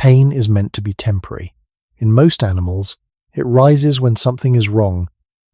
pain is meant to be temporary. In most animals, it rises when something is wrong,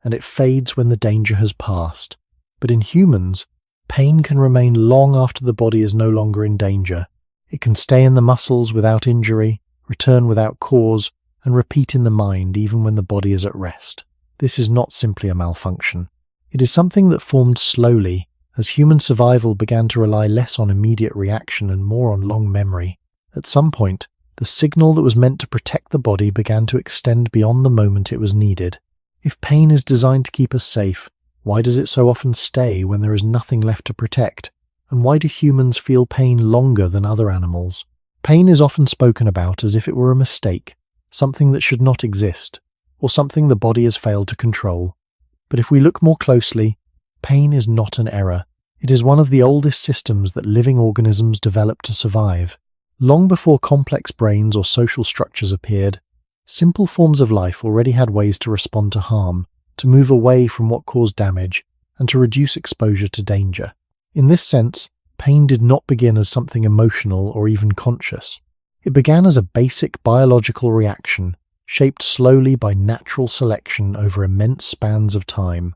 and it fades when the danger has passed. But in humans, pain can remain long after the body is no longer in danger. It can stay in the muscles without injury, return without cause, and repeat in the mind even when the body is at rest. This is not simply a malfunction. It is something that formed slowly as human survival began to rely less on immediate reaction and more on long memory. At some point, the signal that was meant to protect the body began to extend beyond the moment it was needed. If pain is designed to keep us safe, why does it so often stay when there is nothing left to protect? And why do humans feel pain longer than other animals? Pain is often spoken about as if it were a mistake, something that should not exist, or something the body has failed to control. But if we look more closely, pain is not an error. It is one of the oldest systems that living organisms developed to survive. Long before complex brains or social structures appeared, simple forms of life already had ways to respond to harm, to move away from what caused damage, and to reduce exposure to danger. In this sense, pain did not begin as something emotional or even conscious. It began as a basic biological reaction, shaped slowly by natural selection over immense spans of time.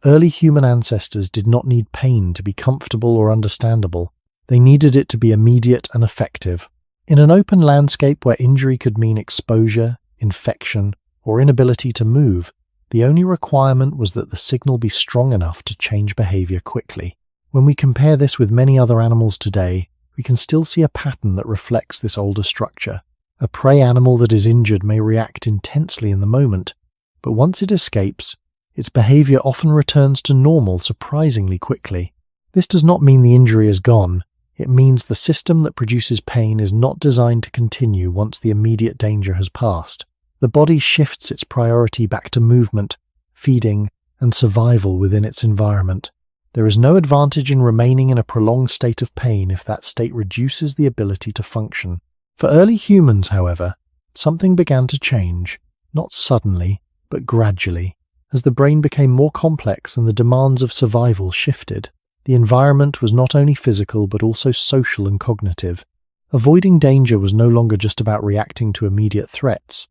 Early human ancestors did not need pain to be comfortable or understandable. They needed it to be immediate and effective. In an open landscape where injury could mean exposure, infection, or inability to move, the only requirement was that the signal be strong enough to change behavior quickly. When we compare this with many other animals today, we can still see a pattern that reflects this older structure. A prey animal that is injured may react intensely in the moment, but once it escapes, its behavior often returns to normal surprisingly quickly. This does not mean the injury is gone. It means the system that produces pain is not designed to continue once the immediate danger has passed. The body shifts its priority back to movement, feeding, and survival within its environment. There is no advantage in remaining in a prolonged state of pain if that state reduces the ability to function. For early humans, however, something began to change, not suddenly, but gradually, as the brain became more complex and the demands of survival shifted. The environment was not only physical but also social and cognitive. Avoiding danger was no longer just about reacting to immediate threats.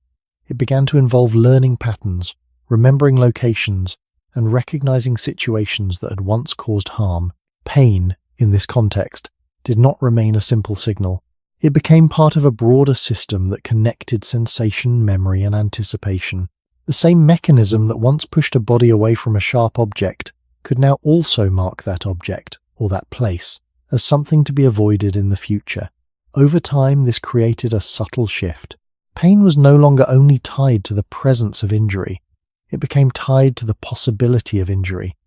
It began to involve learning patterns, remembering locations, and recognizing situations that had once caused harm. Pain, in this context, did not remain a simple signal. It became part of a broader system that connected sensation, memory, and anticipation. The same mechanism that once pushed a body away from a sharp object could now also mark that object, or that place, as something to be avoided in the future. Over time, this created a subtle shift. Pain was no longer only tied to the presence of injury. It became tied to the possibility of injury.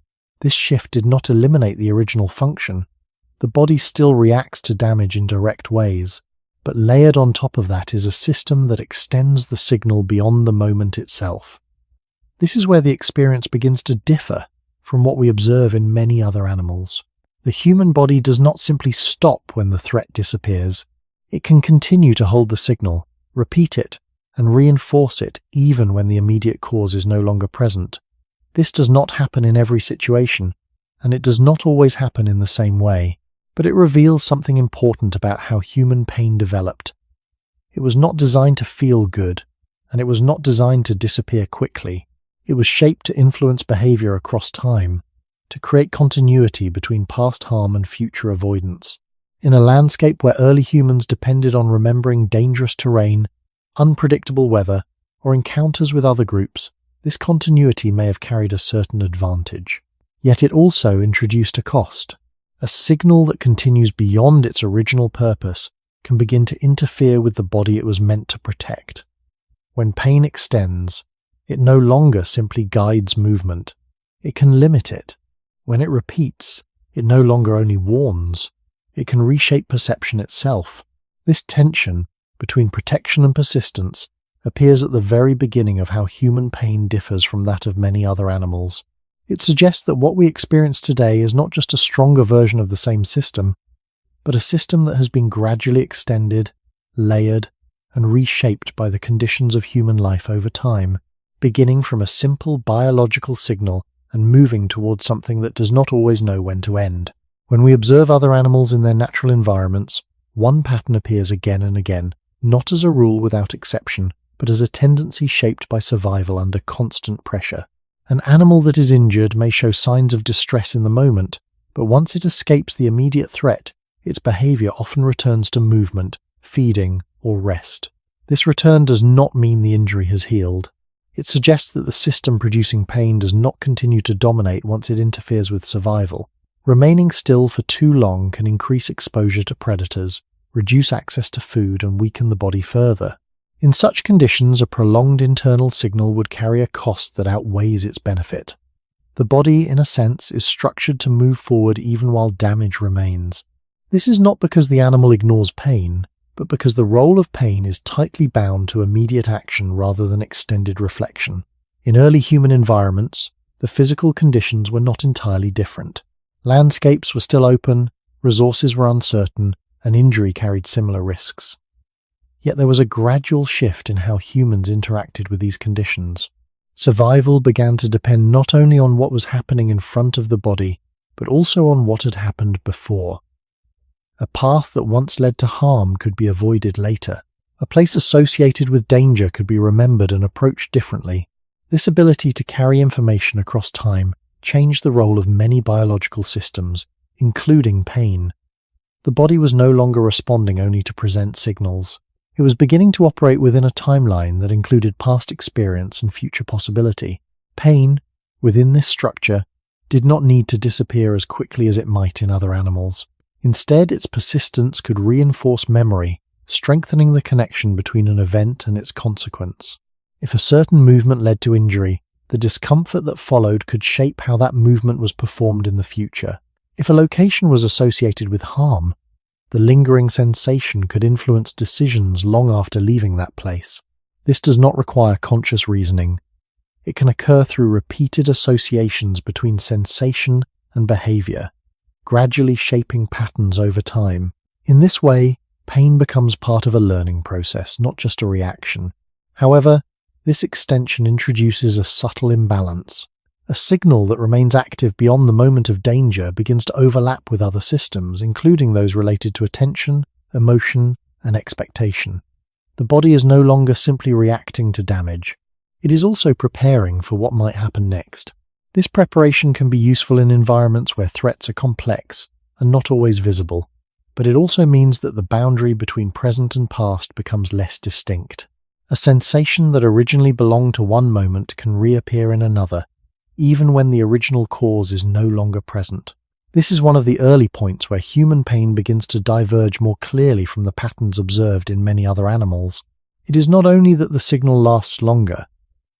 This shift did not eliminate the original function. The body still reacts to damage in direct ways, but layered on top of that is a system that extends the signal beyond the moment itself. This is where the experience begins to differ from what we observe in many other animals. The human body does not simply stop when the threat disappears. It can continue to hold the signal, repeat it, and reinforce it even when the immediate cause is no longer present. This does not happen in every situation, and it does not always happen in the same way, but it reveals something important about how human pain developed. It was not designed to feel good, and it was not designed to disappear quickly. It was shaped to influence behavior across time, to create continuity between past harm and future avoidance. In a landscape where early humans depended on remembering dangerous terrain, unpredictable weather, or encounters with other groups, this continuity may have carried a certain advantage. Yet it also introduced a cost. A signal that continues beyond its original purpose can begin to interfere with the body it was meant to protect. When pain extends, it no longer simply guides movement. It can limit it. When it repeats, it no longer only warns. It can reshape perception itself. This tension between protection and persistence appears at the very beginning of how human pain differs from that of many other animals. It suggests that what we experience today is not just a stronger version of the same system, but a system that has been gradually extended, layered, and reshaped by the conditions of human life over time, beginning from a simple biological signal and moving towards something that does not always know when to end. When we observe other animals in their natural environments, one pattern appears again and again. not as a rule without exception, but as a tendency shaped by survival under constant pressure. An animal that is injured may show signs of distress in the moment, but once it escapes the immediate threat, its behavior often returns to movement, feeding, or rest. This return does not mean the injury has healed. It suggests that the system producing pain does not continue to dominate once it interferes with survival. Remaining still for too long can increase exposure to predators, reduce access to food, and weaken the body further. In such conditions, a prolonged internal signal would carry a cost that outweighs its benefit. The body, in a sense, is structured to move forward even while damage remains. This is not because the animal ignores pain, but because the role of pain is tightly bound to immediate action rather than extended reflection. In early human environments, the physical conditions were not entirely different. Landscapes were still open, resources were uncertain, and injury carried similar risks. Yet there was a gradual shift in how humans interacted with these conditions. Survival began to depend not only on what was happening in front of the body, but also on what had happened before. A path that once led to harm could be avoided later. A place associated with danger could be remembered and approached differently. This ability to carry information across time changed the role of many biological systems, including pain. The body was no longer responding only to present signals. It was beginning to operate within a timeline that included past experience and future possibility. Pain, within this structure, did not need to disappear as quickly as it might in other animals. Instead, its persistence could reinforce memory, strengthening the connection between an event and its consequence. If a certain movement led to injury, the discomfort that followed could shape how that movement was performed in the future. If a location was associated with harm, the lingering sensation could influence decisions long after leaving that place. This does not require conscious reasoning. It can occur through repeated associations between sensation and behavior, gradually shaping patterns over time. In this way, pain becomes part of a learning process, not just a reaction. However, this extension introduces a subtle imbalance. A signal that remains active beyond the moment of danger begins to overlap with other systems, including those related to attention, emotion, and expectation. The body is no longer simply reacting to damage. It is also preparing for what might happen next. This preparation can be useful in environments where threats are complex and not always visible, but it also means that the boundary between present and past becomes less distinct. A sensation that originally belonged to one moment can reappear in another, even when the original cause is no longer present. This is one of the early points where human pain begins to diverge more clearly from the patterns observed in many other animals. It is not only that the signal lasts longer,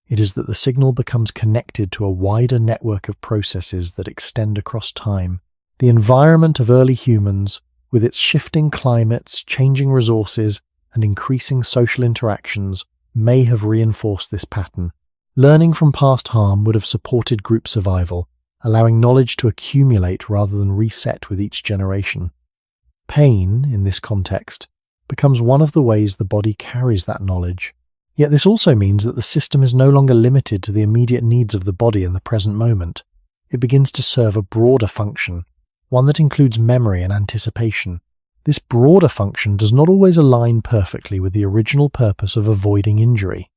it is that the signal becomes connected to a wider network of processes that extend across time. The environment of early humans, with its shifting climates, changing resources, and increasing social interactions, may have reinforced this pattern. Learning from past harm would have supported group survival, allowing knowledge to accumulate rather than reset with each generation. Pain, in this context, becomes one of the ways the body carries that knowledge. Yet this also means that the system is no longer limited to the immediate needs of the body in the present moment. It begins to serve a broader function, one that includes memory and anticipation. This broader function does not always align perfectly with the original purpose of avoiding injury.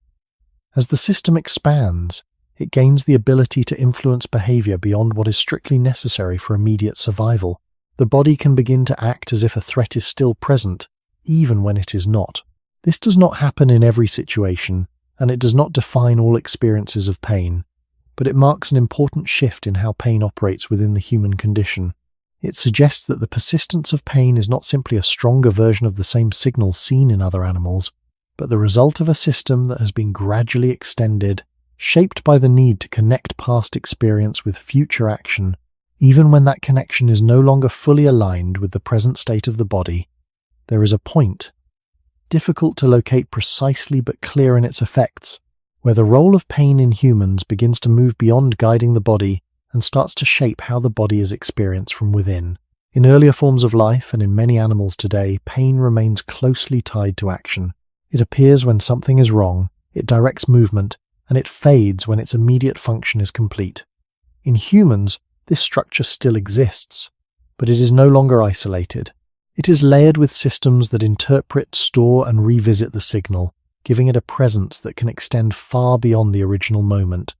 As the system expands, it gains the ability to influence behavior beyond what is strictly necessary for immediate survival. The body can begin to act as if a threat is still present, even when it is not. This does not happen in every situation, and it does not define all experiences of pain, but it marks an important shift in how pain operates within the human condition. It suggests that the persistence of pain is not simply a stronger version of the same signal seen in other animals, but the result of a system that has been gradually extended, shaped by the need to connect past experience with future action, even when that connection is no longer fully aligned with the present state of the body. There is a point, difficult to locate precisely but clear in its effects, where the role of pain in humans begins to move beyond guiding the body and starts to shape how the body is experienced from within. In earlier forms of life and in many animals today, pain remains closely tied to action. It appears when something is wrong, it directs movement, and it fades when its immediate function is complete. In humans, this structure still exists, but it is no longer isolated. It is layered with systems that interpret, store, and revisit the signal, giving it a presence that can extend far beyond the original moment.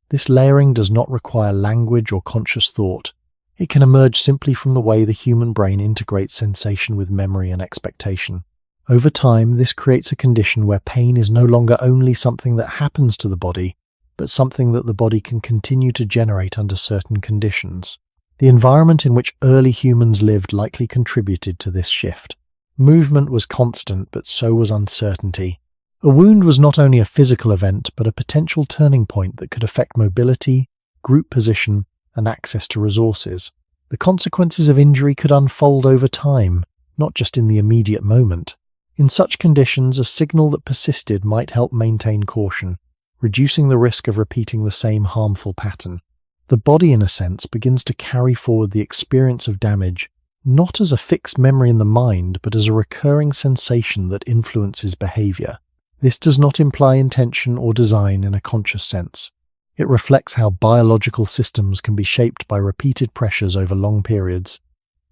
This layering does not require language or conscious thought. It can emerge simply from the way the human brain integrates sensation with memory and expectation. Over time, this creates a condition where pain is no longer only something that happens to the body, but something that the body can continue to generate under certain conditions. The environment in which early humans lived likely contributed to this shift. Movement was constant, but so was uncertainty. A wound was not only a physical event, but a potential turning point that could affect mobility, group position, and access to resources. The consequences of injury could unfold over time, not just in the immediate moment. In such conditions, a signal that persisted might help maintain caution, reducing the risk of repeating the same harmful pattern. The body, in a sense, begins to carry forward the experience of damage, not as a fixed memory in the mind, but as a recurring sensation that influences behavior. This does not imply intention or design in a conscious sense. It reflects how biological systems can be shaped by repeated pressures over long periods.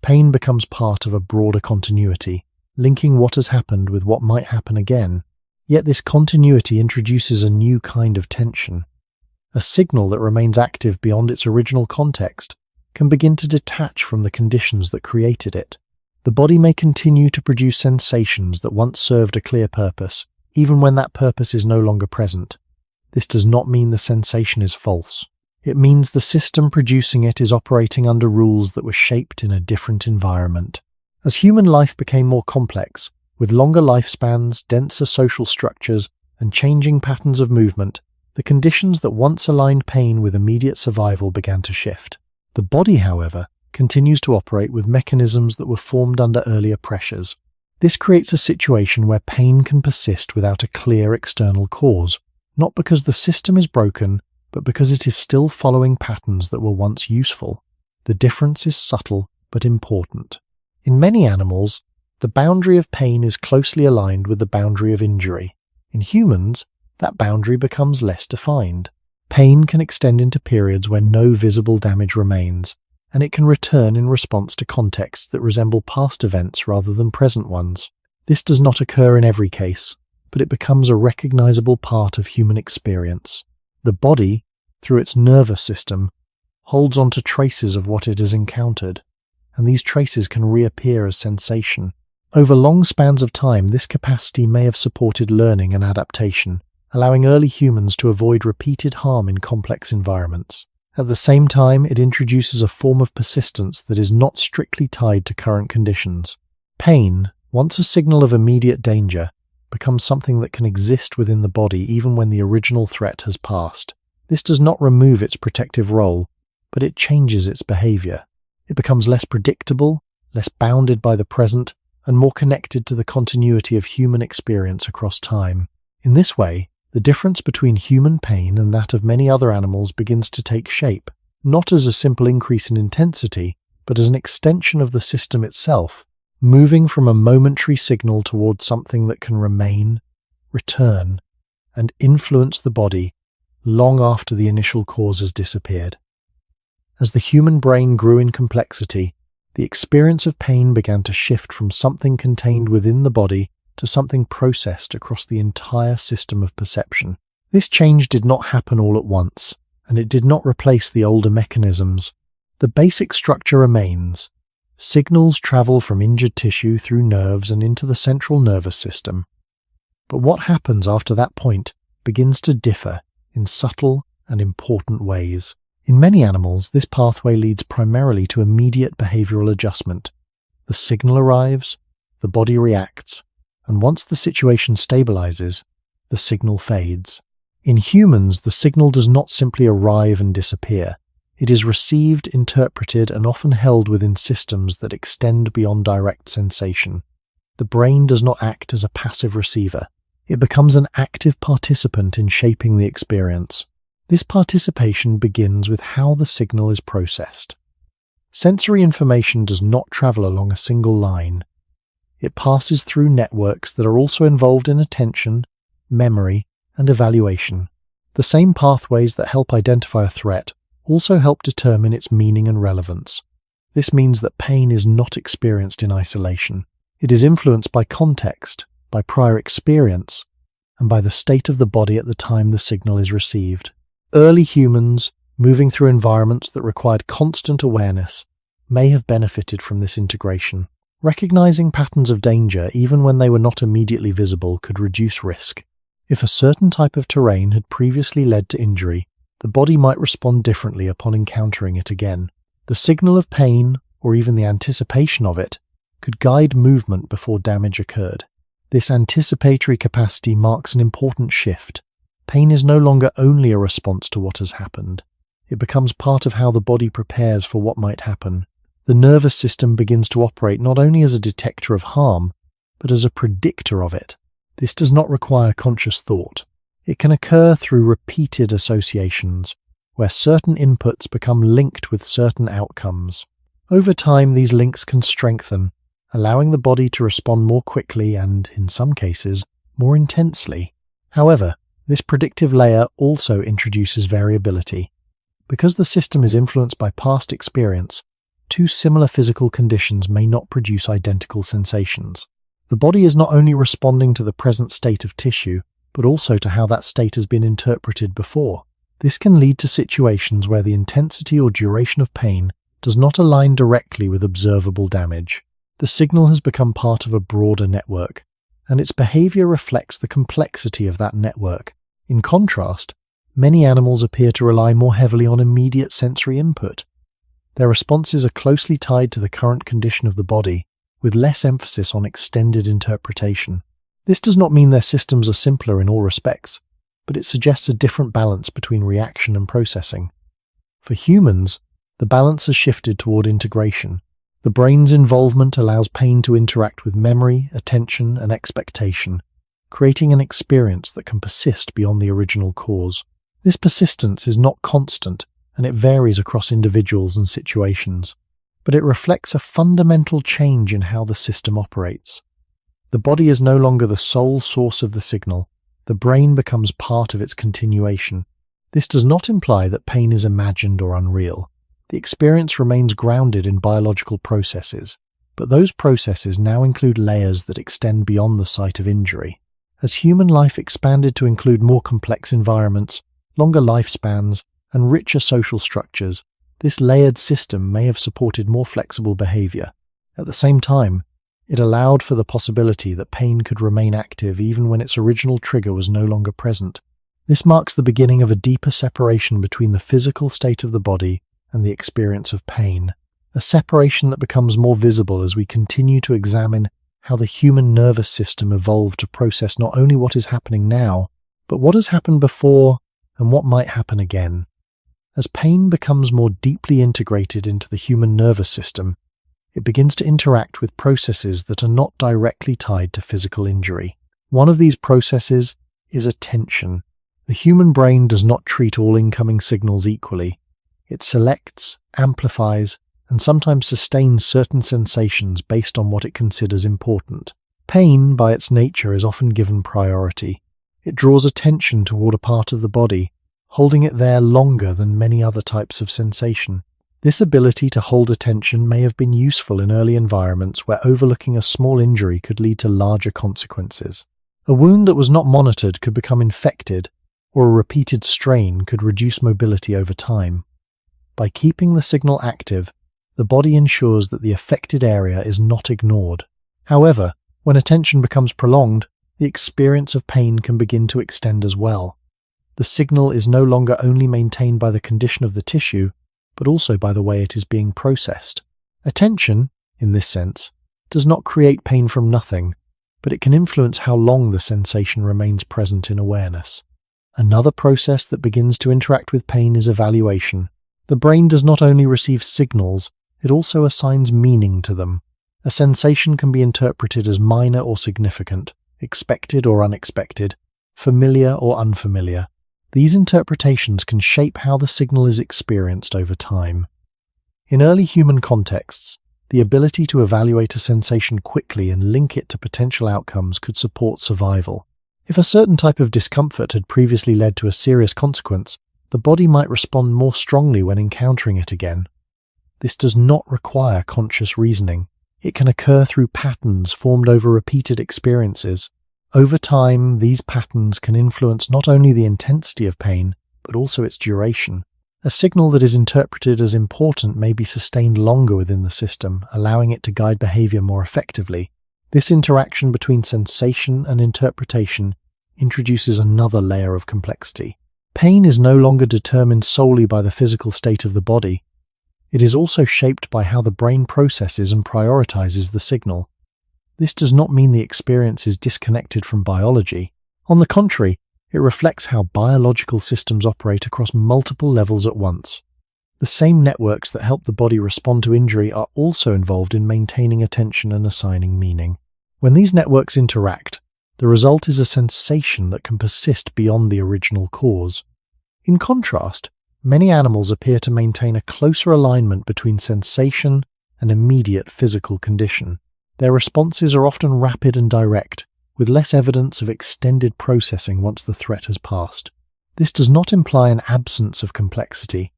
Pain becomes part of a broader continuity, linking what has happened with what might happen again. Yet this continuity introduces a new kind of tension. A signal that remains active beyond its original context can begin to detach from the conditions that created it. The body may continue to produce sensations that once served a clear purpose, even when that purpose is no longer present. This does not mean the sensation is false. It means the system producing it is operating under rules that were shaped in a different environment. As human life became more complex, with longer lifespans, denser social structures, and changing patterns of movement, the conditions that once aligned pain with immediate survival began to shift. The body, however, continues to operate with mechanisms that were formed under earlier pressures. This creates a situation where pain can persist without a clear external cause, not because the system is broken, but because it is still following patterns that were once useful. The difference is subtle but important. In many animals, the boundary of pain is closely aligned with the boundary of injury. In humans, that boundary becomes less defined. Pain can extend into periods where no visible damage remains, and it can return in response to contexts that resemble past events rather than present ones. This does not occur in every case, but it becomes a recognizable part of human experience. The body, through its nervous system, holds on to traces of what it has encountered, and these traces can reappear as sensation. Over long spans of time, this capacity may have supported learning and adaptation, allowing early humans to avoid repeated harm in complex environments. At the same time, it introduces a form of persistence that is not strictly tied to current conditions. Pain, once a signal of immediate danger, becomes something that can exist within the body even when the original threat has passed. This does not remove its protective role, but it changes its behavior. It becomes less predictable, less bounded by the present, and more connected to the continuity of human experience across time. In this way, the difference between human pain and that of many other animals begins to take shape, not as a simple increase in intensity, but as an extension of the system itself, moving from a momentary signal towards something that can remain, return, and influence the body long after the initial cause has disappeared. As the human brain grew in complexity, the experience of pain began to shift from something contained within the body to something processed across the entire system of perception. This change did not happen all at once, and it did not replace the older mechanisms. The basic structure remains. Signals travel from injured tissue through nerves and into the central nervous system. But what happens after that point begins to differ in subtle and important ways. In many animals, this pathway leads primarily to immediate behavioral adjustment. The signal arrives, the body reacts, and once the situation stabilizes, the signal fades. In humans, the signal does not simply arrive and disappear. It is received, interpreted, and often held within systems that extend beyond direct sensation. The brain does not act as a passive receiver. It becomes an active participant in shaping the experience. This participation begins with how the signal is processed. Sensory information does not travel along a single line. It passes through networks that are also involved in attention, memory, and evaluation. The same pathways that help identify a threat also help determine its meaning and relevance. This means that pain is not experienced in isolation. It is influenced by context, by prior experience, and by the state of the body at the time the signal is received. Early humans, moving through environments that required constant awareness, may have benefited from this integration. Recognizing patterns of danger, even when they were not immediately visible, could reduce risk. If a certain type of terrain had previously led to injury, the body might respond differently upon encountering it again. The signal of pain, or even the anticipation of it, could guide movement before damage occurred. This anticipatory capacity marks an important shift. Pain is no longer only a response to what has happened. It becomes part of how the body prepares for what might happen. The nervous system begins to operate not only as a detector of harm, but as a predictor of it. This does not require conscious thought. It can occur through repeated associations, where certain inputs become linked with certain outcomes. Over time, these links can strengthen, allowing the body to respond more quickly and, in some cases, more intensely. However, this predictive layer also introduces variability. Because the system is influenced by past experience, two similar physical conditions may not produce identical sensations. The body is not only responding to the present state of tissue, but also to how that state has been interpreted before. This can lead to situations where the intensity or duration of pain does not align directly with observable damage. The signal has become part of a broader network, and its behavior reflects the complexity of that network. In contrast, many animals appear to rely more heavily on immediate sensory input. Their responses are closely tied to the current condition of the body, with less emphasis on extended interpretation. This does not mean their systems are simpler in all respects, but it suggests a different balance between reaction and processing. For humans, the balance has shifted toward integration. The brain's involvement allows pain to interact with memory, attention, and expectation, creating an experience that can persist beyond the original cause. This persistence is not constant, and it varies across individuals and situations, but it reflects a fundamental change in how the system operates. The body is no longer the sole source of the signal. The brain becomes part of its continuation. This does not imply that pain is imagined or unreal. The experience remains grounded in biological processes, but those processes now include layers that extend beyond the site of injury. As human life expanded to include more complex environments, longer lifespans, and richer social structures, this layered system may have supported more flexible behavior. At the same time, it allowed for the possibility that pain could remain active even when its original trigger was no longer present. This marks the beginning of a deeper separation between the physical state of the body and the experience of pain, a separation that becomes more visible as we continue to examine how the human nervous system evolved to process not only what is happening now, but what has happened before and what might happen again. As pain becomes more deeply integrated into the human nervous system, it begins to interact with processes that are not directly tied to physical injury. One of these processes is attention. The human brain does not treat all incoming signals equally. It selects, amplifies, and sometimes sustains certain sensations based on what it considers important. Pain, by its nature, is often given priority. It draws attention toward a part of the body, holding it there longer than many other types of sensation. This ability to hold attention may have been useful in early environments where overlooking a small injury could lead to larger consequences. A wound that was not monitored could become infected, or a repeated strain could reduce mobility over time. By keeping the signal active, the body ensures that the affected area is not ignored. However, when attention becomes prolonged, the experience of pain can begin to extend as well. The signal is no longer only maintained by the condition of the tissue, but also by the way it is being processed. Attention, in this sense, does not create pain from nothing, but it can influence how long the sensation remains present in awareness. Another process that begins to interact with pain is evaluation. The brain does not only receive signals, it also assigns meaning to them. A sensation can be interpreted as minor or significant, expected or unexpected, familiar or unfamiliar. These interpretations can shape how the signal is experienced over time. In early human contexts, the ability to evaluate a sensation quickly and link it to potential outcomes could support survival. If a certain type of discomfort had previously led to a serious consequence, the body might respond more strongly when encountering it again. This does not require conscious reasoning. It can occur through patterns formed over repeated experiences. Over time, these patterns can influence not only the intensity of pain, but also its duration. A signal that is interpreted as important may be sustained longer within the system, allowing it to guide behavior more effectively. This interaction between sensation and interpretation introduces another layer of complexity. Pain is no longer determined solely by the physical state of the body. It is also shaped by how the brain processes and prioritizes the signal. This does not mean the experience is disconnected from biology. On the contrary, it reflects how biological systems operate across multiple levels at once. The same networks that help the body respond to injury are also involved in maintaining attention and assigning meaning. When these networks interact, the result is a sensation that can persist beyond the original cause. In contrast, many animals appear to maintain a closer alignment between sensation and immediate physical condition. Their responses are often rapid and direct, with less evidence of extended processing once the threat has passed. This does not imply an absence of complexity,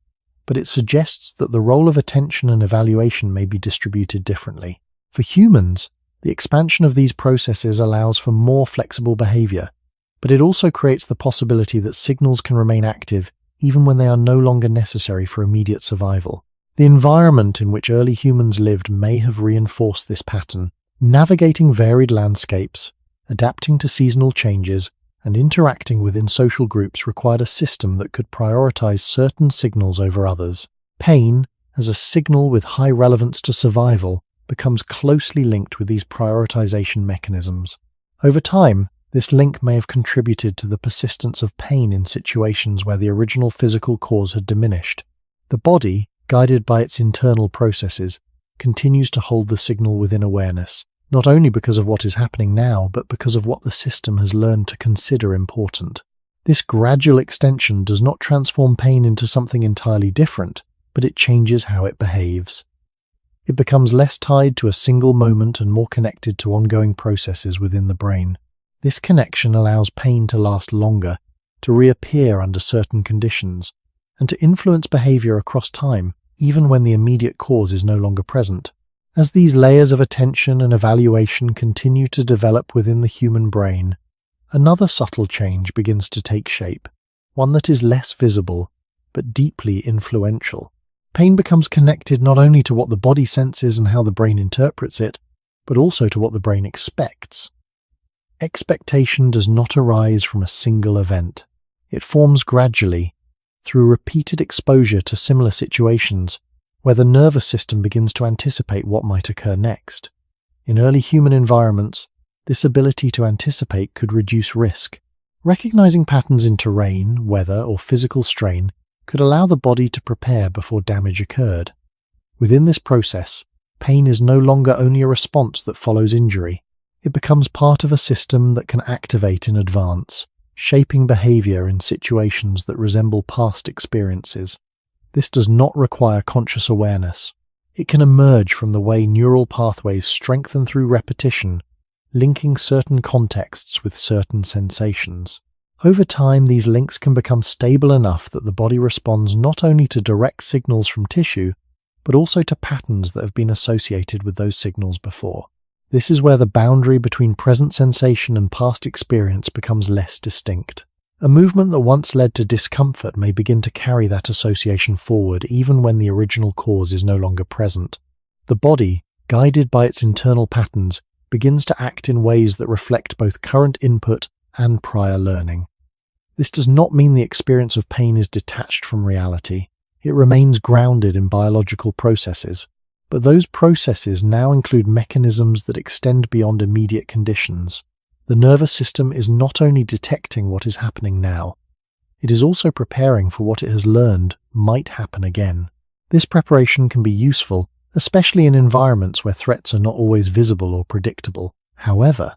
but it suggests that the role of attention and evaluation may be distributed differently. For humans, the expansion of these processes allows for more flexible behavior, but it also creates the possibility that signals can remain active even when they are no longer necessary for immediate survival. The environment in which early humans lived may have reinforced this pattern. Navigating varied landscapes, adapting to seasonal changes, and interacting within social groups required a system that could prioritize certain signals over others. Pain, as a signal with high relevance to survival, becomes closely linked with these prioritization mechanisms. Over time, this link may have contributed to the persistence of pain in situations where the original physical cause had diminished. The body, guided by its internal processes, continues to hold the signal within awareness, not only because of what is happening now, but because of what the system has learned to consider important. This gradual extension does not transform pain into something entirely different, but it changes how it behaves. It becomes less tied to a single moment and more connected to ongoing processes within the brain. This connection allows pain to last longer, to reappear under certain conditions, and to influence behavior across time, even when the immediate cause is no longer present. As these layers of attention and evaluation continue to develop within the human brain, another subtle change begins to take shape, one that is less visible, but deeply influential. Pain becomes connected not only to what the body senses and how the brain interprets it, but also to what the brain expects. Expectation does not arise from a single event. It forms gradually, through repeated exposure to similar situations, where the nervous system begins to anticipate what might occur next. In early human environments, this ability to anticipate could reduce risk. Recognizing patterns in terrain, weather, or physical strain could allow the body to prepare before damage occurred. Within this process, pain is no longer only a response that follows injury. It becomes part of a system that can activate in advance, shaping behavior in situations that resemble past experiences. This does not require conscious awareness. It can emerge from the way neural pathways strengthen through repetition, linking certain contexts with certain sensations. Over time, these links can become stable enough that the body responds not only to direct signals from tissue, but also to patterns that have been associated with those signals before. This is where the boundary between present sensation and past experience becomes less distinct. A movement that once led to discomfort may begin to carry that association forward even when the original cause is no longer present. The body, guided by its internal patterns, begins to act in ways that reflect both current input and prior learning. This does not mean the experience of pain is detached from reality. It remains grounded in biological processes, but those processes now include mechanisms that extend beyond immediate conditions. The nervous system is not only detecting what is happening now, it is also preparing for what it has learned might happen again. This preparation can be useful, especially in environments where threats are not always visible or predictable. However,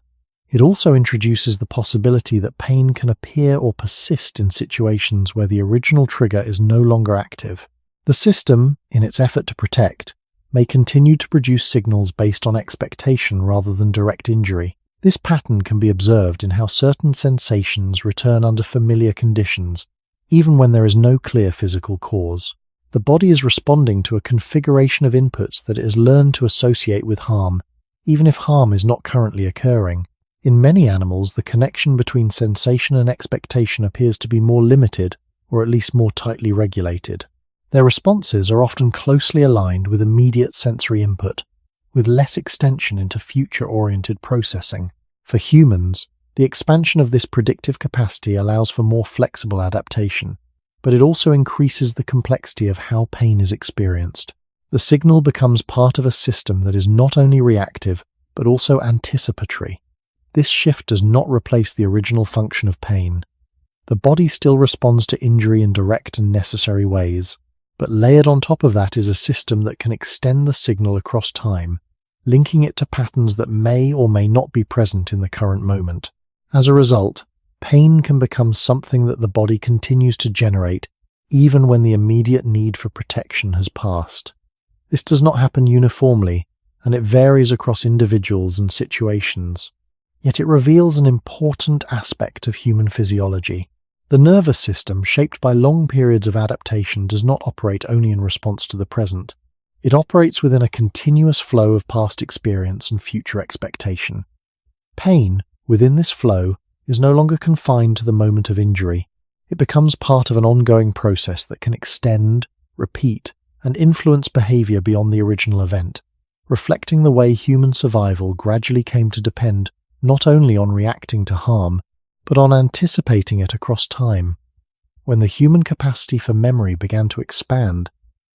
it also introduces the possibility that pain can appear or persist in situations where the original trigger is no longer active. The system, in its effort to protect, may continue to produce signals based on expectation rather than direct injury. This pattern can be observed in how certain sensations return under familiar conditions, even when there is no clear physical cause. The body is responding to a configuration of inputs that it has learned to associate with harm, even if harm is not currently occurring. In many animals, the connection between sensation and expectation appears to be more limited, or at least more tightly regulated. Their responses are often closely aligned with immediate sensory input, with less extension into future-oriented processing. For humans, the expansion of this predictive capacity allows for more flexible adaptation, but it also increases the complexity of how pain is experienced. The signal becomes part of a system that is not only reactive, but also anticipatory. This shift does not replace the original function of pain. The body still responds to injury in direct and necessary ways, but layered on top of that is a system that can extend the signal across time, linking it to patterns that may or may not be present in the current moment. As a result, pain can become something that the body continues to generate even when the immediate need for protection has passed. This does not happen uniformly, and it varies across individuals and situations. Yet it reveals an important aspect of human physiology. The nervous system, shaped by long periods of adaptation, does not operate only in response to the present. It operates within a continuous flow of past experience and future expectation. Pain, within this flow, is no longer confined to the moment of injury. It becomes part of an ongoing process that can extend, repeat, and influence behavior beyond the original event, reflecting the way human survival gradually came to depend not only on reacting to harm, but on anticipating it across time. When the human capacity for memory began to expand,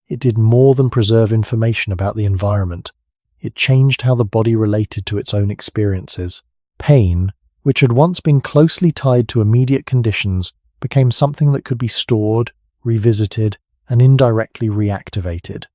it did more than preserve information about the environment. It changed how the body related to its own experiences. Pain, which had once been closely tied to immediate conditions, became something that could be stored, revisited, and indirectly reactivated.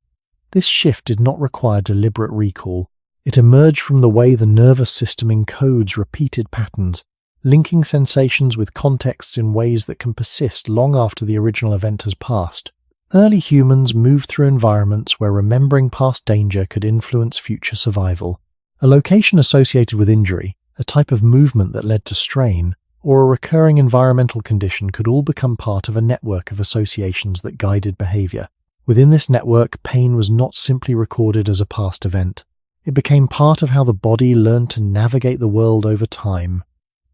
This shift did not require deliberate recall. It emerged from the way the nervous system encodes repeated patterns, linking sensations with contexts in ways that can persist long after the original event has passed. Early humans moved through environments where remembering past danger could influence future survival. A location associated with injury, a type of movement that led to strain, or a recurring environmental condition could all become part of a network of associations that guided behavior. Within this network, pain was not simply recorded as a past event. It became part of how the body learned to navigate the world over time.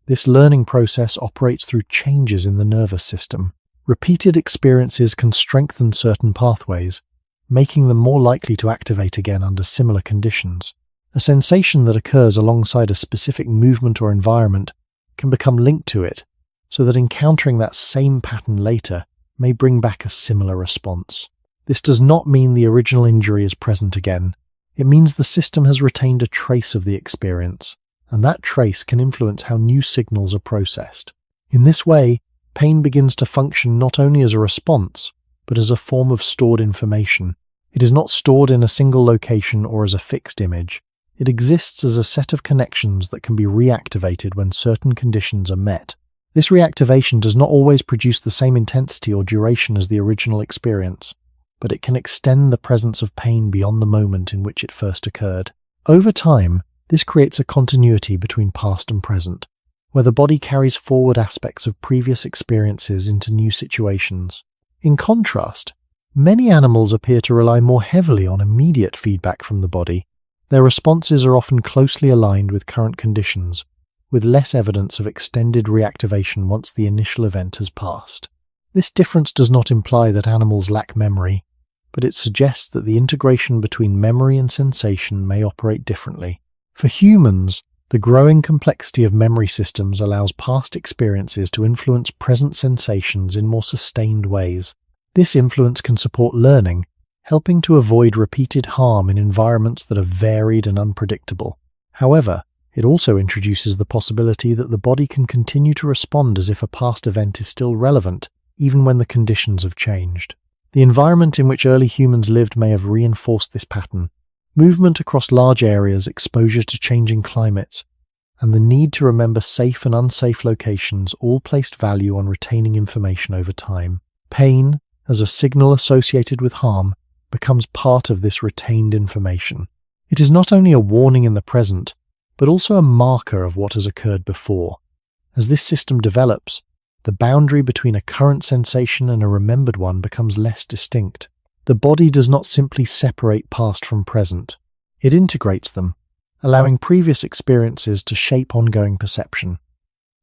This learning process operates through changes in the nervous system. Repeated experiences can strengthen certain pathways, making them more likely to activate again under similar conditions. A sensation that occurs alongside a specific movement or environment can become linked to it, so that encountering that same pattern later may bring back a similar response. This does not mean the original injury is present again. It means the system has retained a trace of the experience, and that trace can influence how new signals are processed. In this way, pain begins to function not only as a response, but as a form of stored information. It is not stored in a single location or as a fixed image. It exists as a set of connections that can be reactivated when certain conditions are met. This reactivation does not always produce the same intensity or duration as the original experience, but it can extend the presence of pain beyond the moment in which it first occurred. Over time, this creates a continuity between past and present, where the body carries forward aspects of previous experiences into new situations. In contrast, many animals appear to rely more heavily on immediate feedback from the body. Their responses are often closely aligned with current conditions, with less evidence of extended reactivation once the initial event has passed. This difference does not imply that animals lack memory, but it suggests that the integration between memory and sensation may operate differently. For humans, the growing complexity of memory systems allows past experiences to influence present sensations in more sustained ways. This influence can support learning, helping to avoid repeated harm in environments that are varied and unpredictable. However, it also introduces the possibility that the body can continue to respond as if a past event is still relevant, even when the conditions have changed. The environment in which early humans lived may have reinforced this pattern. Movement across large areas, exposure to changing climates, and the need to remember safe and unsafe locations all placed value on retaining information over time. Pain, as a signal associated with harm, becomes part of this retained information. It is not only a warning in the present, but also a marker of what has occurred before. As this system develops, the boundary between a current sensation and a remembered one becomes less distinct. The body does not simply separate past from present. It integrates them, allowing previous experiences to shape ongoing perception.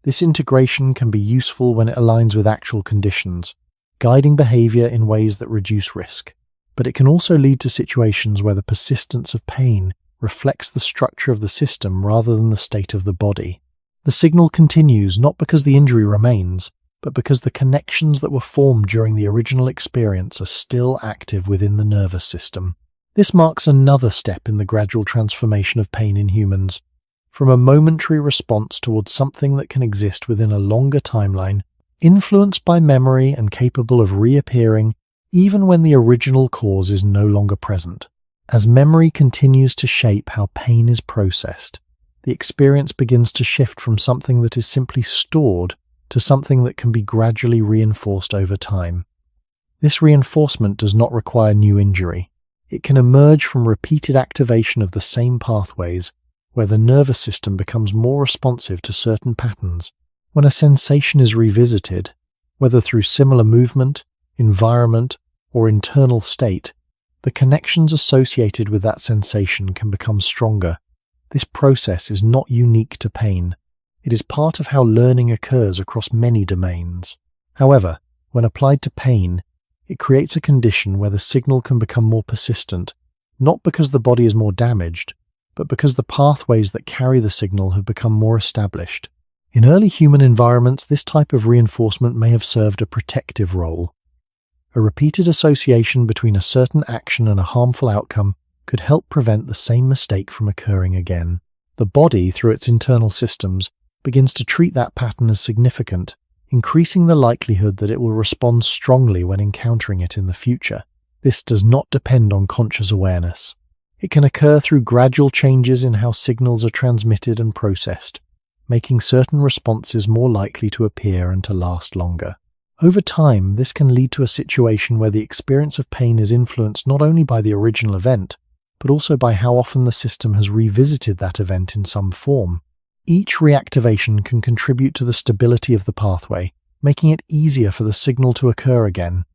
This integration can be useful when it aligns with actual conditions, guiding behavior in ways that reduce risk. But it can also lead to situations where the persistence of pain reflects the structure of the system rather than the state of the body. The signal continues not because the injury remains, but because the connections that were formed during the original experience are still active within the nervous system. This marks another step in the gradual transformation of pain in humans, from a momentary response towards something that can exist within a longer timeline, influenced by memory and capable of reappearing even when the original cause is no longer present. As memory continues to shape how pain is processed, the experience begins to shift from something that is simply stored to something that can be gradually reinforced over time. This reinforcement does not require new injury. It can emerge from repeated activation of the same pathways, where the nervous system becomes more responsive to certain patterns. When a sensation is revisited, whether through similar movement, environment, or internal state, the connections associated with that sensation can become stronger. This process is not unique to pain. It is part of how learning occurs across many domains. However, when applied to pain, it creates a condition where the signal can become more persistent, not because the body is more damaged, but because the pathways that carry the signal have become more established. In early human environments, this type of reinforcement may have served a protective role. A repeated association between a certain action and a harmful outcome could help prevent the same mistake from occurring again. The body, through its internal systems, begins to treat that pattern as significant, increasing the likelihood that it will respond strongly when encountering it in the future. This does not depend on conscious awareness. It can occur through gradual changes in how signals are transmitted and processed, making certain responses more likely to appear and to last longer. Over time, this can lead to a situation where the experience of pain is influenced not only by the original event, but also by how often the system has revisited that event in some form. Each reactivation can contribute to the stability of the pathway, making it easier for the signal to occur again.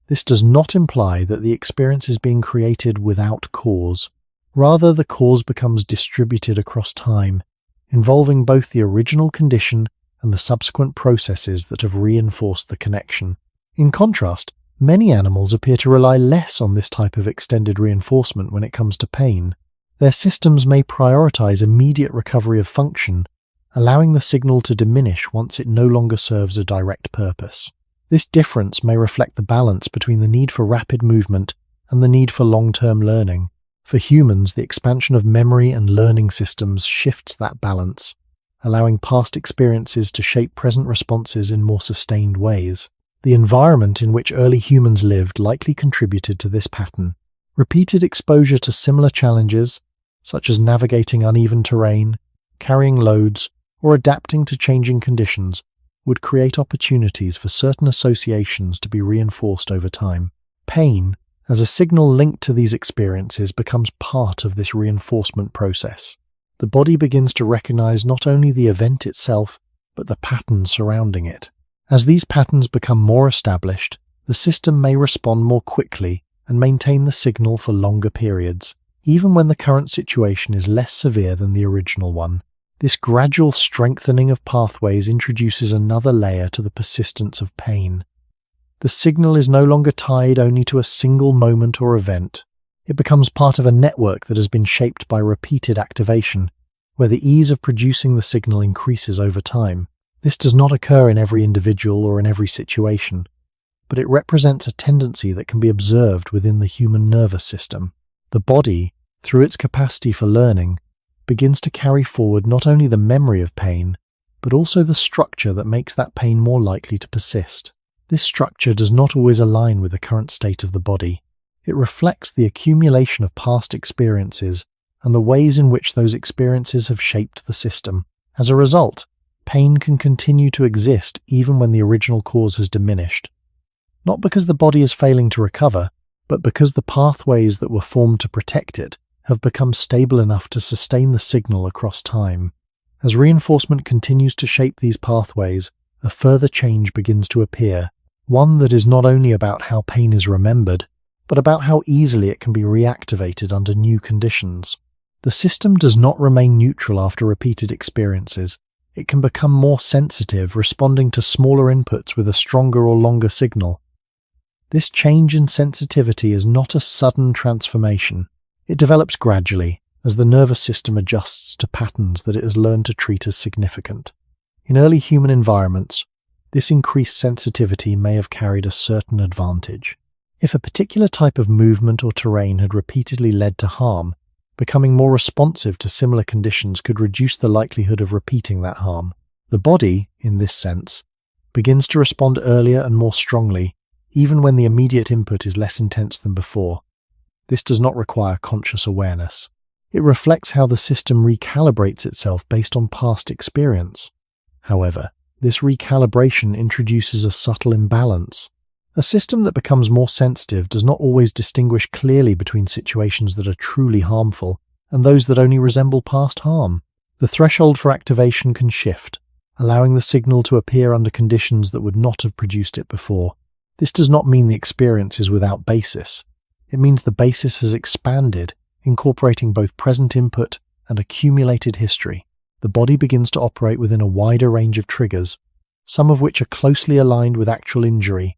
This does not imply that the experience is being created without cause. Rather, the cause becomes distributed across time, involving both the original condition and the subsequent processes that have reinforced the connection. In contrast, many animals appear to rely less on this type of extended reinforcement when it comes to pain. Their systems may prioritize immediate recovery of function, allowing the signal to diminish once it no longer serves a direct purpose. This difference may reflect the balance between the need for rapid movement and the need for long-term learning. For humans, the expansion of memory and learning systems shifts that balance, allowing past experiences to shape present responses in more sustained ways. The environment in which early humans lived likely contributed to this pattern. Repeated exposure to similar challenges, such as navigating uneven terrain, carrying loads, or adapting to changing conditions, would create opportunities for certain associations to be reinforced over time. Pain, as a signal linked to these experiences, becomes part of this reinforcement process. The body begins to recognize not only the event itself, but the patterns surrounding it. As these patterns become more established, the system may respond more quickly and maintain the signal for longer periods, even when the current situation is less severe than the original one. This gradual strengthening of pathways introduces another layer to the persistence of pain. The signal is no longer tied only to a single moment or event. It becomes part of a network that has been shaped by repeated activation, where the ease of producing the signal increases over time. This does not occur in every individual or in every situation, but it represents a tendency that can be observed within the human nervous system. The body, through its capacity for learning, begins to carry forward not only the memory of pain, but also the structure that makes that pain more likely to persist. This structure does not always align with the current state of the body. It reflects the accumulation of past experiences and the ways in which those experiences have shaped the system. As a result, pain can continue to exist even when the original cause has diminished. Not because the body is failing to recover, but because the pathways that were formed to protect it have become stable enough to sustain the signal across time. As reinforcement continues to shape these pathways, a further change begins to appear, one that is not only about how pain is remembered, but about how easily it can be reactivated under new conditions. The system does not remain neutral after repeated experiences. It can become more sensitive, responding to smaller inputs with a stronger or longer signal. This change in sensitivity is not a sudden transformation. It develops gradually, as the nervous system adjusts to patterns that it has learned to treat as significant. In early human environments, this increased sensitivity may have carried a certain advantage. If a particular type of movement or terrain had repeatedly led to harm, becoming more responsive to similar conditions could reduce the likelihood of repeating that harm. The body, in this sense, begins to respond earlier and more strongly, even when the immediate input is less intense than before. This does not require conscious awareness. It reflects how the system recalibrates itself based on past experience. However, this recalibration introduces a subtle imbalance. A system that becomes more sensitive does not always distinguish clearly between situations that are truly harmful and those that only resemble past harm. The threshold for activation can shift, allowing the signal to appear under conditions that would not have produced it before. This does not mean the experience is without basis. It means the basis has expanded, incorporating both present input and accumulated history. The body begins to operate within a wider range of triggers, some of which are closely aligned with actual injury,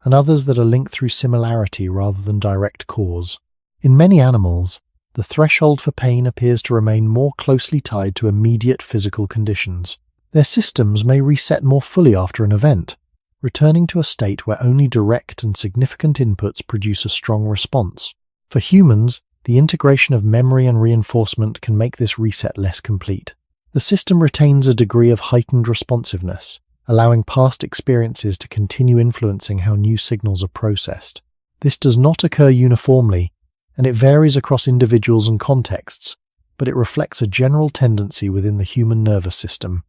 and others that are linked through similarity rather than direct cause. In many animals, the threshold for pain appears to remain more closely tied to immediate physical conditions. Their systems may reset more fully after an event, returning to a state where only direct and significant inputs produce a strong response. For humans, the integration of memory and reinforcement can make this reset less complete. The system retains a degree of heightened responsiveness, allowing past experiences to continue influencing how new signals are processed. This does not occur uniformly, and it varies across individuals and contexts, but it reflects a general tendency within the human nervous system.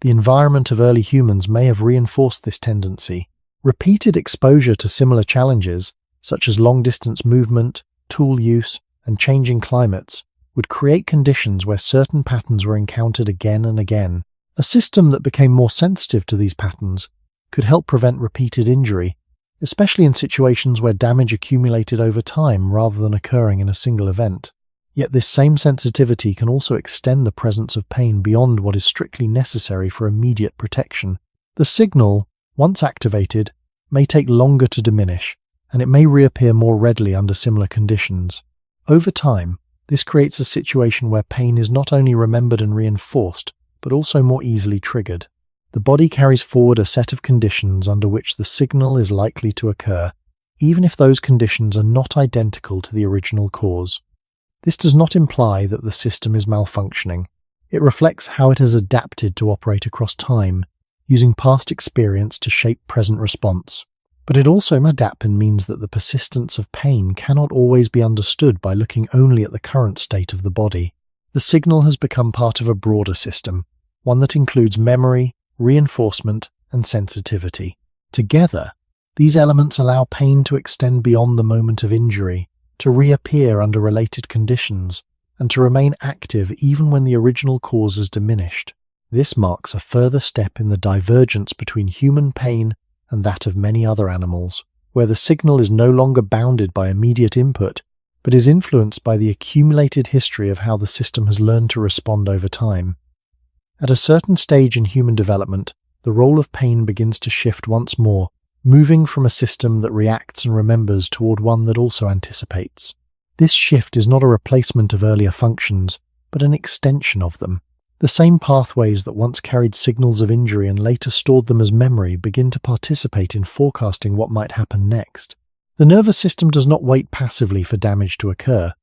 The environment of early humans may have reinforced this tendency. Repeated exposure to similar challenges, such as long-distance movement, tool use, and changing climates, would create conditions where certain patterns were encountered again and again. A system that became more sensitive to these patterns could help prevent repeated injury, especially in situations where damage accumulated over time rather than occurring in a single event. Yet this same sensitivity can also extend the presence of pain beyond what is strictly necessary for immediate protection. The signal, once activated, may take longer to diminish, and it may reappear more readily under similar conditions. Over time, this creates a situation where pain is not only remembered and reinforced, but also more easily triggered. The body carries forward a set of conditions under which the signal is likely to occur, even if those conditions are not identical to the original cause. This does not imply that the system is malfunctioning. It reflects how it has adapted to operate across time, using past experience to shape present response. But it also means that the persistence of pain cannot always be understood by looking only at the current state of the body. The signal has become part of a broader system, one that includes memory, reinforcement, and sensitivity. Together, these elements allow pain to extend beyond the moment of injury, to reappear under related conditions, and to remain active even when the original cause has diminished. This marks a further step in the divergence between human pain and that of many other animals, where the signal is no longer bounded by immediate input, but is influenced by the accumulated history of how the system has learned to respond over time. At a certain stage in human development, the role of pain begins to shift once more, moving from a system that reacts and remembers toward one that also anticipates. This shift is not a replacement of earlier functions, but an extension of them. The same pathways that once carried signals of injury and later stored them as memory begin to participate in forecasting what might happen next. The nervous system does not wait passively for damage to occur.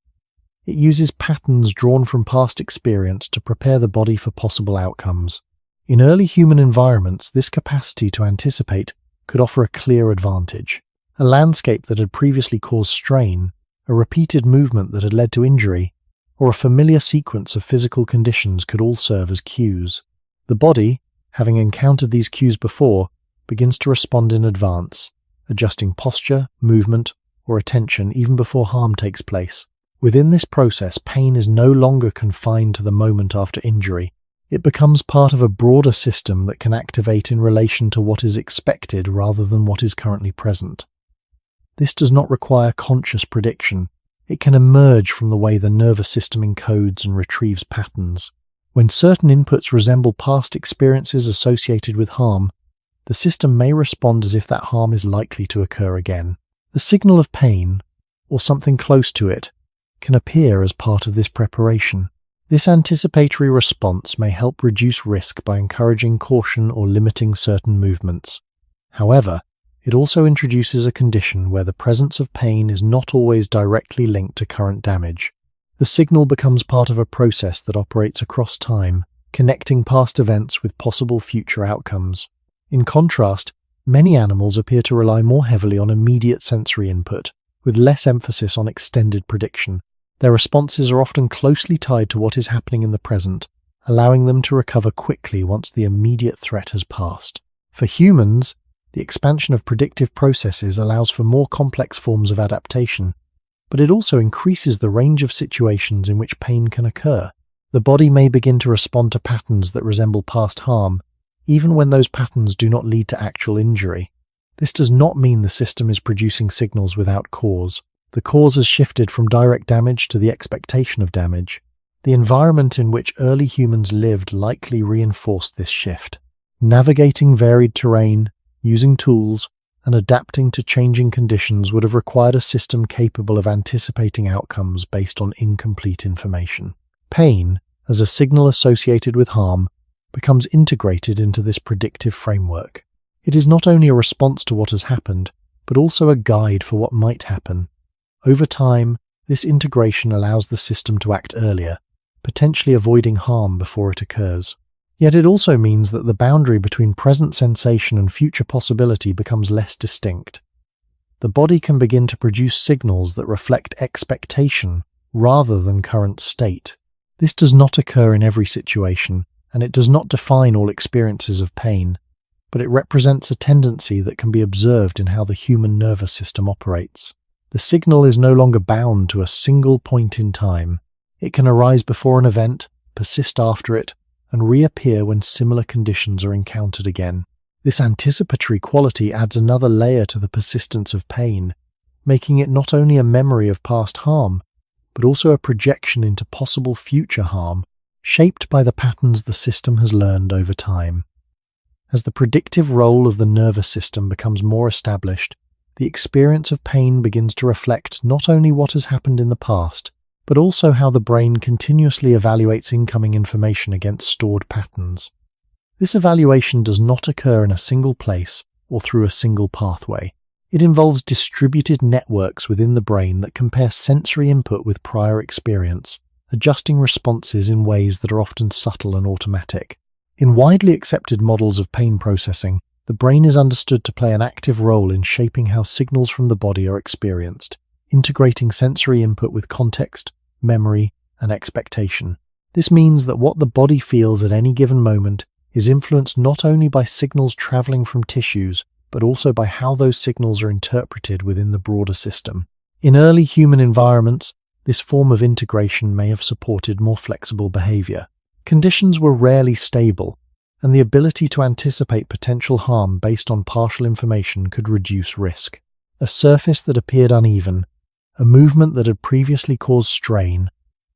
It uses patterns drawn from past experience to prepare the body for possible outcomes. In early human environments, this capacity to anticipate could offer a clear advantage. A landscape that had previously caused strain, a repeated movement that had led to injury, or a familiar sequence of physical conditions could all serve as cues. The body, having encountered these cues before, begins to respond in advance, adjusting posture, movement, or attention even before harm takes place. Within this process, pain is no longer confined to the moment after injury. It becomes part of a broader system that can activate in relation to what is expected rather than what is currently present. This does not require conscious prediction. It can emerge from the way the nervous system encodes and retrieves patterns. When certain inputs resemble past experiences associated with harm, the system may respond as if that harm is likely to occur again. The signal of pain, or something close to it, can appear as part of this preparation. This anticipatory response may help reduce risk by encouraging caution or limiting certain movements. However, it also introduces a condition where the presence of pain is not always directly linked to current damage. The signal becomes part of a process that operates across time, connecting past events with possible future outcomes. In contrast, many animals appear to rely more heavily on immediate sensory input, with less emphasis on extended prediction. Their responses are often closely tied to what is happening in the present, allowing them to recover quickly once the immediate threat has passed. For humans, the expansion of predictive processes allows for more complex forms of adaptation, but it also increases the range of situations in which pain can occur. The body may begin to respond to patterns that resemble past harm, even when those patterns do not lead to actual injury. This does not mean the system is producing signals without cause. The cause has shifted from direct damage to the expectation of damage. The environment in which early humans lived likely reinforced this shift. Navigating varied terrain, using tools, and adapting to changing conditions would have required a system capable of anticipating outcomes based on incomplete information. Pain, as a signal associated with harm, becomes integrated into this predictive framework. It is not only a response to what has happened, but also a guide for what might happen. Over time, this integration allows the system to act earlier, potentially avoiding harm before it occurs. Yet it also means that the boundary between present sensation and future possibility becomes less distinct. The body can begin to produce signals that reflect expectation rather than current state. This does not occur in every situation, and it does not define all experiences of pain, but it represents a tendency that can be observed in how the human nervous system operates. The signal is no longer bound to a single point in time. It can arise before an event, persist after it, and reappear when similar conditions are encountered again. This anticipatory quality adds another layer to the persistence of pain, making it not only a memory of past harm, but also a projection into possible future harm, shaped by the patterns the system has learned over time. As the predictive role of the nervous system becomes more established, the experience of pain begins to reflect not only what has happened in the past, but also how the brain continuously evaluates incoming information against stored patterns. This evaluation does not occur in a single place or through a single pathway. It involves distributed networks within the brain that compare sensory input with prior experience, adjusting responses in ways that are often subtle and automatic. In widely accepted models of pain processing, the brain is understood to play an active role in shaping how signals from the body are experienced, integrating sensory input with context, memory, and expectation. This means that what the body feels at any given moment is influenced not only by signals traveling from tissues, but also by how those signals are interpreted within the broader system. In early human environments, this form of integration may have supported more flexible behavior. Conditions were rarely stable, and the ability to anticipate potential harm based on partial information could reduce risk. A surface that appeared uneven, a movement that had previously caused strain,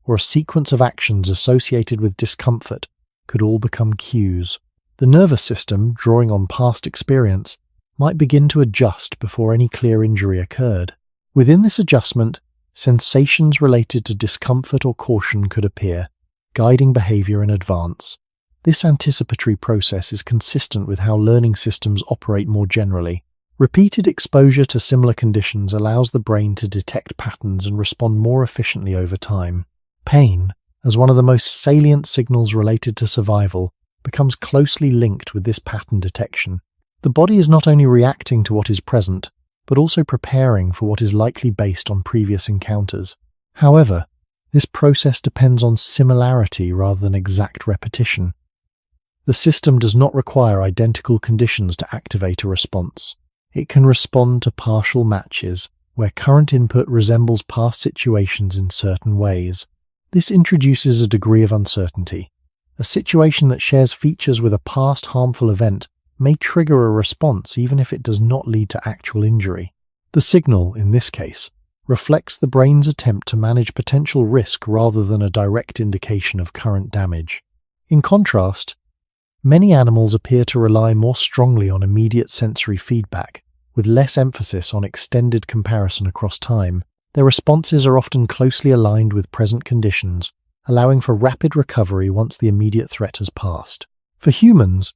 or a sequence of actions associated with discomfort could all become cues. The nervous system, drawing on past experience, might begin to adjust before any clear injury occurred. Within this adjustment, sensations related to discomfort or caution could appear, guiding behavior in advance. This anticipatory process is consistent with how learning systems operate more generally. Repeated exposure to similar conditions allows the brain to detect patterns and respond more efficiently over time. Pain, as one of the most salient signals related to survival, becomes closely linked with this pattern detection. The body is not only reacting to what is present, but also preparing for what is likely based on previous encounters. However, this process depends on similarity rather than exact repetition. The system does not require identical conditions to activate a response. It can respond to partial matches, where current input resembles past situations in certain ways. This introduces a degree of uncertainty. A situation that shares features with a past harmful event may trigger a response even if it does not lead to actual injury. The signal, in this case, reflects the brain's attempt to manage potential risk rather than a direct indication of current damage. In contrast, many animals appear to rely more strongly on immediate sensory feedback, with less emphasis on extended comparison across time. Their responses are often closely aligned with present conditions, allowing for rapid recovery once the immediate threat has passed. For humans,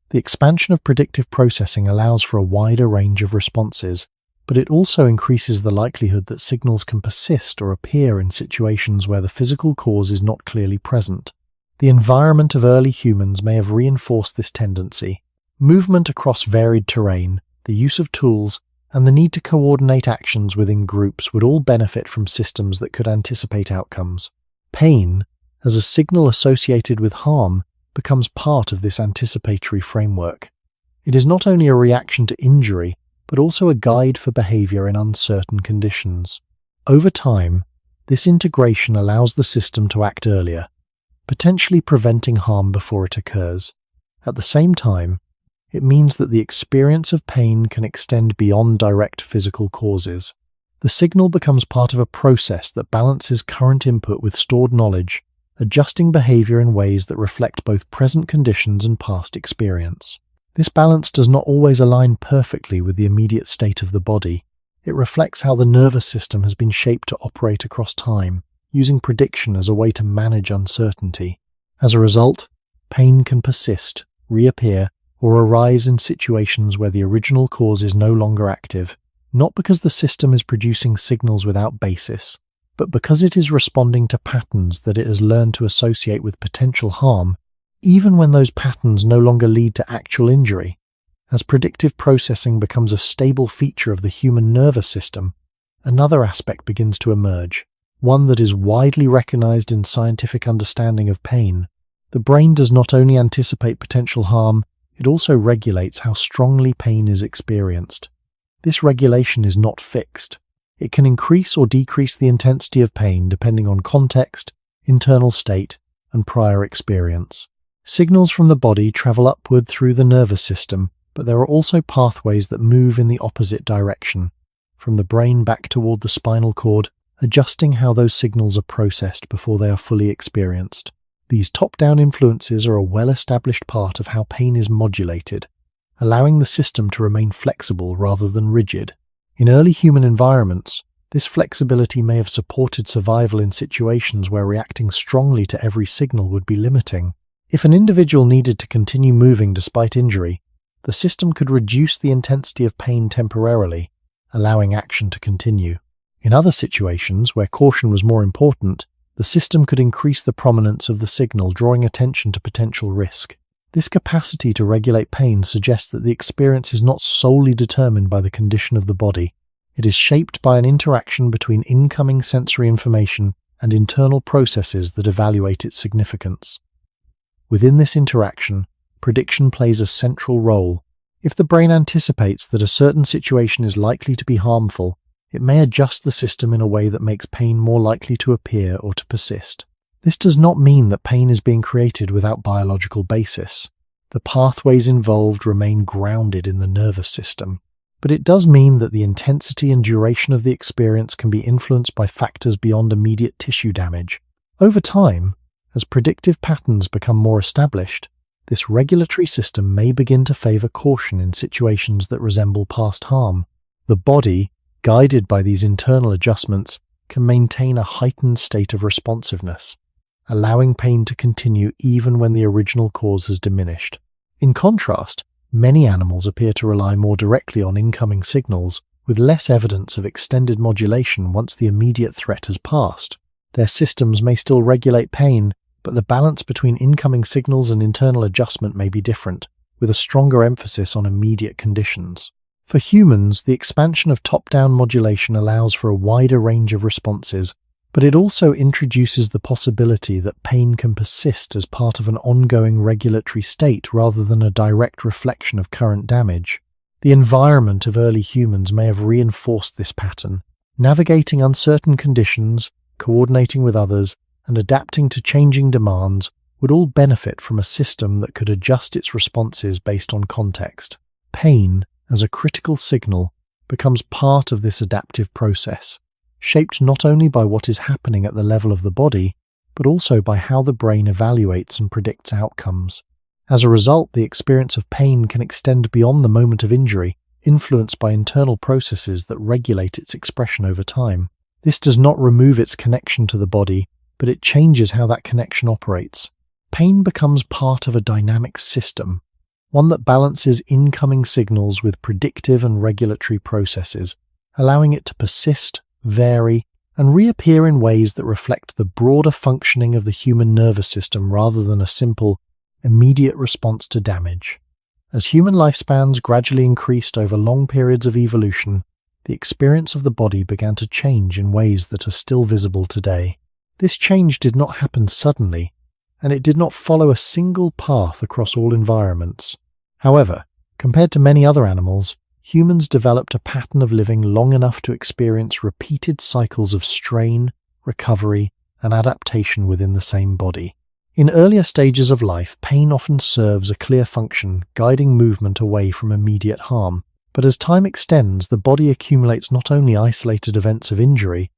the expansion of predictive processing allows for a wider range of responses, but it also increases the likelihood that signals can persist or appear in situations where the physical cause is not clearly present. The environment of early humans may have reinforced this tendency. Movement across varied terrain, the use of tools, and the need to coordinate actions within groups would all benefit from systems that could anticipate outcomes. Pain, as a signal associated with harm, becomes part of this anticipatory framework. It is not only a reaction to injury, but also a guide for behavior in uncertain conditions. Over time, this integration allows the system to act earlier, potentially preventing harm before it occurs. At the same time, it means that the experience of pain can extend beyond direct physical causes. The signal becomes part of a process that balances current input with stored knowledge, adjusting behavior in ways that reflect both present conditions and past experience. This balance does not always align perfectly with the immediate state of the body. It reflects how the nervous system has been shaped to operate across time, using prediction as a way to manage uncertainty. As a result, pain can persist, reappear, or arise in situations where the original cause is no longer active, not because the system is producing signals without basis, but because it is responding to patterns that it has learned to associate with potential harm, even when those patterns no longer lead to actual injury. As predictive processing becomes a stable feature of the human nervous system, another aspect begins to emerge, one that is widely recognized in scientific understanding of pain. The brain does not only anticipate potential harm, it also regulates how strongly pain is experienced. This regulation is not fixed. It can increase or decrease the intensity of pain depending on context, internal state, and prior experience. Signals from the body travel upward through the nervous system, but there are also pathways that move in the opposite direction, from the brain back toward the spinal cord, adjusting how those signals are processed before they are fully experienced. These top-down influences are a well-established part of how pain is modulated, allowing the system to remain flexible rather than rigid. In early human environments, this flexibility may have supported survival in situations where reacting strongly to every signal would be limiting. If an individual needed to continue moving despite injury, the system could reduce the intensity of pain temporarily, allowing action to continue. In other situations where caution was more important, the system could increase the prominence of the signal, drawing attention to potential risk. This capacity to regulate pain suggests that the experience is not solely determined by the condition of the body. It is shaped by an interaction between incoming sensory information and internal processes that evaluate its significance. Within this interaction, prediction plays a central role. If the brain anticipates that a certain situation is likely to be harmful, it may adjust the system in a way that makes pain more likely to appear or to persist. This does not mean that pain is being created without biological basis. The pathways involved remain grounded in the nervous system. But it does mean that the intensity and duration of the experience can be influenced by factors beyond immediate tissue damage. Over time, as predictive patterns become more established, this regulatory system may begin to favor caution in situations that resemble past harm. The body, guided by these internal adjustments, can maintain a heightened state of responsiveness, allowing pain to continue even when the original cause has diminished. In contrast, many animals appear to rely more directly on incoming signals, with less evidence of extended modulation once the immediate threat has passed. Their systems may still regulate pain, but the balance between incoming signals and internal adjustment may be different, with a stronger emphasis on immediate conditions. For humans, the expansion of top-down modulation allows for a wider range of responses, but it also introduces the possibility that pain can persist as part of an ongoing regulatory state rather than a direct reflection of current damage. The environment of early humans may have reinforced this pattern. Navigating uncertain conditions, coordinating with others, and adapting to changing demands would all benefit from a system that could adjust its responses based on context. Pain, as a critical signal, becomes part of this adaptive process, shaped not only by what is happening at the level of the body, but also by how the brain evaluates and predicts outcomes. As a result, the experience of pain can extend beyond the moment of injury, influenced by internal processes that regulate its expression over time. This does not remove its connection to the body, but it changes how that connection operates. Pain becomes part of a dynamic system, one that balances incoming signals with predictive and regulatory processes, allowing it to persist, vary, and reappear in ways that reflect the broader functioning of the human nervous system rather than a simple, immediate response to damage. As human lifespans gradually increased over long periods of evolution, the experience of the body began to change in ways that are still visible today. This change did not happen suddenly, and it did not follow a single path across all environments. However, compared to many other animals, humans developed a pattern of living long enough to experience repeated cycles of strain, recovery, and adaptation within the same body. In earlier stages of life, pain often serves a clear function, guiding movement away from immediate harm. But as time extends, the body accumulates not only isolated events of injury,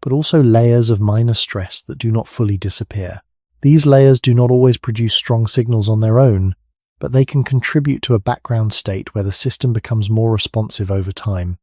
but also layers of minor stress that do not fully disappear. These layers do not always produce strong signals on their own, but they can contribute to a background state where the system becomes more responsive over time.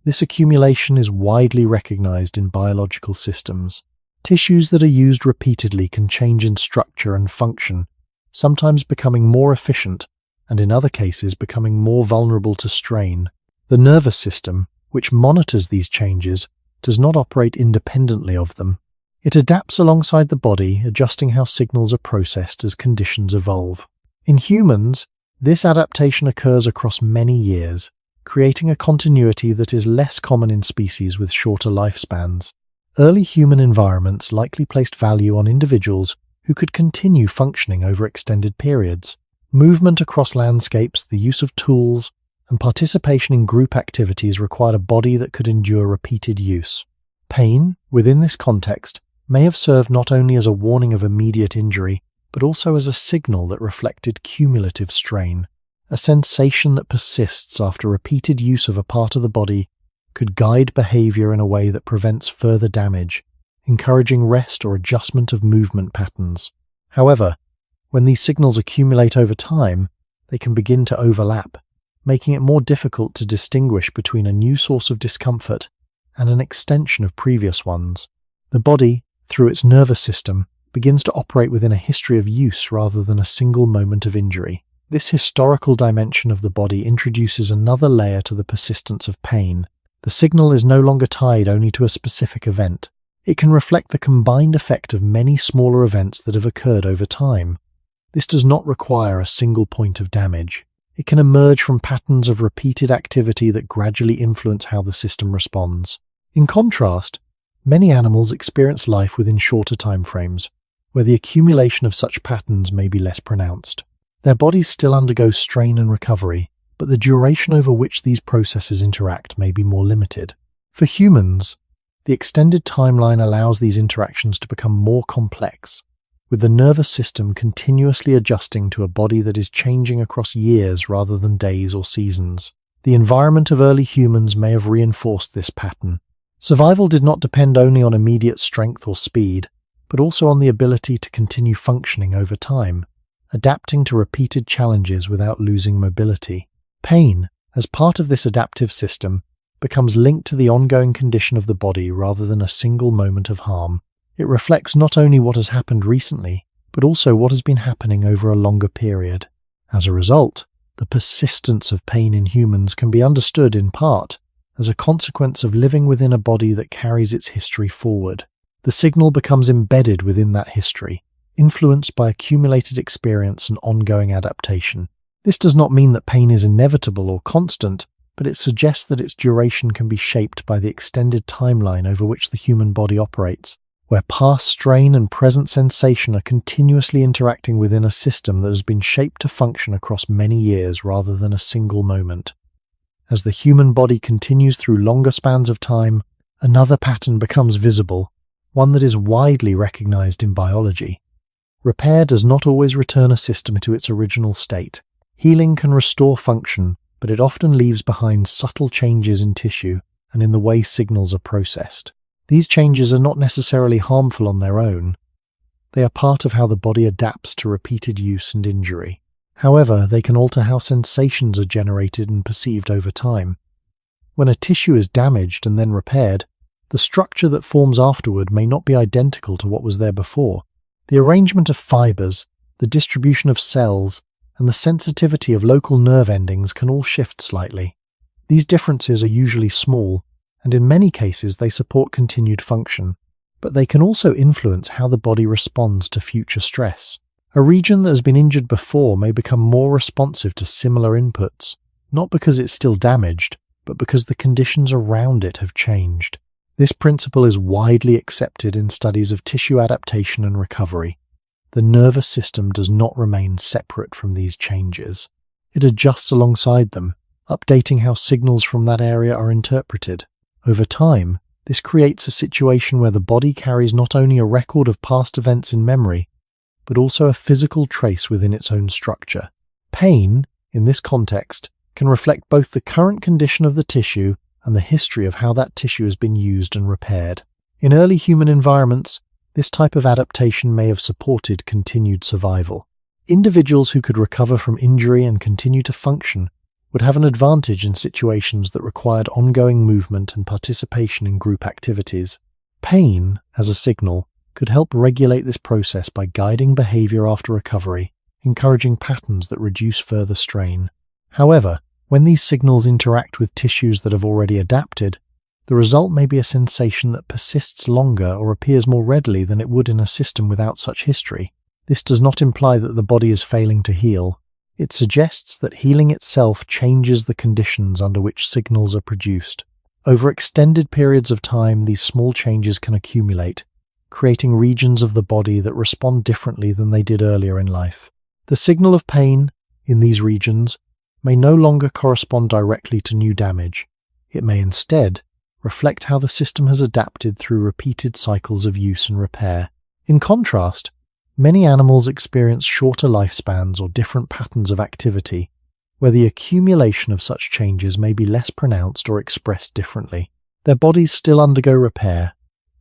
This accumulation is widely recognized in biological systems. Tissues that are used repeatedly can change in structure and function, sometimes becoming more efficient, and in other cases becoming more vulnerable to strain. The nervous system, which monitors these changes, does not operate independently of them. It adapts alongside the body, adjusting how signals are processed as conditions evolve. In humans, this adaptation occurs across many years, creating a continuity that is less common in species with shorter lifespans. Early human environments likely placed value on individuals who could continue functioning over extended periods. Movement across landscapes, the use of tools, and participation in group activities required a body that could endure repeated use. Pain, within this context, may have served not only as a warning of immediate injury, but also as a signal that reflected cumulative strain. A sensation that persists after repeated use of a part of the body could guide behavior in a way that prevents further damage, encouraging rest or adjustment of movement patterns. However, when these signals accumulate over time, they can begin to overlap, making it more difficult to distinguish between a new source of discomfort and an extension of previous ones. The body, through its nervous system, begins to operate within a history of use rather than a single moment of injury. This historical dimension of the body introduces another layer to the persistence of pain. The signal is no longer tied only to a specific event. It can reflect the combined effect of many smaller events that have occurred over time. This does not require a single point of damage. It can emerge from patterns of repeated activity that gradually influence how the system responds. In contrast, many animals experience life within shorter time frames, where the accumulation of such patterns may be less pronounced. Their bodies still undergo strain and recovery, but the duration over which these processes interact may be more limited. For humans, the extended timeline allows these interactions to become more complex, with the nervous system continuously adjusting to a body that is changing across years rather than days or seasons. The environment of early humans may have reinforced this pattern. Survival did not depend only on immediate strength or speed, but also on the ability to continue functioning over time, adapting to repeated challenges without losing mobility. Pain, as part of this adaptive system, becomes linked to the ongoing condition of the body rather than a single moment of harm. It reflects not only what has happened recently, but also what has been happening over a longer period. As a result, the persistence of pain in humans can be understood in part as a consequence of living within a body that carries its history forward. The signal becomes embedded within that history, influenced by accumulated experience and ongoing adaptation. This does not mean that pain is inevitable or constant, but it suggests that its duration can be shaped by the extended timeline over which the human body operates, where past strain and present sensation are continuously interacting within a system that has been shaped to function across many years rather than a single moment. As the human body continues through longer spans of time, another pattern becomes visible, one that is widely recognized in biology. Repair does not always return a system to its original state. Healing can restore function, but it often leaves behind subtle changes in tissue and in the way signals are processed. These changes are not necessarily harmful on their own. They are part of how the body adapts to repeated use and injury. However, they can alter how sensations are generated and perceived over time. When a tissue is damaged and then repaired, the structure that forms afterward may not be identical to what was there before. The arrangement of fibers, the distribution of cells, and the sensitivity of local nerve endings can all shift slightly. These differences are usually small, and in many cases they support continued function, but they can also influence how the body responds to future stress. A region that has been injured before may become more responsive to similar inputs, not because it's still damaged, but because the conditions around it have changed. This principle is widely accepted in studies of tissue adaptation and recovery. The nervous system does not remain separate from these changes. It adjusts alongside them, updating how signals from that area are interpreted. Over time, this creates a situation where the body carries not only a record of past events in memory, but also a physical trace within its own structure. Pain, in this context, can reflect both the current condition of the tissue and the history of how that tissue has been used and repaired. In early human environments, this type of adaptation may have supported continued survival. Individuals who could recover from injury and continue to function would have an advantage in situations that required ongoing movement and participation in group activities. Pain, as a signal, could help regulate this process by guiding behavior after recovery, encouraging patterns that reduce further strain. However, when these signals interact with tissues that have already adapted, the result may be a sensation that persists longer or appears more readily than it would in a system without such history. This does not imply that the body is failing to heal. It suggests that healing itself changes the conditions under which signals are produced. Over extended periods of time, these small changes can accumulate, creating regions of the body that respond differently than they did earlier in life. The signal of pain in these regions may no longer correspond directly to new damage. It may instead reflect how the system has adapted through repeated cycles of use and repair. In contrast, many animals experience shorter lifespans or different patterns of activity, where the accumulation of such changes may be less pronounced or expressed differently. Their bodies still undergo repair,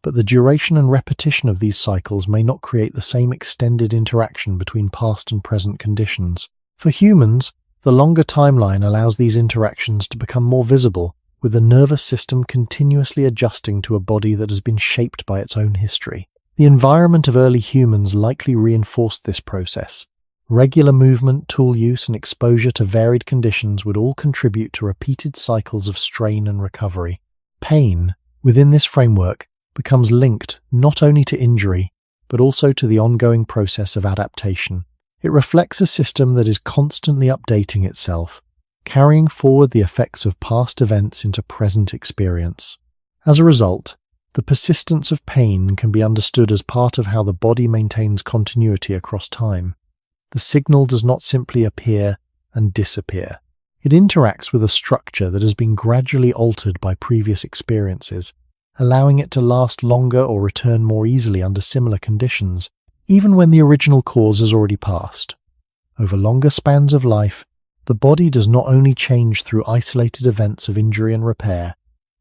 but the duration and repetition of these cycles may not create the same extended interaction between past and present conditions. For humans, the longer timeline allows these interactions to become more visible, with the nervous system continuously adjusting to a body that has been shaped by its own history. The environment of early humans likely reinforced this process. Regular movement, tool use, and exposure to varied conditions would all contribute to repeated cycles of strain and recovery. Pain, within this framework, becomes linked not only to injury, but also to the ongoing process of adaptation. It reflects a system that is constantly updating itself, carrying forward the effects of past events into present experience. As a result, the persistence of pain can be understood as part of how the body maintains continuity across time. The signal does not simply appear and disappear. It interacts with a structure that has been gradually altered by previous experiences, allowing it to last longer or return more easily under similar conditions, even when the original cause has already passed. Over longer spans of life, the body does not only change through isolated events of injury and repair,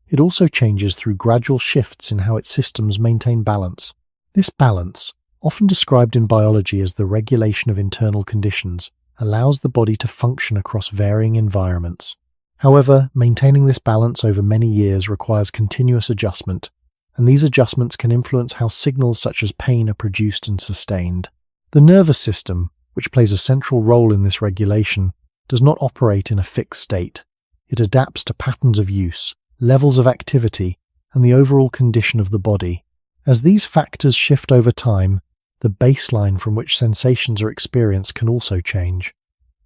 it also changes through gradual shifts in how its systems maintain balance. This balance, often described in biology as the regulation of internal conditions, allows the body to function across varying environments. However, maintaining this balance over many years requires continuous adjustment, and these adjustments can influence how signals such as pain are produced and sustained. The nervous system, which plays a central role in this regulation, does not operate in a fixed state. It adapts to patterns of use, levels of activity, and the overall condition of the body. As these factors shift over time, the baseline from which sensations are experienced can also change.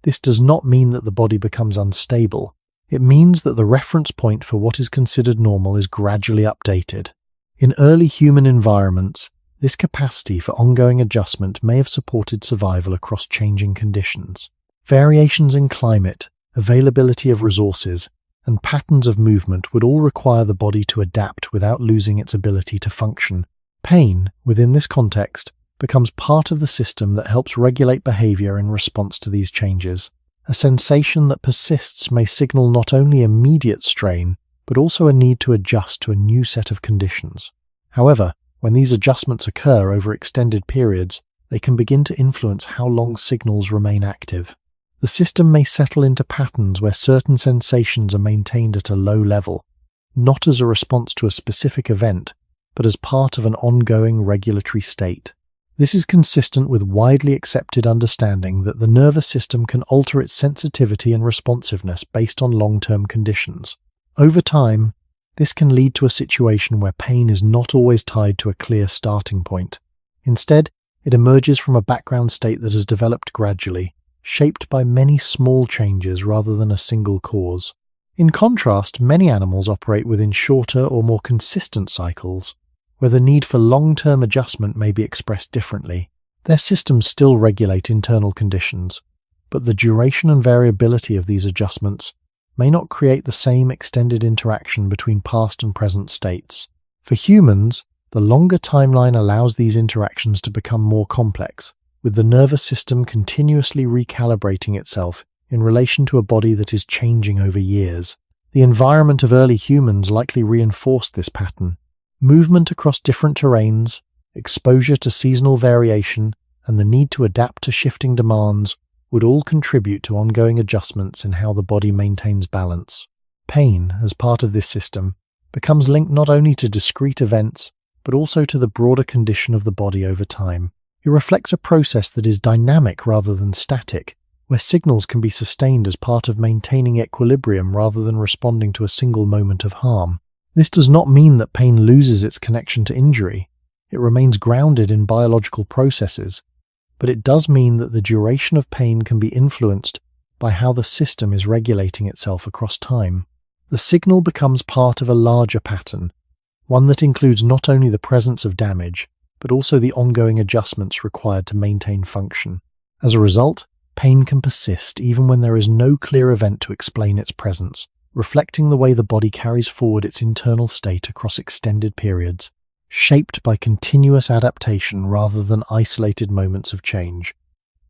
This does not mean that the body becomes unstable. It means that the reference point for what is considered normal is gradually updated. In early human environments, this capacity for ongoing adjustment may have supported survival across changing conditions. Variations in climate, availability of resources, and patterns of movement would all require the body to adapt without losing its ability to function. Pain, within this context, becomes part of the system that helps regulate behavior in response to these changes. A sensation that persists may signal not only immediate strain, but also a need to adjust to a new set of conditions. However, when these adjustments occur over extended periods, they can begin to influence how long signals remain active. The system may settle into patterns where certain sensations are maintained at a low level, not as a response to a specific event, but as part of an ongoing regulatory state. This is consistent with widely accepted understanding that the nervous system can alter its sensitivity and responsiveness based on long-term conditions. Over time, this can lead to a situation where pain is not always tied to a clear starting point. Instead, it emerges from a background state that has developed gradually, shaped by many small changes rather than a single cause. In contrast, many animals operate within shorter or more consistent cycles, where the need for long-term adjustment may be expressed differently. Their systems still regulate internal conditions, but the duration and variability of these adjustments may not create the same extended interaction between past and present states. For humans, the longer timeline allows these interactions to become more complex, with the nervous system continuously recalibrating itself in relation to a body that is changing over years. The environment of early humans likely reinforced this pattern. Movement across different terrains, exposure to seasonal variation, and the need to adapt to shifting demands would all contribute to ongoing adjustments in how the body maintains balance. Pain, as part of this system, becomes linked not only to discrete events, but also to the broader condition of the body over time. It reflects a process that is dynamic rather than static, where signals can be sustained as part of maintaining equilibrium rather than responding to a single moment of harm. This does not mean that pain loses its connection to injury. It remains grounded in biological processes, but it does mean that the duration of pain can be influenced by how the system is regulating itself across time. The signal becomes part of a larger pattern, one that includes not only the presence of damage, but also the ongoing adjustments required to maintain function. As a result, pain can persist even when there is no clear event to explain its presence, reflecting the way the body carries forward its internal state across extended periods, shaped by continuous adaptation rather than isolated moments of change.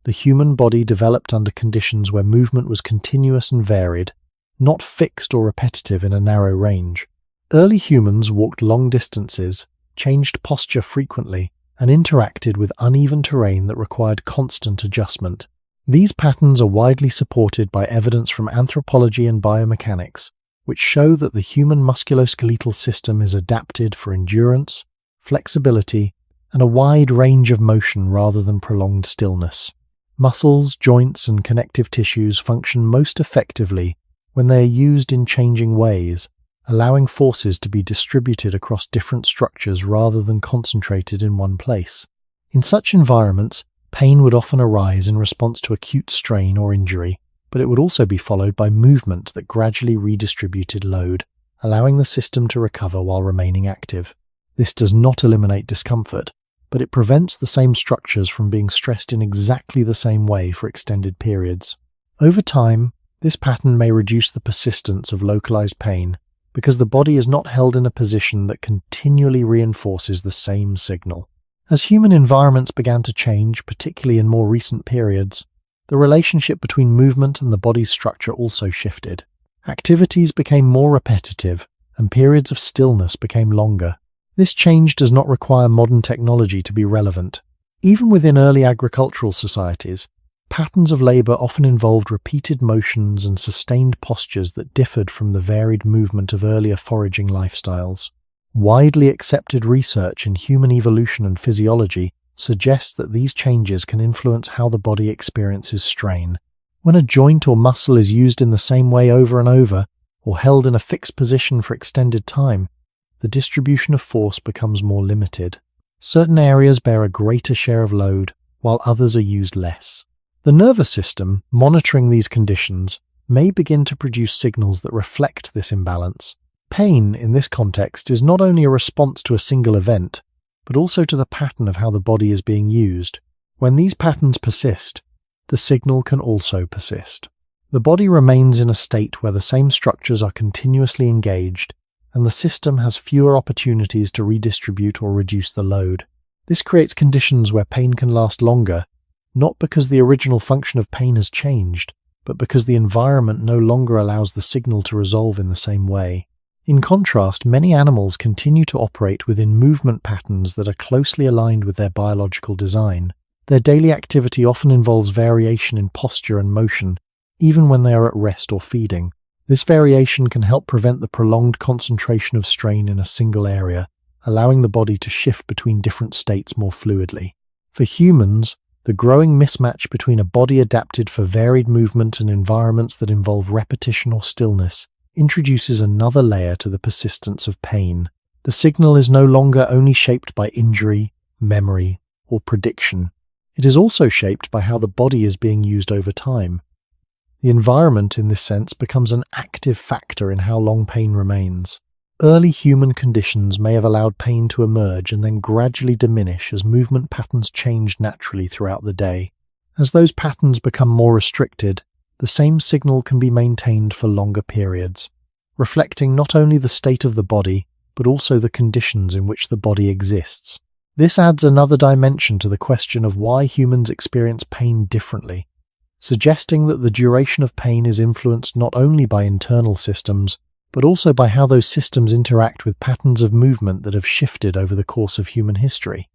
The human body developed under conditions where movement was continuous and varied, not fixed or repetitive in a narrow range. Early humans walked long distances, changed posture frequently, and interacted with uneven terrain that required constant adjustment. These patterns are widely supported by evidence from anthropology and biomechanics, which show that the human musculoskeletal system is adapted for endurance, flexibility, and a wide range of motion rather than prolonged stillness. Muscles, joints, and connective tissues function most effectively when they are used in changing ways, allowing forces to be distributed across different structures rather than concentrated in one place. In such environments, pain would often arise in response to acute strain or injury, but it would also be followed by movement that gradually redistributed load, allowing the system to recover while remaining active. This does not eliminate discomfort, but it prevents the same structures from being stressed in exactly the same way for extended periods. Over time, this pattern may reduce the persistence of localized pain, because the body is not held in a position that continually reinforces the same signal. As human environments began to change, particularly in more recent periods, the relationship between movement and the body's structure also shifted. Activities became more repetitive, and periods of stillness became longer. This change does not require modern technology to be relevant. Even within early agricultural societies, patterns of labor often involved repeated motions and sustained postures that differed from the varied movement of earlier foraging lifestyles. Widely accepted research in human evolution and physiology suggests that these changes can influence how the body experiences strain. When a joint or muscle is used in the same way over and over, or held in a fixed position for extended time, the distribution of force becomes more limited. Certain areas bear a greater share of load, while others are used less. The nervous system, monitoring these conditions, may begin to produce signals that reflect this imbalance. Pain, in this context, is not only a response to a single event, but also to the pattern of how the body is being used. When these patterns persist, the signal can also persist. The body remains in a state where the same structures are continuously engaged, and the system has fewer opportunities to redistribute or reduce the load. This creates conditions where pain can last longer, not because the original function of pain has changed, but because the environment no longer allows the signal to resolve in the same way. In contrast, many animals continue to operate within movement patterns that are closely aligned with their biological design. Their daily activity often involves variation in posture and motion, even when they are at rest or feeding. This variation can help prevent the prolonged concentration of strain in a single area, allowing the body to shift between different states more fluidly. For humans, the growing mismatch between a body adapted for varied movement and environments that involve repetition or stillness introduces another layer to the persistence of pain. The signal is no longer only shaped by injury, memory, or prediction. It is also shaped by how the body is being used over time. The environment, in this sense, becomes an active factor in how long pain remains. Early human conditions may have allowed pain to emerge and then gradually diminish as movement patterns changed naturally throughout the day. As those patterns become more restricted, the same signal can be maintained for longer periods, reflecting not only the state of the body, but also the conditions in which the body exists. This adds another dimension to the question of why humans experience pain differently, suggesting that the duration of pain is influenced not only by internal systems, but also by how those systems interact with patterns of movement that have shifted over the course of human history.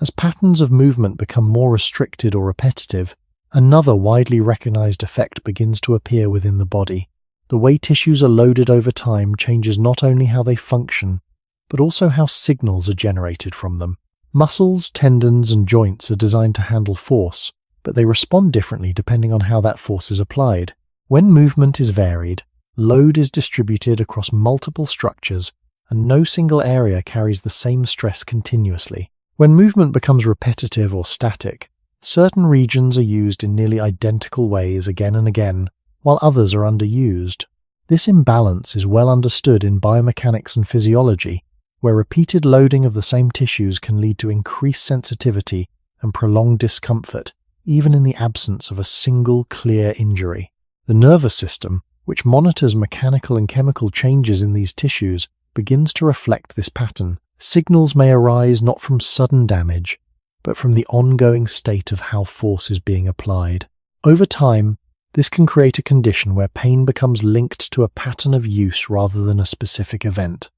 As patterns of movement become more restricted or repetitive, another widely recognized effect begins to appear within the body. The way tissues are loaded over time changes not only how they function, but also how signals are generated from them. Muscles, tendons, and joints are designed to handle force, but they respond differently depending on how that force is applied. When movement is varied, load is distributed across multiple structures, and no single area carries the same stress continuously. When movement becomes repetitive or static, certain regions are used in nearly identical ways again and again, while others are underused. This imbalance is well understood in biomechanics and physiology, where repeated loading of the same tissues can lead to increased sensitivity and prolonged discomfort, even in the absence of a single clear injury. The nervous system, which monitors mechanical and chemical changes in these tissues, begins to reflect this pattern. Signals may arise not from sudden damage, but from the ongoing state of how force is being applied. Over time, this can create a condition where pain becomes linked to a pattern of use rather than a specific event.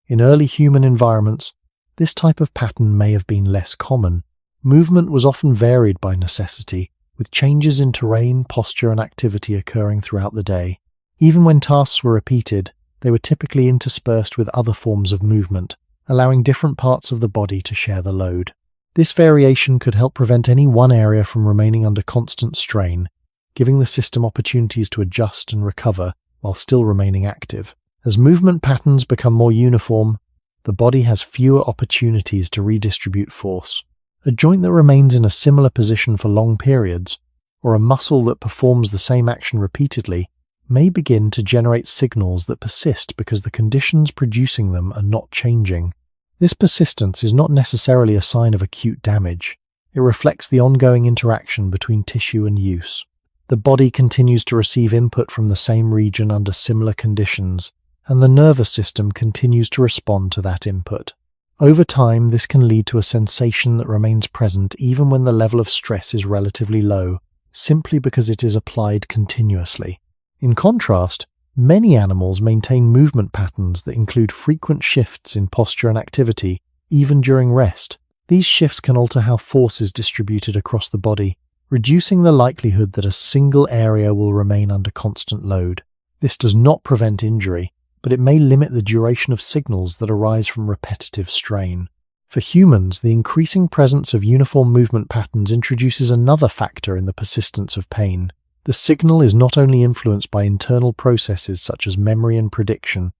In early human environments, this type of pattern may have been less common. Movement was often varied by necessity, with changes in terrain, posture, and activity occurring throughout the day. Even when tasks were repeated, they were typically interspersed with other forms of movement, allowing different parts of the body to share the load. This variation could help prevent any one area from remaining under constant strain, giving the system opportunities to adjust and recover while still remaining active. As movement patterns become more uniform, the body has fewer opportunities to redistribute force. A joint that remains in a similar position for long periods, or a muscle that performs the same action repeatedly, may begin to generate signals that persist because the conditions producing them are not changing. This persistence is not necessarily a sign of acute damage. It reflects the ongoing interaction between tissue and use. The body continues to receive input from the same region under similar conditions, and the nervous system continues to respond to that input. Over time, this can lead to a sensation that remains present even when the level of stress is relatively low, simply because it is applied continuously. In contrast, many animals maintain movement patterns that include frequent shifts in posture and activity, even during rest. These shifts can alter how force is distributed across the body, reducing the likelihood that a single area will remain under constant load. This does not prevent injury, but it may limit the duration of signals that arise from repetitive strain. For humans, the increasing presence of uniform movement patterns introduces another factor in the persistence of pain. The signal is not only influenced by internal processes such as memory and prediction,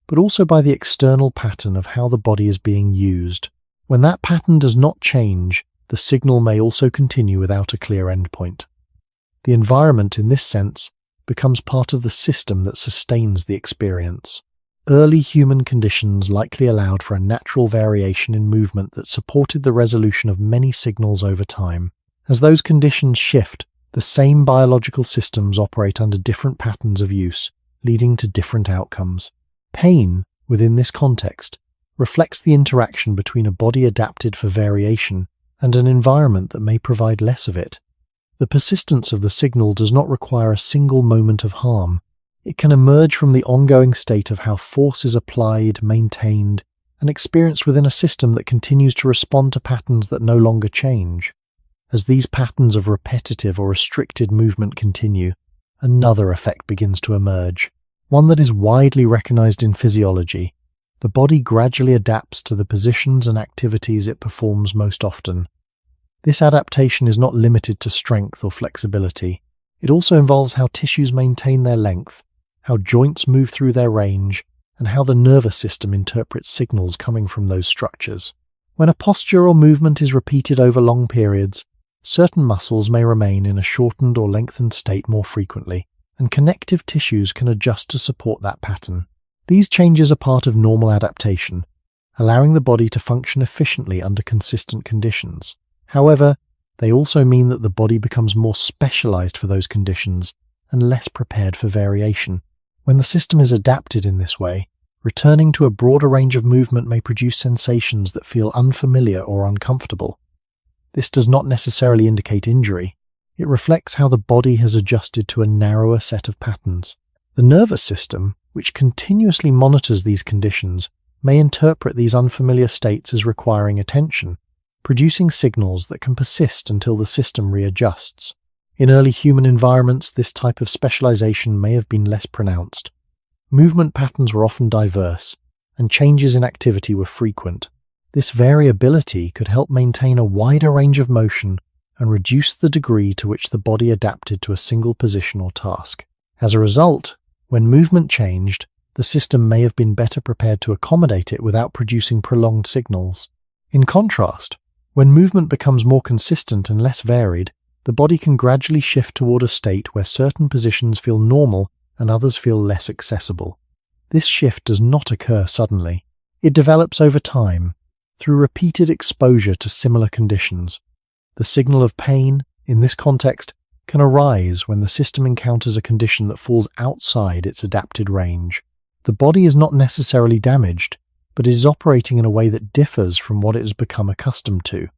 but also by the external pattern of how the body is being used. When that pattern does not change, the signal may also continue without a clear endpoint. The environment, in this sense, becomes part of the system that sustains the experience. Early human conditions likely allowed for a natural variation in movement that supported the resolution of many signals over time. As those conditions shift, the same biological systems operate under different patterns of use, leading to different outcomes. Pain, within this context, reflects the interaction between a body adapted for variation and an environment that may provide less of it. The persistence of the signal does not require a single moment of harm. It can emerge from the ongoing state of how force is applied, maintained, and experienced within a system that continues to respond to patterns that no longer change. As these patterns of repetitive or restricted movement continue, another effect begins to emerge, one that is widely recognized in physiology. The body gradually adapts to the positions and activities it performs most often. This adaptation is not limited to strength or flexibility. It also involves how tissues maintain their length, how joints move through their range, and how the nervous system interprets signals coming from those structures. When a posture or movement is repeated over long periods, certain muscles may remain in a shortened or lengthened state more frequently, and connective tissues can adjust to support that pattern. These changes are part of normal adaptation, allowing the body to function efficiently under consistent conditions. However, they also mean that the body becomes more specialized for those conditions and less prepared for variation. When the system is adapted in this way, returning to a broader range of movement may produce sensations that feel unfamiliar or uncomfortable. This does not necessarily indicate injury. It reflects how the body has adjusted to a narrower set of patterns. The nervous system, which continuously monitors these conditions, may interpret these unfamiliar states as requiring attention, producing signals that can persist until the system readjusts. In early human environments, this type of specialization may have been less pronounced. Movement patterns were often diverse, and changes in activity were frequent. This variability could help maintain a wider range of motion and reduce the degree to which the body adapted to a single position or task. As a result, when movement changed, the system may have been better prepared to accommodate it without producing prolonged signals. In contrast, when movement becomes more consistent and less varied, the body can gradually shift toward a state where certain positions feel normal and others feel less accessible. This shift does not occur suddenly. It develops over time, through repeated exposure to similar conditions. The signal of pain, in this context, can arise when the system encounters a condition that falls outside its adapted range. The body is not necessarily damaged, but it is operating in a way that differs from what it has become accustomed to.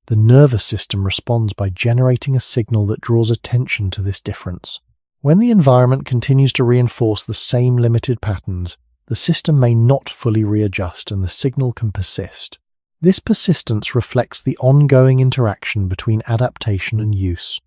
The nervous system responds by generating a signal that draws attention to this difference. When the environment continues to reinforce the same limited patterns, the system may not fully readjust and the signal can persist. This persistence reflects the ongoing interaction between adaptation and use.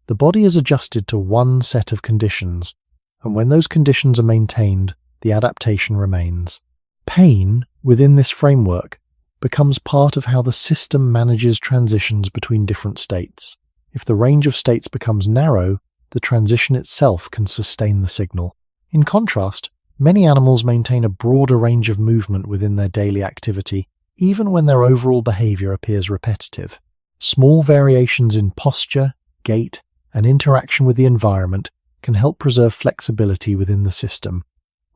The body is adjusted to one set of conditions, and when those conditions are maintained, the adaptation remains. Pain, within this framework, becomes part of how the system manages transitions between different states. If the range of states becomes narrow, the transition itself can sustain the signal. In contrast, many animals maintain a broader range of movement within their daily activity, even when their overall behavior appears repetitive. Small variations in posture, gait, and interaction with the environment can help preserve flexibility within the system,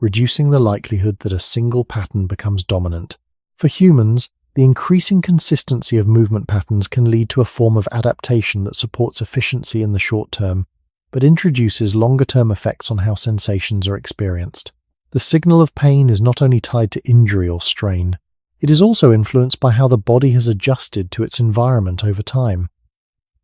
reducing the likelihood that a single pattern becomes dominant. For humans, the increasing consistency of movement patterns can lead to a form of adaptation that supports efficiency in the short term, but introduces longer-term effects on how sensations are experienced. The signal of pain is not only tied to injury or strain, it is also influenced by how the body has adjusted to its environment over time.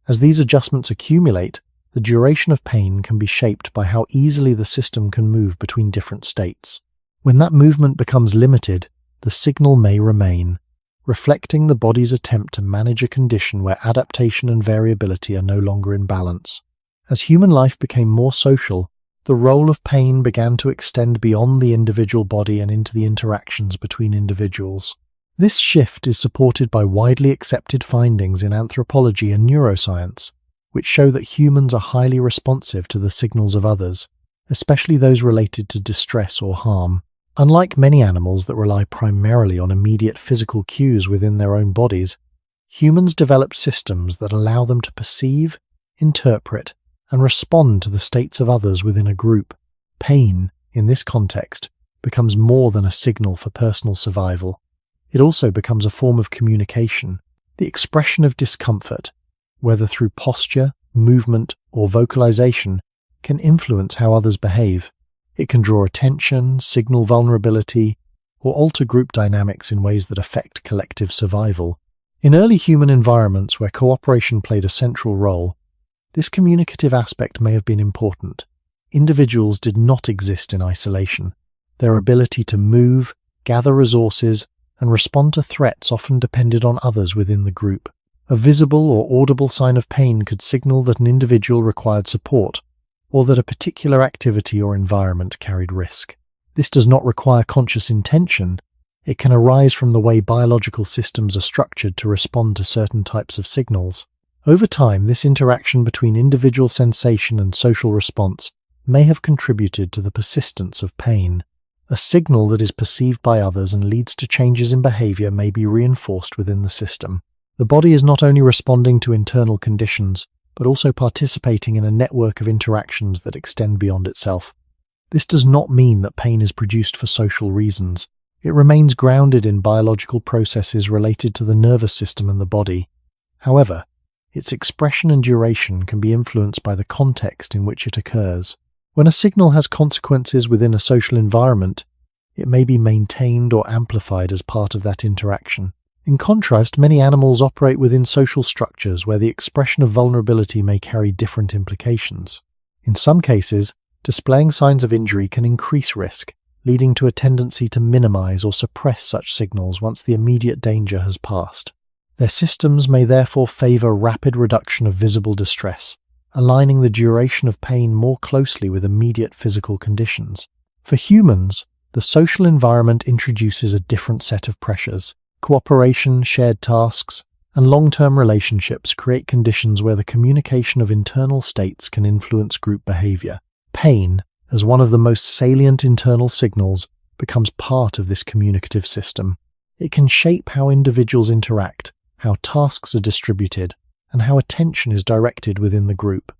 As these adjustments accumulate, the duration of pain can be shaped by how easily the system can move between different states. When that movement becomes limited, the signal may remain, reflecting the body's attempt to manage a condition where adaptation and variability are no longer in balance. As human life became more social, the role of pain began to extend beyond the individual body and into the interactions between individuals. This shift is supported by widely accepted findings in anthropology and neuroscience, which show that humans are highly responsive to the signals of others, especially those related to distress or harm. Unlike many animals that rely primarily on immediate physical cues within their own bodies, humans develop systems that allow them to perceive, interpret, and respond to the states of others within a group. Pain, in this context, becomes more than a signal for personal survival. It also becomes a form of communication. The expression of discomfort, whether through posture, movement, or vocalization, can influence how others behave. It can draw attention, signal vulnerability, or alter group dynamics in ways that affect collective survival. In early human environments where cooperation played a central role, This communicative aspect may have been important. Individuals did not exist in isolation. Their ability to move, gather resources, and respond to threats often depended on others within the group. A visible or audible sign of pain could signal that an individual required support, or that a particular activity or environment carried risk. This does not require conscious intention. It can arise from the way biological systems are structured to respond to certain types of signals. Over time, this interaction between individual sensation and social response may have contributed to the persistence of pain. A signal that is perceived by others and leads to changes in behavior may be reinforced within the system. The body is not only responding to internal conditions, but also participating in a network of interactions that extend beyond itself. This does not mean that pain is produced for social reasons. It remains grounded in biological processes related to the nervous system and the body. However, its expression and duration can be influenced by the context in which it occurs. When a signal has consequences within a social environment, it may be maintained or amplified as part of that interaction. In contrast, many animals operate within social structures where the expression of vulnerability may carry different implications. In some cases, displaying signs of injury can increase risk, leading to a tendency to minimize or suppress such signals once the immediate danger has passed. Their systems may therefore favor rapid reduction of visible distress, aligning the duration of pain more closely with immediate physical conditions. For humans, the social environment introduces a different set of pressures. Cooperation, shared tasks, and long-term relationships create conditions where the communication of internal states can influence group behavior. Pain, as one of the most salient internal signals, becomes part of this communicative system. It can shape how individuals interact, how tasks are distributed, and how attention is directed within the group.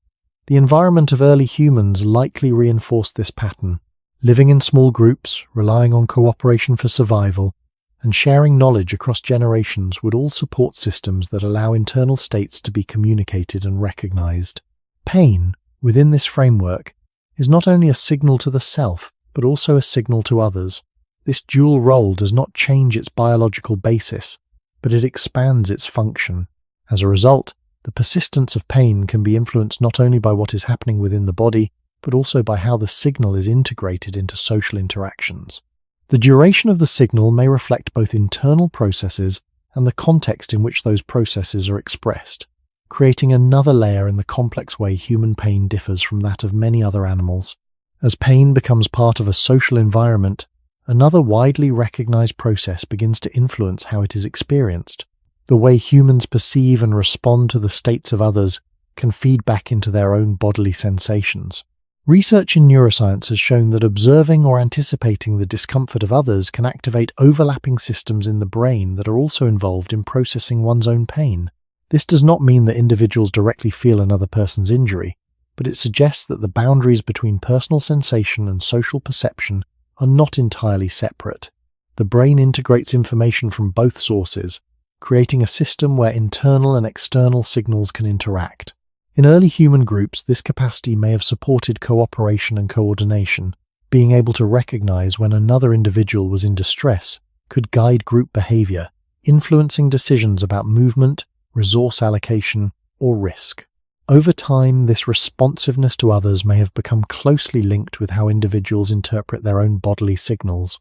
The environment of early humans likely reinforced this pattern. Living in small groups, relying on cooperation for survival, and sharing knowledge across generations would all support systems that allow internal states to be communicated and recognized. Pain, within this framework, is not only a signal to the self, but also a signal to others. This dual role does not change its biological basis, but it expands its function. As a result, the persistence of pain can be influenced not only by what is happening within the body, but also by how the signal is integrated into social interactions. The duration of the signal may reflect both internal processes and the context in which those processes are expressed, creating another layer in the complex way human pain differs from that of many other animals. As pain becomes part of a social environment, another widely recognized process begins to influence how it is experienced. The way humans perceive and respond to the states of others can feed back into their own bodily sensations. Research in neuroscience has shown that observing or anticipating the discomfort of others can activate overlapping systems in the brain that are also involved in processing one's own pain. This does not mean that individuals directly feel another person's injury, but it suggests that the boundaries between personal sensation and social perception are not entirely separate. The brain integrates information from both sources, creating a system where internal and external signals can interact. In early human groups, this capacity may have supported cooperation and coordination. Being able to recognize when another individual was in distress could guide group behavior, influencing decisions about movement, resource allocation, or risk. Over time, this responsiveness to others may have become closely linked with how individuals interpret their own bodily signals.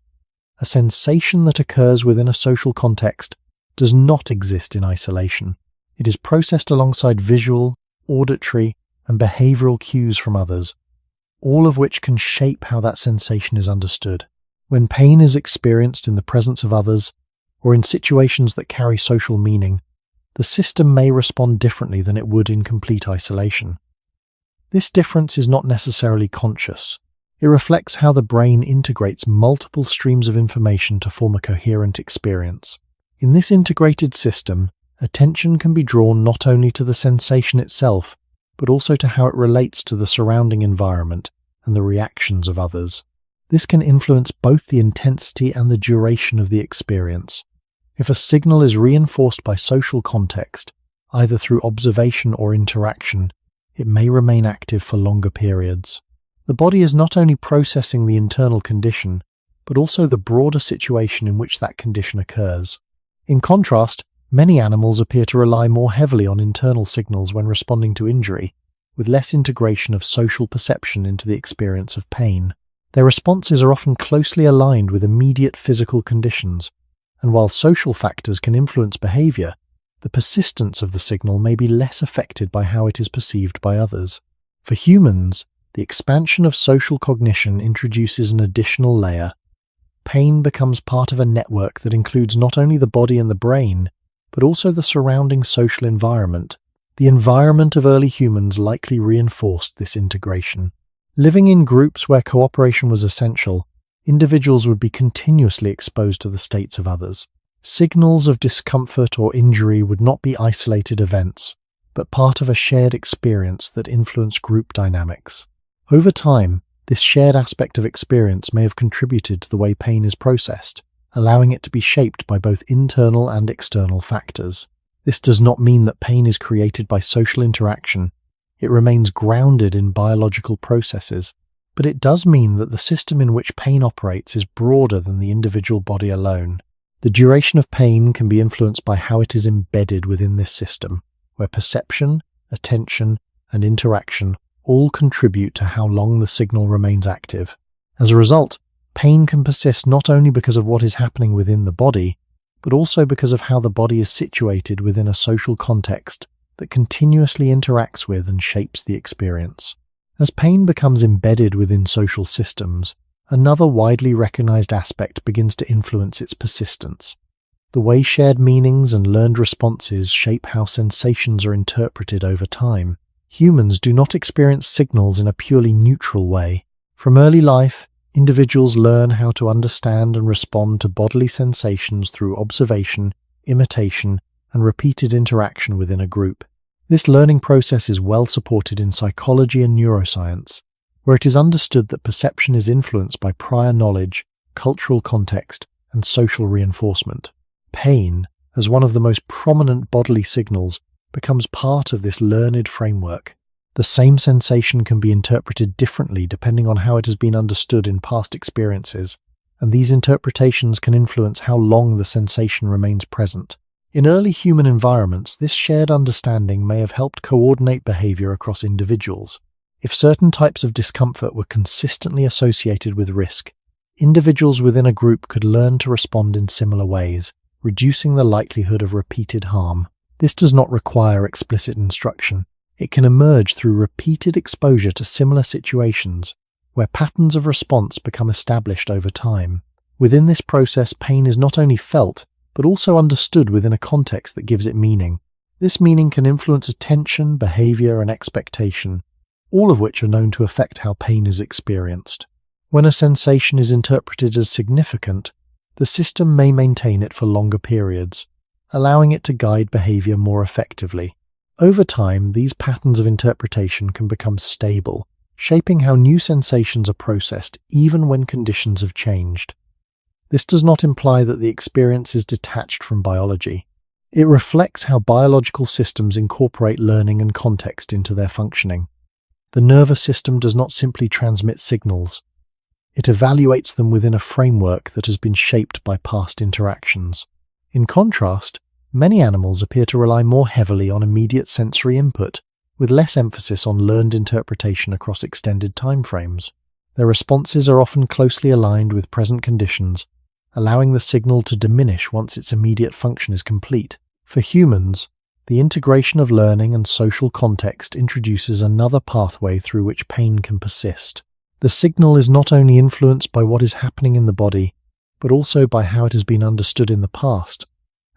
A sensation that occurs within a social context does not exist in isolation. It is processed alongside visual, auditory, and behavioral cues from others, all of which can shape how that sensation is understood. When pain is experienced in the presence of others, or in situations that carry social meaning, the system may respond differently than it would in complete isolation. This difference is not necessarily conscious. It reflects how the brain integrates multiple streams of information to form a coherent experience. In this integrated system, attention can be drawn not only to the sensation itself, but also to how it relates to the surrounding environment and the reactions of others. This can influence both the intensity and the duration of the experience. If a signal is reinforced by social context, either through observation or interaction, it may remain active for longer periods. The body is not only processing the internal condition, but also the broader situation in which that condition occurs. In contrast, many animals appear to rely more heavily on internal signals when responding to injury. with less integration of social perception into the experience of pain. Their responses are often closely aligned with immediate physical conditions, and while social factors can influence behavior, the persistence of the signal may be less affected by how it is perceived by others. For humans, the expansion of social cognition introduces an additional layer. Pain becomes part of a network that includes not only the body and the brain, but also the surrounding social environment. The environment of early humans likely reinforced this integration. Living in groups where cooperation was essential, individuals would be continuously exposed to the states of others. Signals of discomfort or injury would not be isolated events, but part of a shared experience that influenced group dynamics. Over time, this shared aspect of experience may have contributed to the way pain is processed, allowing it to be shaped by both internal and external factors. This does not mean that pain is created by social interaction. It remains grounded in biological processes, but it does mean that the system in which pain operates is broader than the individual body alone. The duration of pain can be influenced by how it is embedded within this system, where perception, attention, and interaction all contribute to how long the signal remains active. As a result, pain can persist not only because of what is happening within the body, but also because of how the body is situated within a social context that continuously interacts with and shapes the experience. As pain becomes embedded within social systems, another widely recognized aspect begins to influence its persistence. The way shared meanings and learned responses shape how sensations are interpreted over time. Humans do not experience signals in a purely neutral way. From early life, individuals learn how to understand and respond to bodily sensations through observation, imitation, and repeated interaction within a group. This learning process is well supported in psychology and neuroscience, where it is understood that perception is influenced by prior knowledge, cultural context, and social reinforcement. Pain, as one of the most prominent bodily signals, becomes part of this learned framework. The same sensation can be interpreted differently depending on how it has been understood in past experiences, and these interpretations can influence how long the sensation remains present. In early human environments, this shared understanding may have helped coordinate behavior across individuals. If certain types of discomfort were consistently associated with risk, individuals within a group could learn to respond in similar ways, reducing the likelihood of repeated harm. This does not require explicit instruction. It can emerge through repeated exposure to similar situations, where patterns of response become established over time. Within this process, pain is not only felt, but also understood within a context that gives it meaning. This meaning can influence attention, behavior, and expectation, all of which are known to affect how pain is experienced. When a sensation is interpreted as significant, the system may maintain it for longer periods, allowing it to guide behavior more effectively. Over time, these patterns of interpretation can become stable, shaping how new sensations are processed even when conditions have changed. This does not imply that the experience is detached from biology. It reflects how biological systems incorporate learning and context into their functioning. The nervous system does not simply transmit signals. It evaluates them within a framework that has been shaped by past interactions. In contrast, many animals appear to rely more heavily on immediate sensory input, with less emphasis on learned interpretation across extended timeframes. Their responses are often closely aligned with present conditions, allowing the signal to diminish once its immediate function is complete. For humans, the integration of learning and social context introduces another pathway through which pain can persist. The signal is not only influenced by what is happening in the body, but also by how it has been understood in the past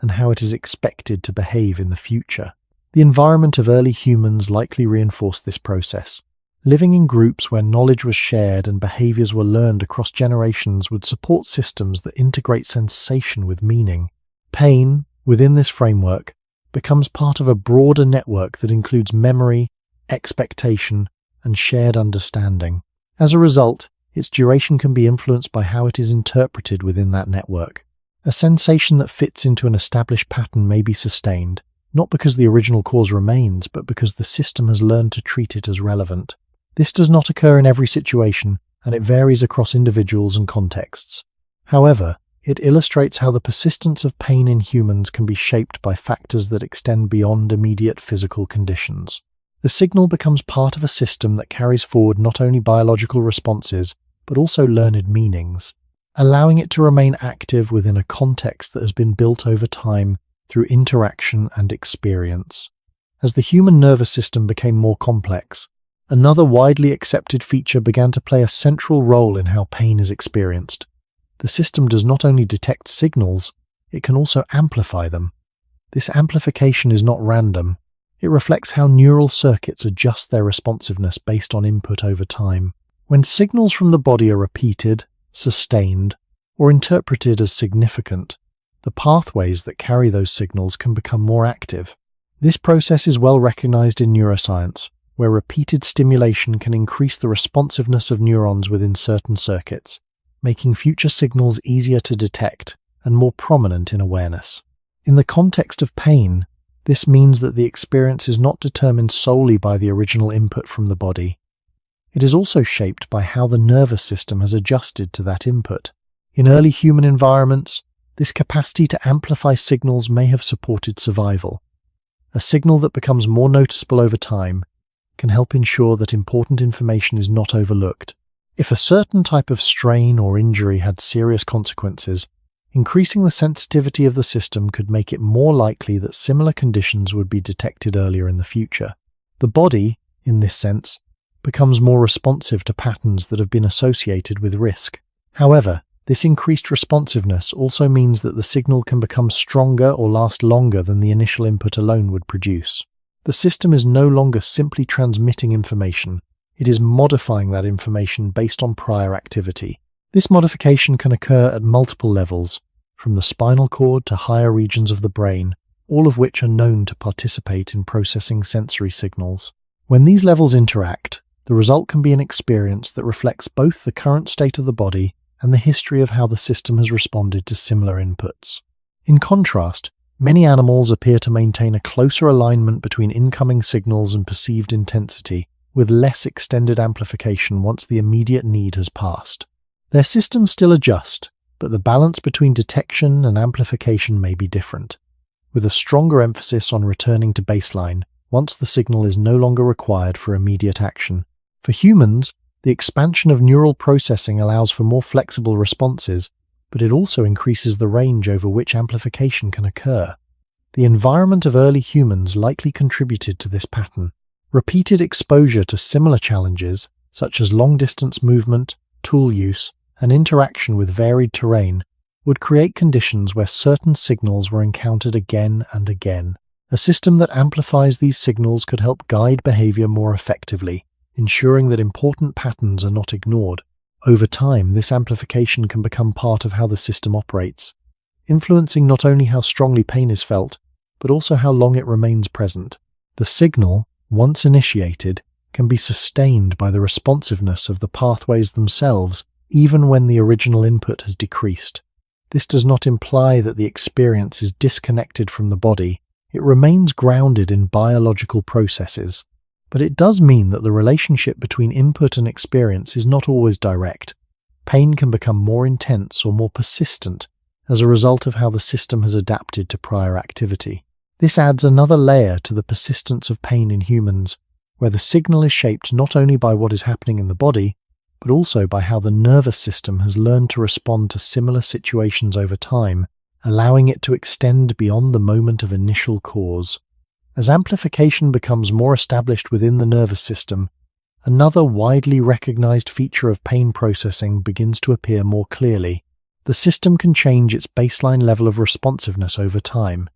and how it is expected to behave in the future. The environment of early humans likely reinforced this process. Living in groups where knowledge was shared and behaviors were learned across generations would support systems that integrate sensation with meaning. Pain, within this framework, becomes part of a broader network that includes memory, expectation, and shared understanding. As a result, its duration can be influenced by how it is interpreted within that network. A sensation that fits into an established pattern may be sustained, not because the original cause remains, but because the system has learned to treat it as relevant. This does not occur in every situation, and it varies across individuals and contexts. However, it illustrates how the persistence of pain in humans can be shaped by factors that extend beyond immediate physical conditions. The signal becomes part of a system that carries forward not only biological responses, but also learned meanings, allowing it to remain active within a context that has been built over time through interaction and experience. As the human nervous system became more complex, another widely accepted feature began to play a central role in how pain is experienced. The system does not only detect signals, it can also amplify them. This amplification is not random. It reflects how neural circuits adjust their responsiveness based on input over time. When signals from the body are repeated, sustained, or interpreted as significant, the pathways that carry those signals can become more active. This process is well recognized in neuroscience, where repeated stimulation can increase the responsiveness of neurons within certain circuits, making future signals easier to detect and more prominent in awareness. In the context of pain, this means that the experience is not determined solely by the original input from the body. It is also shaped by how the nervous system has adjusted to that input. In early human environments, this capacity to amplify signals may have supported survival. A signal that becomes more noticeable over time can help ensure that important information is not overlooked. If a certain type of strain or injury had serious consequences, increasing the sensitivity of the system could make it more likely that similar conditions would be detected earlier in the future. The body, in this sense, becomes more responsive to patterns that have been associated with risk. However, this increased responsiveness also means that the signal can become stronger or last longer than the initial input alone would produce. The system is no longer simply transmitting information. It is modifying that information based on prior activity. This modification can occur at multiple levels, from the spinal cord to higher regions of the brain, all of which are known to participate in processing sensory signals. When these levels interact, the result can be an experience that reflects both the current state of the body and the history of how the system has responded to similar inputs. In contrast, many animals appear to maintain a closer alignment between incoming signals and perceived intensity, with less extended amplification once the immediate need has passed. Their systems still adjust, but the balance between detection and amplification may be different, with a stronger emphasis on returning to baseline once the signal is no longer required for immediate action. For humans, the expansion of neural processing allows for more flexible responses, but it also increases the range over which amplification can occur. The environment of early humans likely contributed to this pattern. Repeated exposure to similar challenges, such as long-distance movement, tool use, and interaction with varied terrain, would create conditions where certain signals were encountered again and again. A system that amplifies these signals could help guide behavior more effectively, ensuring that important patterns are not ignored. Over time, this amplification can become part of how the system operates, influencing not only how strongly pain is felt, but also how long it remains present. The signal, once initiated, can be sustained by the responsiveness of the pathways themselves, even when the original input has decreased. This does not imply that the experience is disconnected from the body. It remains grounded in biological processes. But it does mean that the relationship between input and experience is not always direct. Pain can become more intense or more persistent as a result of how the system has adapted to prior activity. This adds another layer to the persistence of pain in humans, where the signal is shaped not only by what is happening in the body, but also by how the nervous system has learned to respond to similar situations over time, allowing it to extend beyond the moment of initial cause. As amplification becomes more established within the nervous system, another widely recognized feature of pain processing begins to appear more clearly. The system can change its baseline level of responsiveness over time.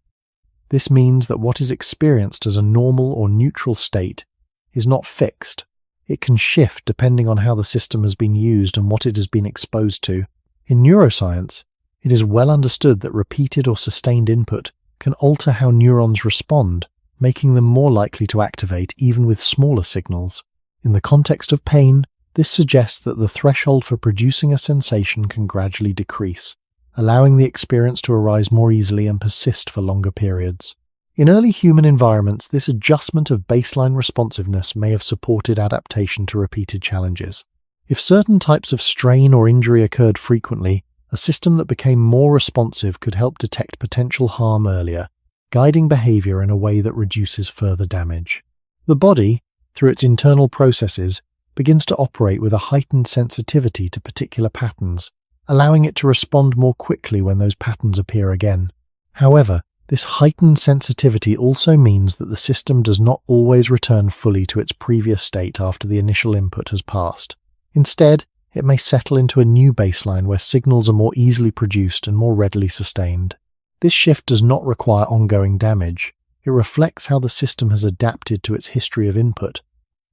This means that what is experienced as a normal or neutral state is not fixed. It can shift depending on how the system has been used and what it has been exposed to. In neuroscience, it is well understood that repeated or sustained input can alter how neurons respond, making them more likely to activate even with smaller signals. In the context of pain, this suggests that the threshold for producing a sensation can gradually decrease, allowing the experience to arise more easily and persist for longer periods. In early human environments, this adjustment of baseline responsiveness may have supported adaptation to repeated challenges. If certain types of strain or injury occurred frequently, a system that became more responsive could help detect potential harm earlier, guiding behavior in a way that reduces further damage. The body, through its internal processes, begins to operate with a heightened sensitivity to particular patterns, allowing it to respond more quickly when those patterns appear again. However, this heightened sensitivity also means that the system does not always return fully to its previous state after the initial input has passed. Instead, it may settle into a new baseline where signals are more easily produced and more readily sustained. This shift does not require ongoing damage. It reflects how the system has adapted to its history of input.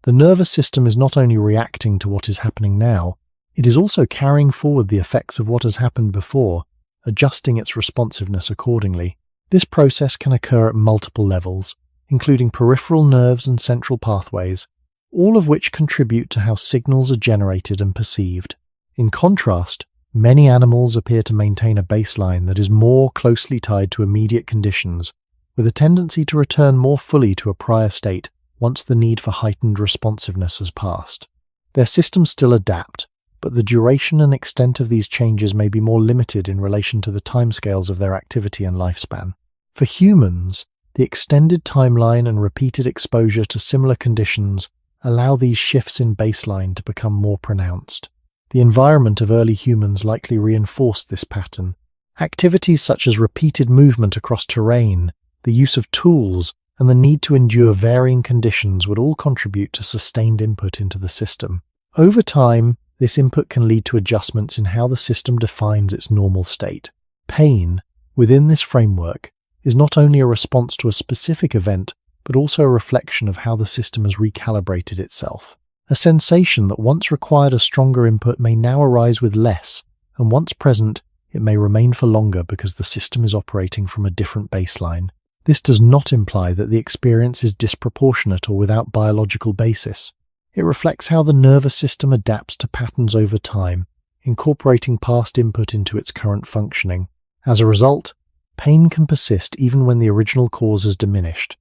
The nervous system is not only reacting to what is happening now, it is also carrying forward the effects of what has happened before, adjusting its responsiveness accordingly. This process can occur at multiple levels, including peripheral nerves and central pathways, all of which contribute to how signals are generated and perceived. In contrast, many animals appear to maintain a baseline that is more closely tied to immediate conditions, with a tendency to return more fully to a prior state once the need for heightened responsiveness has passed. Their systems still adapt, but the duration and extent of these changes may be more limited in relation to the timescales of their activity and lifespan. For humans, the extended timeline and repeated exposure to similar conditions allow these shifts in baseline to become more pronounced. The environment of early humans likely reinforced this pattern. Activities such as repeated movement across terrain, the use of tools, and the need to endure varying conditions would all contribute to sustained input into the system. Over time, this input can lead to adjustments in how the system defines its normal state. Pain, within this framework, is not only a response to a specific event, but also a reflection of how the system has recalibrated itself. A sensation that once required a stronger input may now arise with less, and once present, it may remain for longer because the system is operating from a different baseline. This does not imply that the experience is disproportionate or without biological basis. It reflects how the nervous system adapts to patterns over time, incorporating past input into its current functioning. As a result, pain can persist even when the original cause has diminished,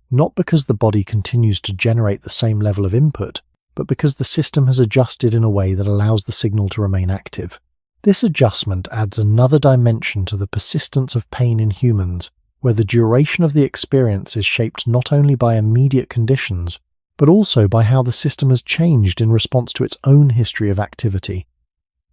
not because the body continues to generate the same level of input, but because the system has adjusted in a way that allows the signal to remain active. This adjustment adds another dimension to the persistence of pain in humans, where the duration of the experience is shaped not only by immediate conditions, but also by how the system has changed in response to its own history of activity.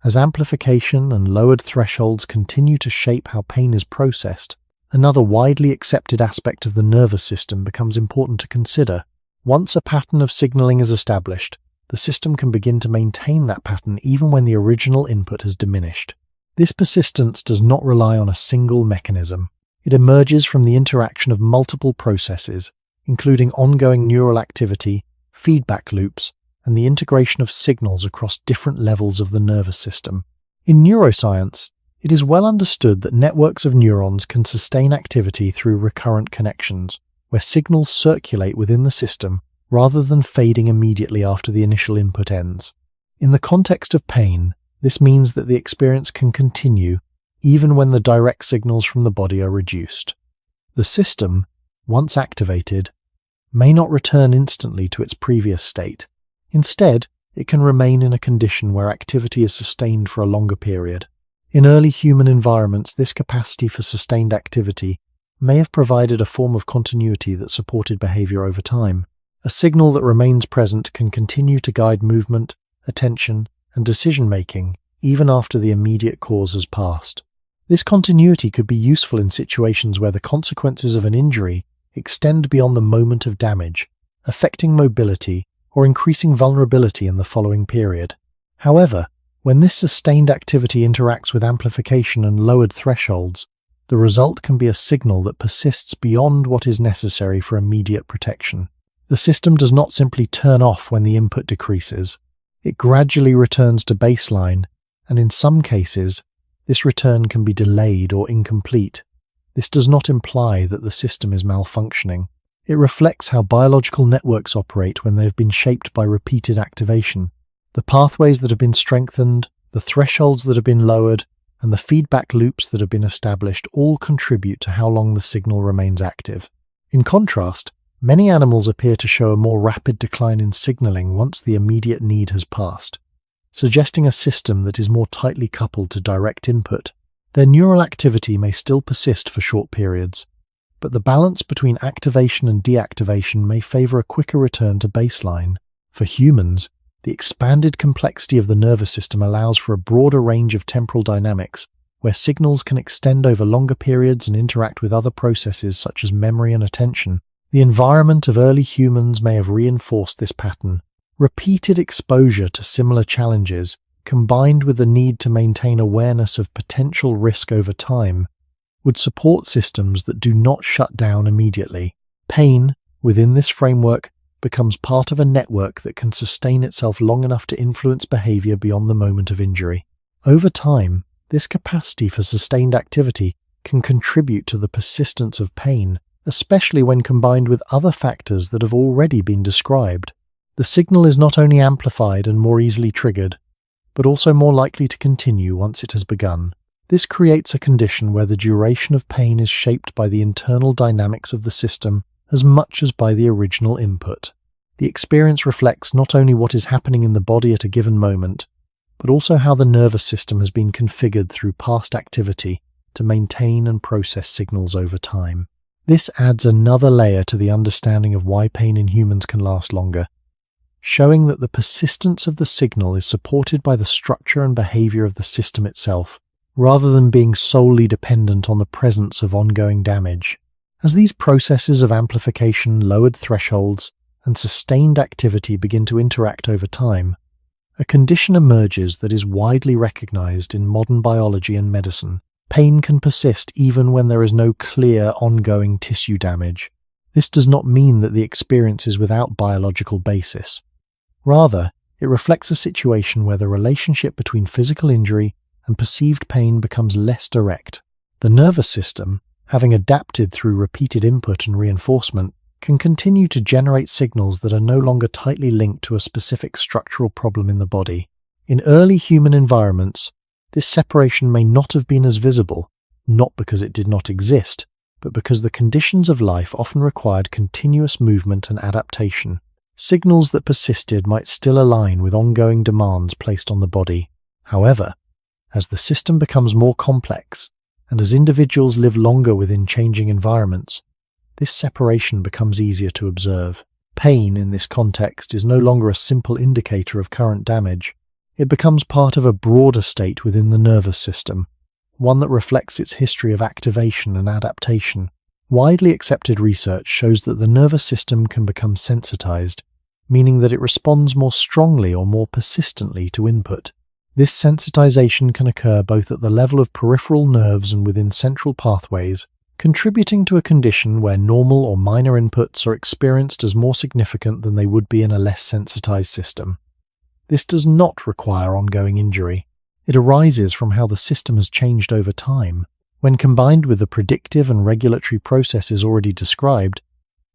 As amplification and lowered thresholds continue to shape how pain is processed, another widely accepted aspect of the nervous system becomes important to consider. Once a pattern of signaling is established, the system can begin to maintain that pattern even when the original input has diminished. This persistence does not rely on a single mechanism. It emerges from the interaction of multiple processes, including ongoing neural activity, feedback loops, and the integration of signals across different levels of the nervous system. In neuroscience, it is well understood that networks of neurons can sustain activity through recurrent connections, where signals circulate within the system rather than fading immediately after the initial input ends. In the context of pain, this means that the experience can continue even when the direct signals from the body are reduced. The system, once activated, may not return instantly to its previous state. Instead, it can remain in a condition where activity is sustained for a longer period. In early human environments, this capacity for sustained activity may have provided a form of continuity that supported behavior over time. A signal that remains present can continue to guide movement, attention, and decision-making even after the immediate cause has passed. This continuity could be useful in situations where the consequences of an injury extend beyond the moment of damage, affecting mobility or increasing vulnerability in the following period. However, when this sustained activity interacts with amplification and lowered thresholds, the result can be a signal that persists beyond what is necessary for immediate protection. The system does not simply turn off when the input decreases. It gradually returns to baseline, and in some cases, this return can be delayed or incomplete. This does not imply that the system is malfunctioning. It reflects how biological networks operate when they have been shaped by repeated activation. The pathways that have been strengthened, the thresholds that have been lowered, and the feedback loops that have been established all contribute to how long the signal remains active. In contrast, many animals appear to show a more rapid decline in signaling once the immediate need has passed, suggesting a system that is more tightly coupled to direct input. Their neural activity may still persist for short periods, but the balance between activation and deactivation may favor a quicker return to baseline. For humans, the expanded complexity of the nervous system allows for a broader range of temporal dynamics, where signals can extend over longer periods and interact with other processes such as memory and attention. The environment of early humans may have reinforced this pattern. Repeated exposure to similar challenges, combined with the need to maintain awareness of potential risk over time, would support systems that do not shut down immediately. Pain, within this framework, becomes part of a network that can sustain itself long enough to influence behavior beyond the moment of injury. Over time, this capacity for sustained activity can contribute to the persistence of pain, especially when combined with other factors that have already been described. The signal is not only amplified and more easily triggered, but also more likely to continue once it has begun. This creates a condition where the duration of pain is shaped by the internal dynamics of the system as much as by the original input. The experience reflects not only what is happening in the body at a given moment, but also how the nervous system has been configured through past activity to maintain and process signals over time. This adds another layer to the understanding of why pain in humans can last longer, showing that the persistence of the signal is supported by the structure and behavior of the system itself, rather than being solely dependent on the presence of ongoing damage. As these processes of amplification, lowered thresholds, and sustained activity begin to interact over time, a condition emerges that is widely recognized in modern biology and medicine. Pain can persist even when there is no clear ongoing tissue damage. This does not mean that the experience is without biological basis. Rather, it reflects a situation where the relationship between physical injury and perceived pain becomes less direct. The nervous system, having adapted through repeated input and reinforcement, can continue to generate signals that are no longer tightly linked to a specific structural problem in the body. In early human environments, this separation may not have been as visible, not because it did not exist, but because the conditions of life often required continuous movement and adaptation. Signals that persisted might still align with ongoing demands placed on the body. However, as the system becomes more complex, and as individuals live longer within changing environments, this separation becomes easier to observe. Pain in this context is no longer a simple indicator of current damage. It becomes part of a broader state within the nervous system, one that reflects its history of activation and adaptation. Widely accepted research shows that the nervous system can become sensitized, meaning that it responds more strongly or more persistently to input. This sensitization can occur both at the level of peripheral nerves and within central pathways, contributing to a condition where normal or minor inputs are experienced as more significant than they would be in a less sensitized system. This does not require ongoing injury. It arises from how the system has changed over time. When combined with the predictive and regulatory processes already described,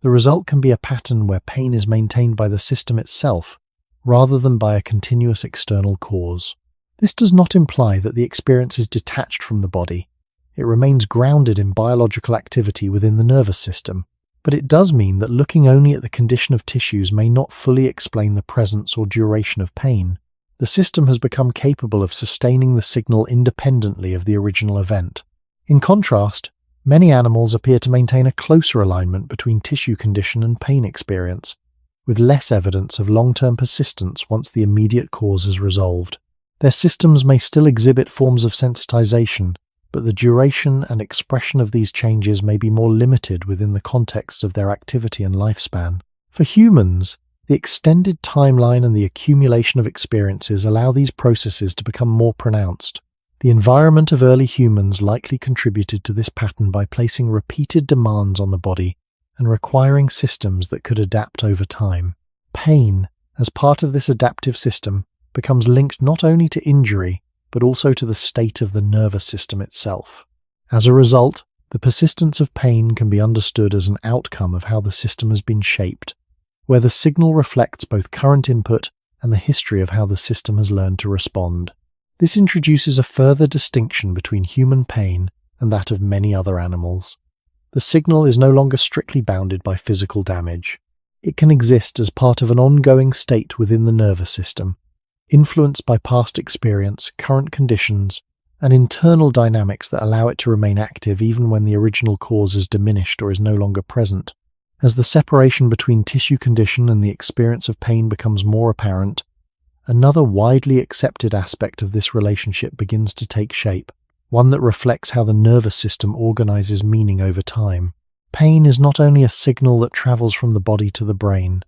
the result can be a pattern where pain is maintained by the system itself, rather than by a continuous external cause. This does not imply that the experience is detached from the body. It remains grounded in biological activity within the nervous system, but it does mean that looking only at the condition of tissues may not fully explain the presence or duration of pain. The system has become capable of sustaining the signal independently of the original event. In contrast, many animals appear to maintain a closer alignment between tissue condition and pain experience, with less evidence of long-term persistence once the immediate cause is resolved. Their systems may still exhibit forms of sensitization, but the duration and expression of these changes may be more limited within the context of their activity and lifespan. For humans, the extended timeline and the accumulation of experiences allow these processes to become more pronounced. The environment of early humans likely contributed to this pattern by placing repeated demands on the body and requiring systems that could adapt over time. Pain, as part of this adaptive system, becomes linked not only to injury, but also to the state of the nervous system itself. As a result, the persistence of pain can be understood as an outcome of how the system has been shaped, where the signal reflects both current input and the history of how the system has learned to respond. This introduces a further distinction between human pain and that of many other animals. The signal is no longer strictly bounded by physical damage. It can exist as part of an ongoing state within the nervous system, influenced by past experience, current conditions, and internal dynamics that allow it to remain active even when the original cause is diminished or is no longer present. As the separation between tissue condition and the experience of pain becomes more apparent, another widely accepted aspect of this relationship begins to take shape, one that reflects how the nervous system organizes meaning over time. Pain is not only a signal that travels from the body to the brain,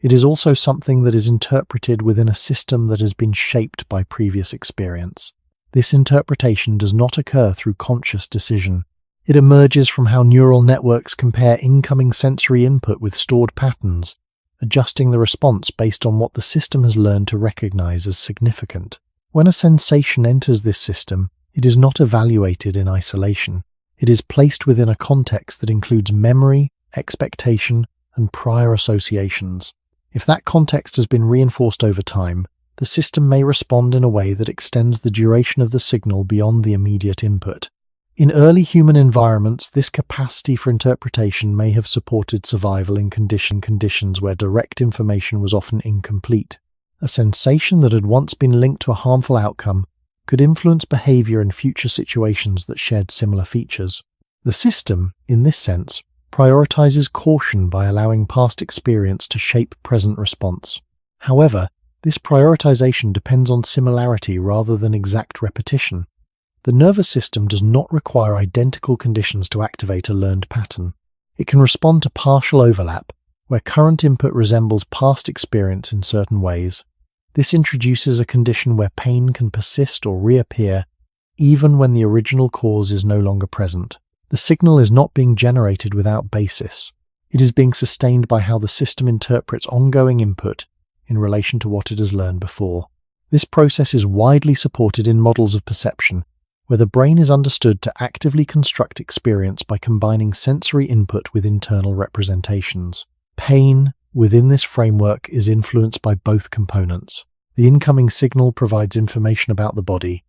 it is also something that is interpreted within a system that has been shaped by previous experience. This interpretation does not occur through conscious decision. It emerges from how neural networks compare incoming sensory input with stored patterns, adjusting the response based on what the system has learned to recognize as significant. When a sensation enters this system, it is not evaluated in isolation. It is placed within a context that includes memory, expectation, and prior associations. If that context has been reinforced over time, the system may respond in a way that extends the duration of the signal beyond the immediate input. In early human environments, this capacity for interpretation may have supported survival in conditions where direct information was often incomplete. A sensation that had once been linked to a harmful outcome could influence behavior in future situations that shared similar features. The system, in this sense, prioritizes caution by allowing past experience to shape present response. However, this prioritization depends on similarity rather than exact repetition. The nervous system does not require identical conditions to activate a learned pattern. It can respond to partial overlap, where current input resembles past experience in certain ways. This introduces a condition where pain can persist or reappear even when the original cause is no longer present. The signal is not being generated without basis. It is being sustained by how the system interprets ongoing input in relation to what it has learned before. This process is widely supported in models of perception, where the brain is understood to actively construct experience by combining sensory input with internal representations. Pain, within this framework, is influenced by both components. The incoming signal provides information about the body,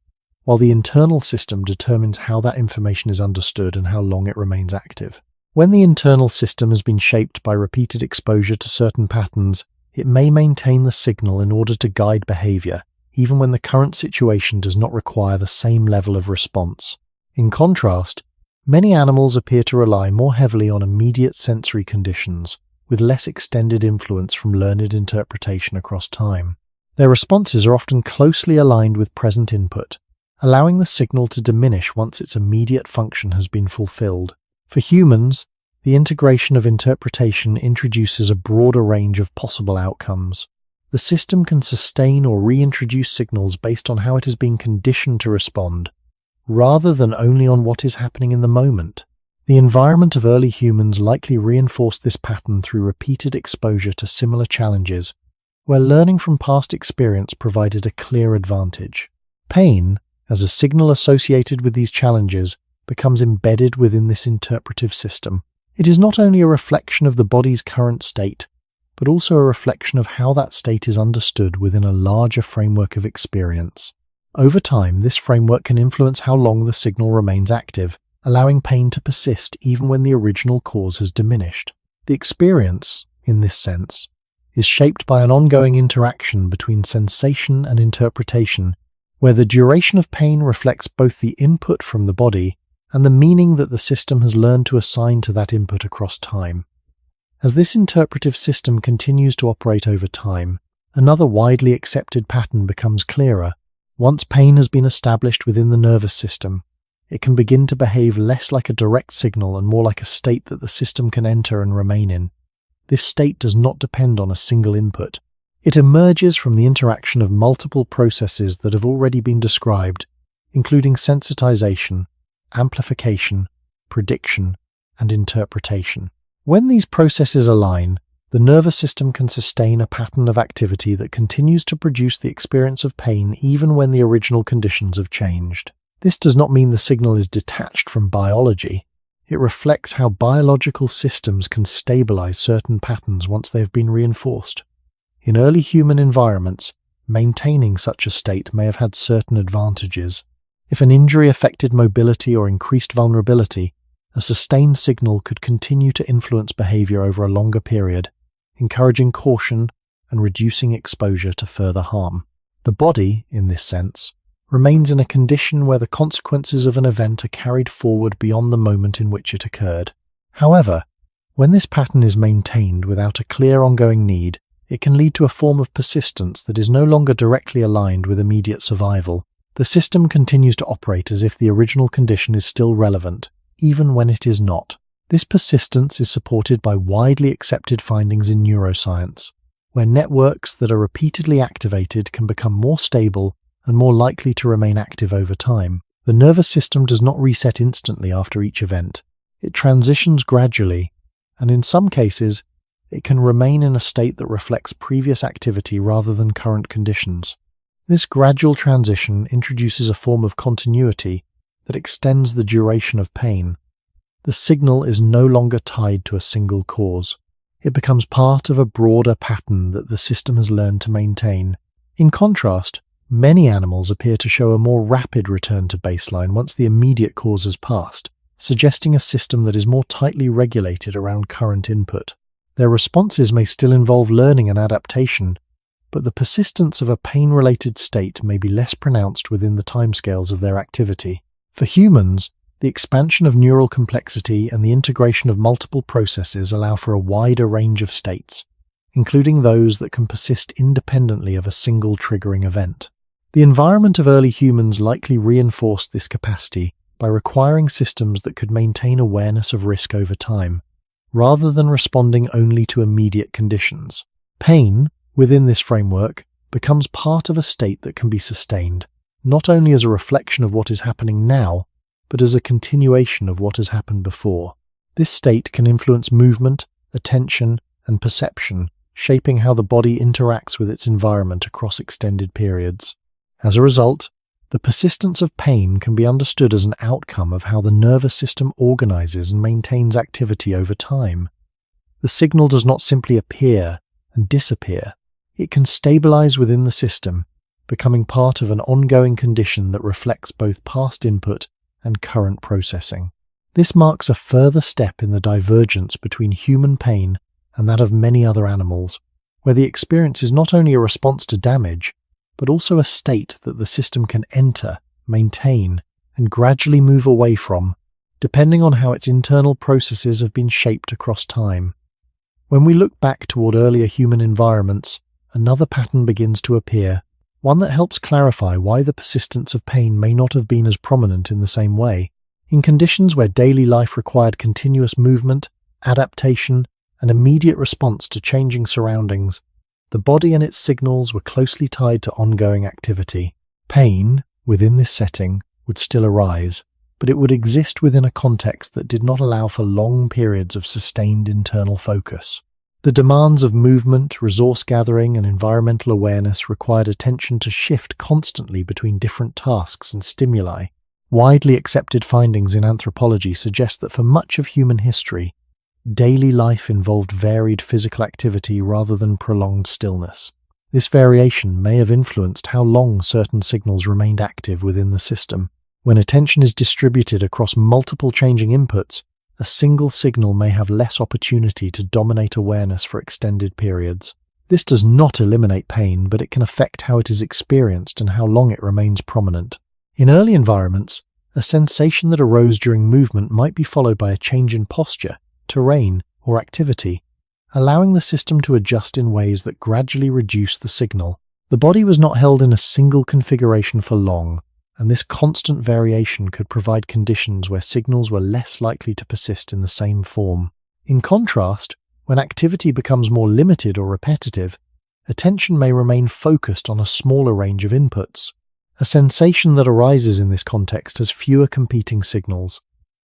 while the internal system determines how that information is understood and how long it remains active. When the internal system has been shaped by repeated exposure to certain patterns, it may maintain the signal in order to guide behavior, even when the current situation does not require the same level of response. In contrast, many animals appear to rely more heavily on immediate sensory conditions, with less extended influence from learned interpretation across time. Their responses are often closely aligned with present input, allowing the signal to diminish once its immediate function has been fulfilled. For humans, the integration of interpretation introduces a broader range of possible outcomes. The system can sustain or reintroduce signals based on how it has been conditioned to respond, rather than only on what is happening in the moment. The environment of early humans likely reinforced this pattern through repeated exposure to similar challenges, where learning from past experience provided a clear advantage. Pain, as a signal associated with these challenges, becomes embedded within this interpretive system. It is not only a reflection of the body's current state, but also a reflection of how that state is understood within a larger framework of experience. Over time, this framework can influence how long the signal remains active, allowing pain to persist even when the original cause has diminished. The experience, in this sense, is shaped by an ongoing interaction between sensation and interpretation, where the duration of pain reflects both the input from the body and the meaning that the system has learned to assign to that input across time. As this interpretive system continues to operate over time, another widely accepted pattern becomes clearer. Once pain has been established within the nervous system, it can begin to behave less like a direct signal and more like a state that the system can enter and remain in. This state does not depend on a single input. It emerges from the interaction of multiple processes that have already been described, including sensitization, amplification, prediction, and interpretation. When these processes align, the nervous system can sustain a pattern of activity that continues to produce the experience of pain even when the original conditions have changed. This does not mean the signal is detached from biology. It reflects how biological systems can stabilize certain patterns once they have been reinforced. In early human environments, maintaining such a state may have had certain advantages. If an injury affected mobility or increased vulnerability, a sustained signal could continue to influence behavior over a longer period, encouraging caution and reducing exposure to further harm. The body, in this sense, remains in a condition where the consequences of an event are carried forward beyond the moment in which it occurred. However, when this pattern is maintained without a clear ongoing need, it can lead to a form of persistence that is no longer directly aligned with immediate survival. The system continues to operate as if the original condition is still relevant, even when it is not. This persistence is supported by widely accepted findings in neuroscience, where networks that are repeatedly activated can become more stable and more likely to remain active over time. The nervous system does not reset instantly after each event. It transitions gradually, and in some cases, it can remain in a state that reflects previous activity rather than current conditions. This gradual transition introduces a form of continuity that extends the duration of pain. The signal is no longer tied to a single cause. It becomes part of a broader pattern that the system has learned to maintain. In contrast, many animals appear to show a more rapid return to baseline once the immediate cause has passed, suggesting a system that is more tightly regulated around current input. Their responses may still involve learning and adaptation, but the persistence of a pain-related state may be less pronounced within the timescales of their activity. For humans, the expansion of neural complexity and the integration of multiple processes allow for a wider range of states, including those that can persist independently of a single triggering event. The environment of early humans likely reinforced this capacity by requiring systems that could maintain awareness of risk over time, rather than responding only to immediate conditions. Pain, within this framework, becomes part of a state that can be sustained, not only as a reflection of what is happening now, but as a continuation of what has happened before. This state can influence movement, attention, and perception, shaping how the body interacts with its environment across extended periods. As a result, the persistence of pain can be understood as an outcome of how the nervous system organizes and maintains activity over time. The signal does not simply appear and disappear. It can stabilize within the system, becoming part of an ongoing condition that reflects both past input and current processing. This marks a further step in the divergence between human pain and that of many other animals, where the experience is not only a response to damage, but also a state that the system can enter, maintain, and gradually move away from, depending on how its internal processes have been shaped across time. When we look back toward earlier human environments, another pattern begins to appear, one that helps clarify why the persistence of pain may not have been as prominent in the same way. In conditions where daily life required continuous movement, adaptation, and immediate response to changing surroundings, the body and its signals were closely tied to ongoing activity. Pain, within this setting, would still arise, but it would exist within a context that did not allow for long periods of sustained internal focus. The demands of movement, resource gathering, and environmental awareness required attention to shift constantly between different tasks and stimuli. Widely accepted findings in anthropology suggest that for much of human history, daily life involved varied physical activity rather than prolonged stillness. This variation may have influenced how long certain signals remained active within the system. When attention is distributed across multiple changing inputs, a single signal may have less opportunity to dominate awareness for extended periods. This does not eliminate pain, but it can affect how it is experienced and how long it remains prominent. In early environments, a sensation that arose during movement might be followed by a change in posture, terrain, or activity, allowing the system to adjust in ways that gradually reduce the signal. The body was not held in a single configuration for long, and this constant variation could provide conditions where signals were less likely to persist in the same form. In contrast, when activity becomes more limited or repetitive, attention may remain focused on a smaller range of inputs. A sensation that arises in this context has fewer competing signals,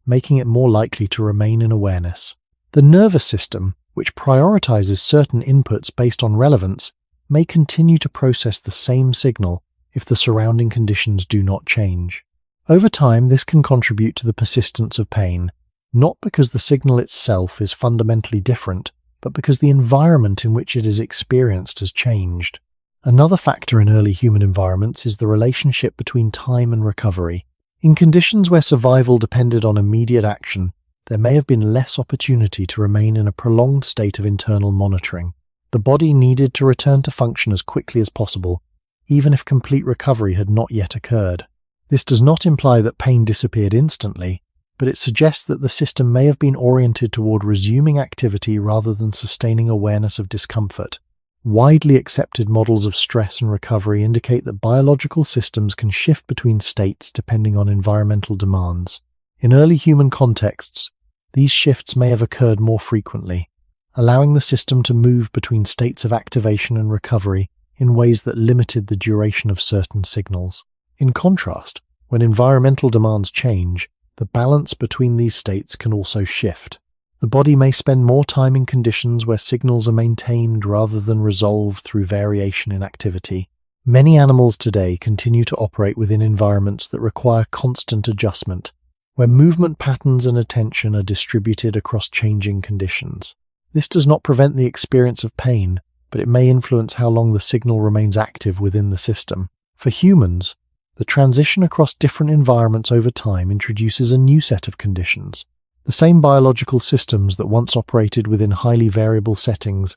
making it more likely to remain in awareness. The nervous system, which prioritizes certain inputs based on relevance, may continue to process the same signal if the surrounding conditions do not change. Over time, this can contribute to the persistence of pain, not because the signal itself is fundamentally different, but because the environment in which it is experienced has changed. Another factor in early human environments is the relationship between time and recovery. In conditions where survival depended on immediate action, there may have been less opportunity to remain in a prolonged state of internal monitoring. The body needed to return to function as quickly as possible, even if complete recovery had not yet occurred. This does not imply that pain disappeared instantly, but it suggests that the system may have been oriented toward resuming activity rather than sustaining awareness of discomfort. Widely accepted models of stress and recovery indicate that biological systems can shift between states depending on environmental demands. In early human contexts, these shifts may have occurred more frequently, allowing the system to move between states of activation and recovery in ways that limited the duration of certain signals. In contrast, when environmental demands change, the balance between these states can also shift. The body may spend more time in conditions where signals are maintained rather than resolved through variation in activity. Many animals today continue to operate within environments that require constant adjustment, where movement patterns and attention are distributed across changing conditions. This does not prevent the experience of pain, but it may influence how long the signal remains active within the system. For humans, the transition across different environments over time introduces a new set of conditions. The same biological systems that once operated within highly variable settings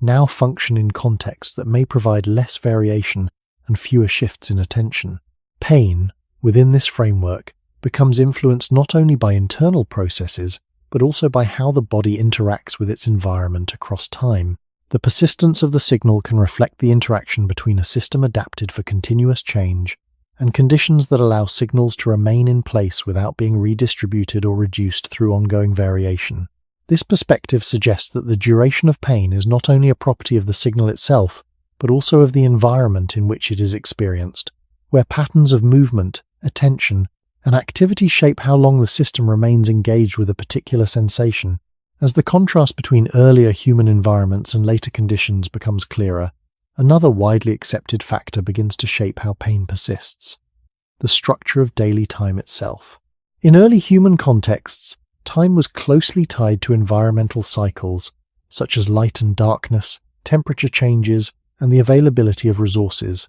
now function in contexts that may provide less variation and fewer shifts in attention. Pain, within this framework, becomes influenced not only by internal processes, but also by how the body interacts with its environment across time. The persistence of the signal can reflect the interaction between a system adapted for continuous change and conditions that allow signals to remain in place without being redistributed or reduced through ongoing variation. This perspective suggests that the duration of pain is not only a property of the signal itself, but also of the environment in which it is experienced, where patterns of movement, attention, and activity shape how long the system remains engaged with a particular sensation. As the contrast between earlier human environments and later conditions becomes clearer, another widely accepted factor begins to shape how pain persists: the structure of daily time itself. In early human contexts, time was closely tied to environmental cycles, such as light and darkness, temperature changes, and the availability of resources.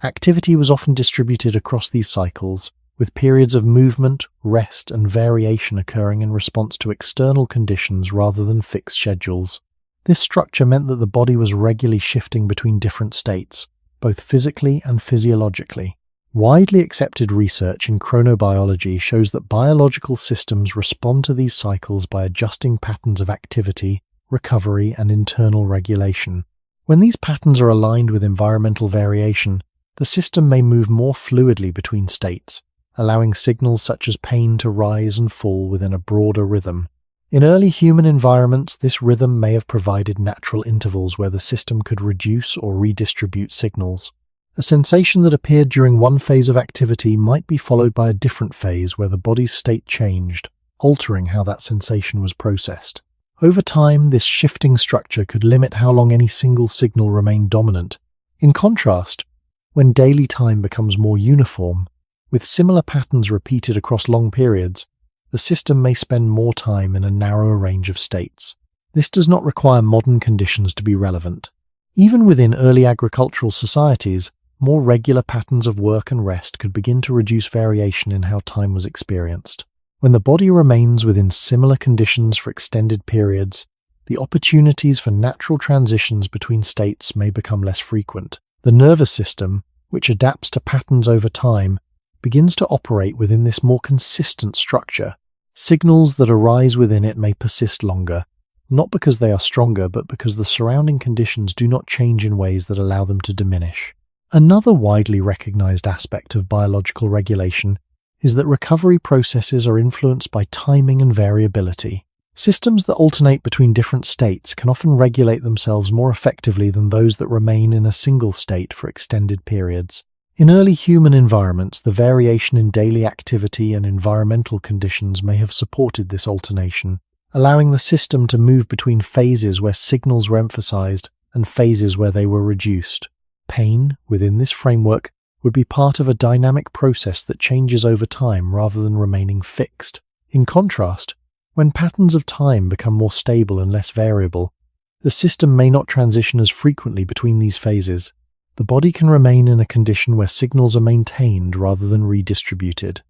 Activity was often distributed across these cycles, with periods of movement, rest, and variation occurring in response to external conditions rather than fixed schedules. This structure meant that the body was regularly shifting between different states, both physically and physiologically. Widely accepted research in chronobiology shows that biological systems respond to these cycles by adjusting patterns of activity, recovery, and internal regulation. When these patterns are aligned with environmental variation, the system may move more fluidly between states, allowing signals such as pain to rise and fall within a broader rhythm. In early human environments, this rhythm may have provided natural intervals where the system could reduce or redistribute signals. A sensation that appeared during one phase of activity might be followed by a different phase where the body's state changed, altering how that sensation was processed. Over time, this shifting structure could limit how long any single signal remained dominant. In contrast, when daily time becomes more uniform, with similar patterns repeated across long periods, the system may spend more time in a narrower range of states. This does not require modern conditions to be relevant. Even within early agricultural societies, more regular patterns of work and rest could begin to reduce variation in how time was experienced. When the body remains within similar conditions for extended periods, the opportunities for natural transitions between states may become less frequent. The nervous system, which adapts to patterns over time, begins to operate within this more consistent structure. Signals that arise within it may persist longer, not because they are stronger, but because the surrounding conditions do not change in ways that allow them to diminish. Another widely recognized aspect of biological regulation is that recovery processes are influenced by timing and variability. Systems that alternate between different states can often regulate themselves more effectively than those that remain in a single state for extended periods. In early human environments, the variation in daily activity and environmental conditions may have supported this alternation, allowing the system to move between phases where signals were emphasized and phases where they were reduced. Pain, within this framework, would be part of a dynamic process that changes over time rather than remaining fixed. In contrast, when patterns of time become more stable and less variable, the system may not transition as frequently between these phases. The body can remain in a condition where signals are maintained rather than redistributed.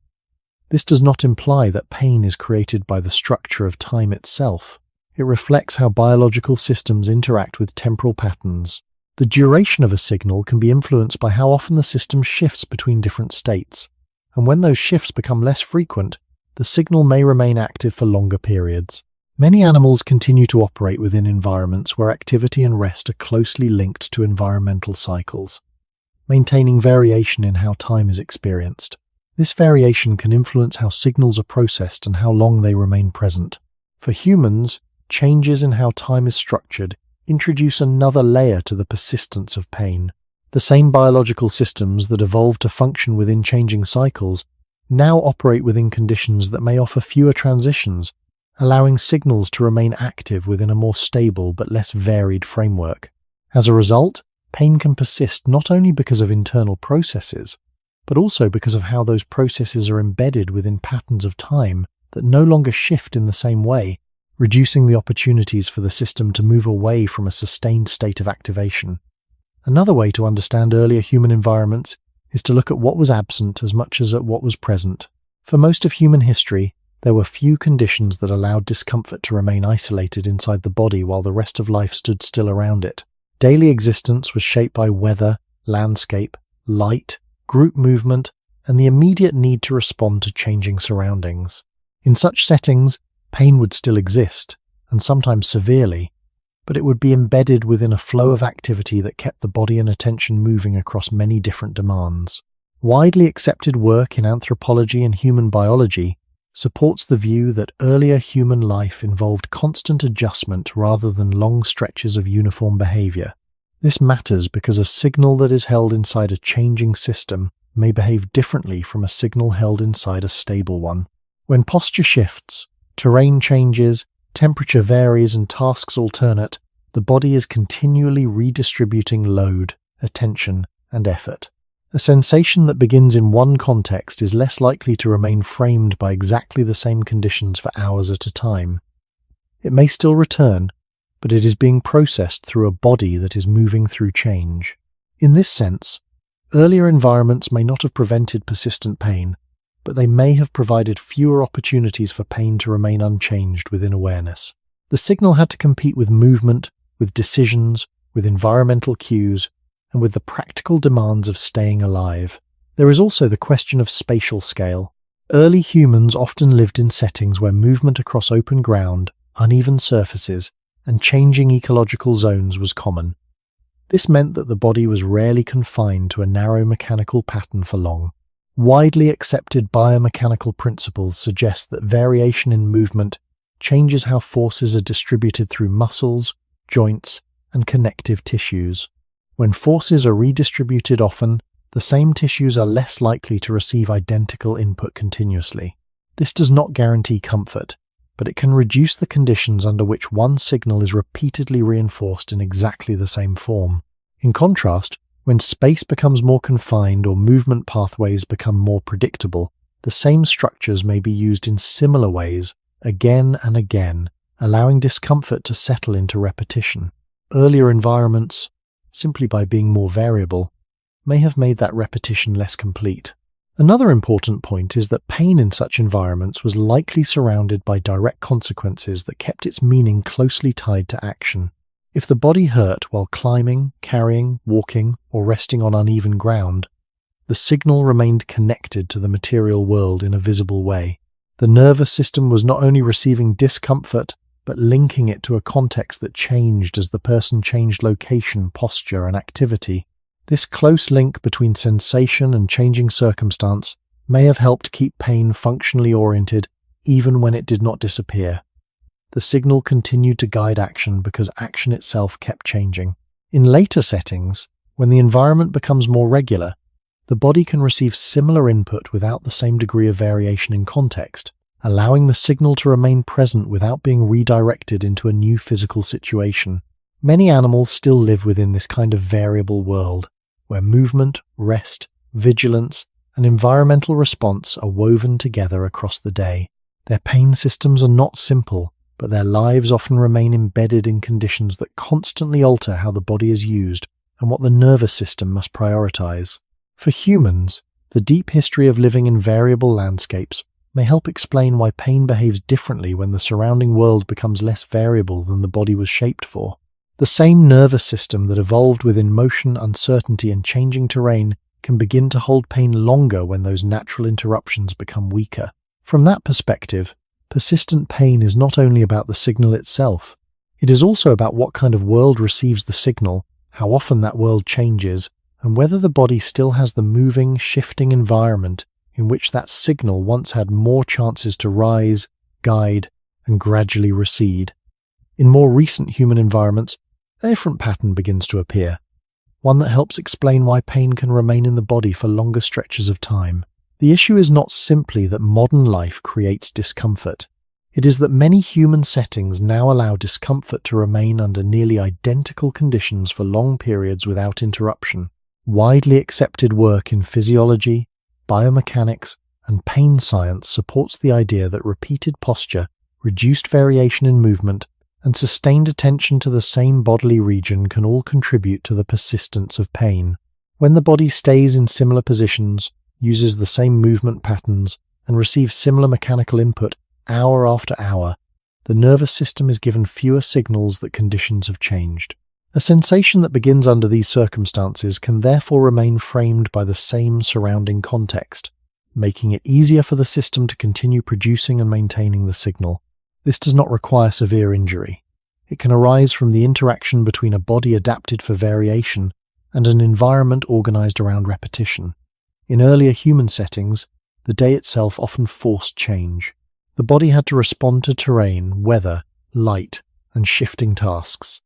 This does not imply that pain is created by the structure of time itself. It reflects how biological systems interact with temporal patterns, The duration of a signal can be influenced by how often the system shifts between different states, and when those shifts become less frequent, the signal may remain active for longer periods. Many animals continue to operate within environments where activity and rest are closely linked to environmental cycles, maintaining variation in how time is experienced. This variation can influence how signals are processed and how long they remain present. For humans, changes in how time is structured introduce another layer to the persistence of pain. The same biological systems that evolved to function within changing cycles now operate within conditions that may offer fewer transitions, allowing signals to remain active within a more stable but less varied framework. As a result, pain can persist not only because of internal processes, but also because of how those processes are embedded within patterns of time that no longer shift in the same way, reducing the opportunities for the system to move away from a sustained state of activation. Another way to understand earlier human environments is to look at what was absent as much as at what was present. For most of human history, there were few conditions that allowed discomfort to remain isolated inside the body while the rest of life stood still around it. Daily existence was shaped by weather, landscape, light, group movement, and the immediate need to respond to changing surroundings. In such settings, pain would still exist, and sometimes severely, but it would be embedded within a flow of activity that kept the body and attention moving across many different demands. Widely accepted work in anthropology and human biology supports the view that earlier human life involved constant adjustment rather than long stretches of uniform behavior. This matters because a signal that is held inside a changing system may behave differently from a signal held inside a stable one. When posture shifts, terrain changes, temperature varies, and tasks alternate, the body is continually redistributing load, attention, and effort. A sensation that begins in one context is less likely to remain framed by exactly the same conditions for hours at a time. It may still return, but it is being processed through a body that is moving through change. In this sense, earlier environments may not have prevented persistent pain, but they may have provided fewer opportunities for pain to remain unchanged within awareness. The signal had to compete with movement, with decisions, with environmental cues, and with the practical demands of staying alive. There is also the question of spatial scale. Early humans often lived in settings where movement across open ground, uneven surfaces, and changing ecological zones was common. This meant that the body was rarely confined to a narrow mechanical pattern for long. Widely accepted biomechanical principles suggest that variation in movement changes how forces are distributed through muscles, joints, and connective tissues. When forces are redistributed often, the same tissues are less likely to receive identical input continuously. This does not guarantee comfort, but it can reduce the conditions under which one signal is repeatedly reinforced in exactly the same form. In contrast, when space becomes more confined or movement pathways become more predictable, the same structures may be used in similar ways again and again, allowing discomfort to settle into repetition. Earlier environments, simply by being more variable, may have made that repetition less complete. Another important point is that pain in such environments was likely surrounded by direct consequences that kept its meaning closely tied to action. If the body hurt while climbing, carrying, walking, or resting on uneven ground, the signal remained connected to the material world in a visible way. The nervous system was not only receiving discomfort, but linking it to a context that changed as the person changed location, posture, and activity. This close link between sensation and changing circumstance may have helped keep pain functionally oriented even when it did not disappear. The signal continued to guide action because action itself kept changing. In later settings, when the environment becomes more regular, the body can receive similar input without the same degree of variation in context, allowing the signal to remain present without being redirected into a new physical situation. Many animals still live within this kind of variable world, where movement, rest, vigilance, and environmental response are woven together across the day. Their pain systems are not simple, but their lives often remain embedded in conditions that constantly alter how the body is used and what the nervous system must prioritize. For humans, the deep history of living in variable landscapes may help explain why pain behaves differently when the surrounding world becomes less variable than the body was shaped for. The same nervous system that evolved within motion, uncertainty, and changing terrain can begin to hold pain longer when those natural interruptions become weaker. From that perspective, persistent pain is not only about the signal itself, it is also about what kind of world receives the signal, how often that world changes, and whether the body still has the moving, shifting environment in which that signal once had more chances to rise, guide, and gradually recede. In more recent human environments, a different pattern begins to appear, one that helps explain why pain can remain in the body for longer stretches of time. The issue is not simply that modern life creates discomfort. It is that many human settings now allow discomfort to remain under nearly identical conditions for long periods without interruption. Widely accepted work in physiology, biomechanics, and pain science supports the idea that repeated posture, reduced variation in movement, and sustained attention to the same bodily region can all contribute to the persistence of pain. When the body stays in similar positions, uses the same movement patterns, and receives similar mechanical input hour after hour, the nervous system is given fewer signals that conditions have changed. A sensation that begins under these circumstances can therefore remain framed by the same surrounding context, making it easier for the system to continue producing and maintaining the signal. This does not require severe injury. It can arise from the interaction between a body adapted for variation and an environment organized around repetition. In earlier human settings, the day itself often forced change. The body had to respond to terrain, weather, light, and shifting tasks.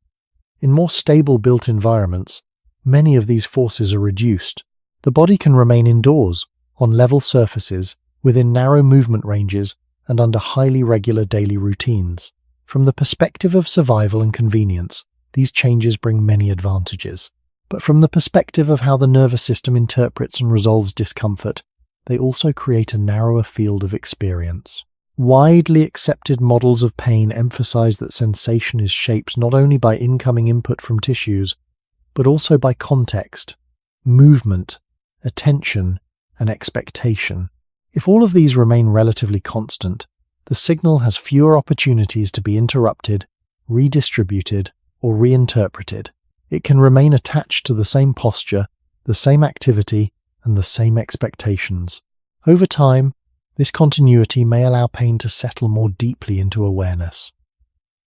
In more stable built environments, many of these forces are reduced. The body can remain indoors, on level surfaces, within narrow movement ranges, and under highly regular daily routines. From the perspective of survival and convenience, these changes bring many advantages. But from the perspective of how the nervous system interprets and resolves discomfort, they also create a narrower field of experience. Widely accepted models of pain emphasize that sensation is shaped not only by incoming input from tissues, but also by context, movement, attention, and expectation. If all of these remain relatively constant, the signal has fewer opportunities to be interrupted, redistributed, or reinterpreted. It can remain attached to the same posture, the same activity, and the same expectations. Over time, this continuity may allow pain to settle more deeply into awareness.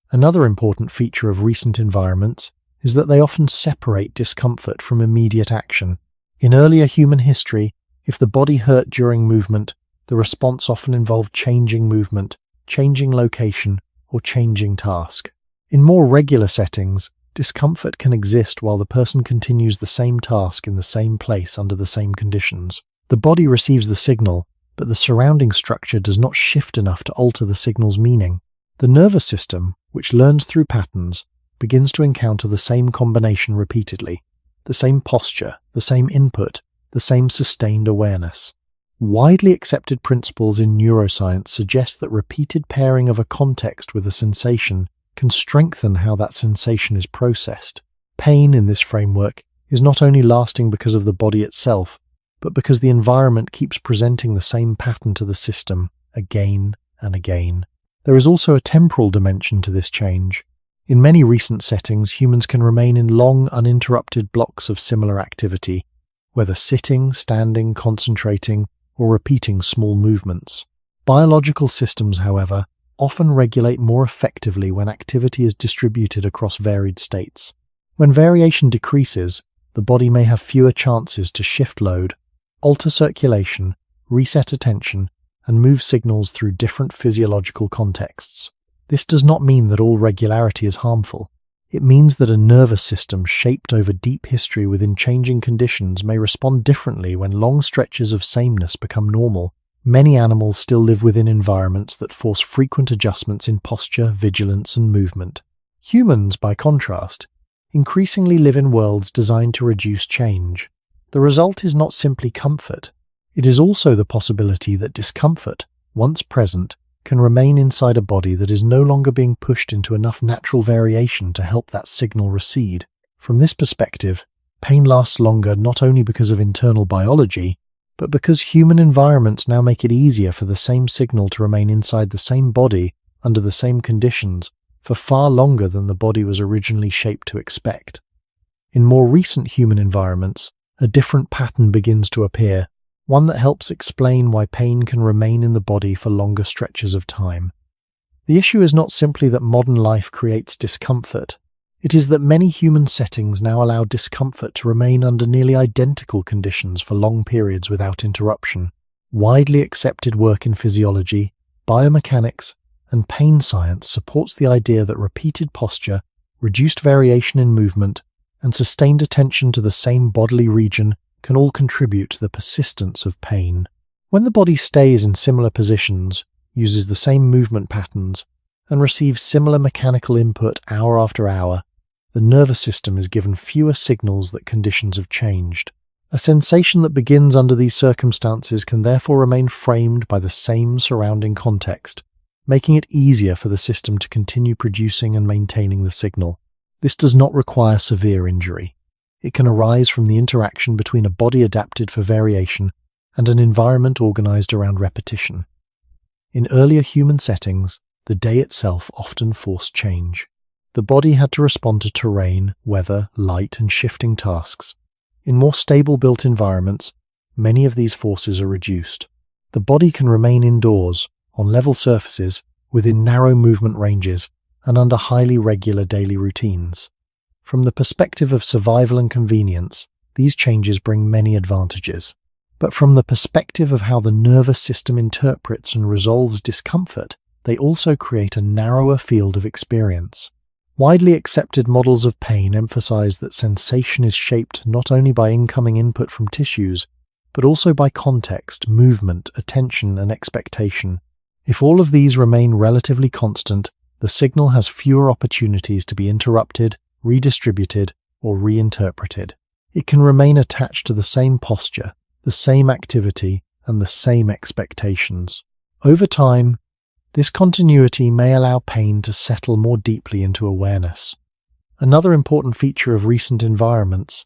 Another important feature of recent environments is that they often separate discomfort from immediate action. In earlier human history, if the body hurt during movement, the response often involved changing movement, changing location, or changing task. In more regular settings, discomfort can exist while the person continues the same task in the same place under the same conditions. The body receives the signal, but the surrounding structure does not shift enough to alter the signal's meaning. The nervous system, which learns through patterns, begins to encounter the same combination repeatedly, the same posture, the same input, the same sustained awareness. Widely accepted principles in neuroscience suggest that repeated pairing of a context with a sensation can strengthen how that sensation is processed. Pain in this framework is not only lasting because of the body itself, but because the environment keeps presenting the same pattern to the system again and again. There is also a temporal dimension to this change. In many recent settings, humans can remain in long, uninterrupted blocks of similar activity, whether sitting, standing, concentrating, or repeating small movements. Biological systems, however, often regulate more effectively when activity is distributed across varied states. When variation decreases, the body may have fewer chances to shift load, alter circulation, reset attention, and move signals through different physiological contexts. This does not mean that all regularity is harmful. It means that a nervous system shaped over deep history within changing conditions may respond differently when long stretches of sameness become normal. Many animals still live within environments that force frequent adjustments in posture, vigilance, and movement. Humans, by contrast, increasingly live in worlds designed to reduce change. The result is not simply comfort. It is also the possibility that discomfort, once present, can remain inside a body that is no longer being pushed into enough natural variation to help that signal recede. From this perspective, pain lasts longer not only because of internal biology, but because human environments now make it easier for the same signal to remain inside the same body under the same conditions for far longer than the body was originally shaped to expect. In more recent human environments, a different pattern begins to appear, one that helps explain why pain can remain in the body for longer stretches of time. The issue is not simply that modern life creates discomfort. It is that many human settings now allow discomfort to remain under nearly identical conditions for long periods without interruption. Widely accepted work in physiology, biomechanics, and pain science supports the idea that repeated posture, reduced variation in movement, and sustained attention to the same bodily region can all contribute to the persistence of pain. When the body stays in similar positions, uses the same movement patterns, and receives similar mechanical input hour after hour, the nervous system is given fewer signals that conditions have changed. A sensation that begins under these circumstances can therefore remain framed by the same surrounding context, making it easier for the system to continue producing and maintaining the signal. This does not require severe injury. It can arise from the interaction between a body adapted for variation and an environment organized around repetition. In earlier human settings, the day itself often forced change. The body had to respond to terrain, weather, light, and shifting tasks. In more stable built environments, many of these forces are reduced. The body can remain indoors, on level surfaces, within narrow movement ranges, and under highly regular daily routines. From the perspective of survival and convenience, these changes bring many advantages. But from the perspective of how the nervous system interprets and resolves discomfort, they also create a narrower field of experience. Widely accepted models of pain emphasize that sensation is shaped not only by incoming input from tissues, but also by context, movement, attention, and expectation. If all of these remain relatively constant, the signal has fewer opportunities to be interrupted, redistributed, or reinterpreted. It can remain attached to the same posture, the same activity, and the same expectations. Over time, this continuity may allow pain to settle more deeply into awareness. Another important feature of recent environments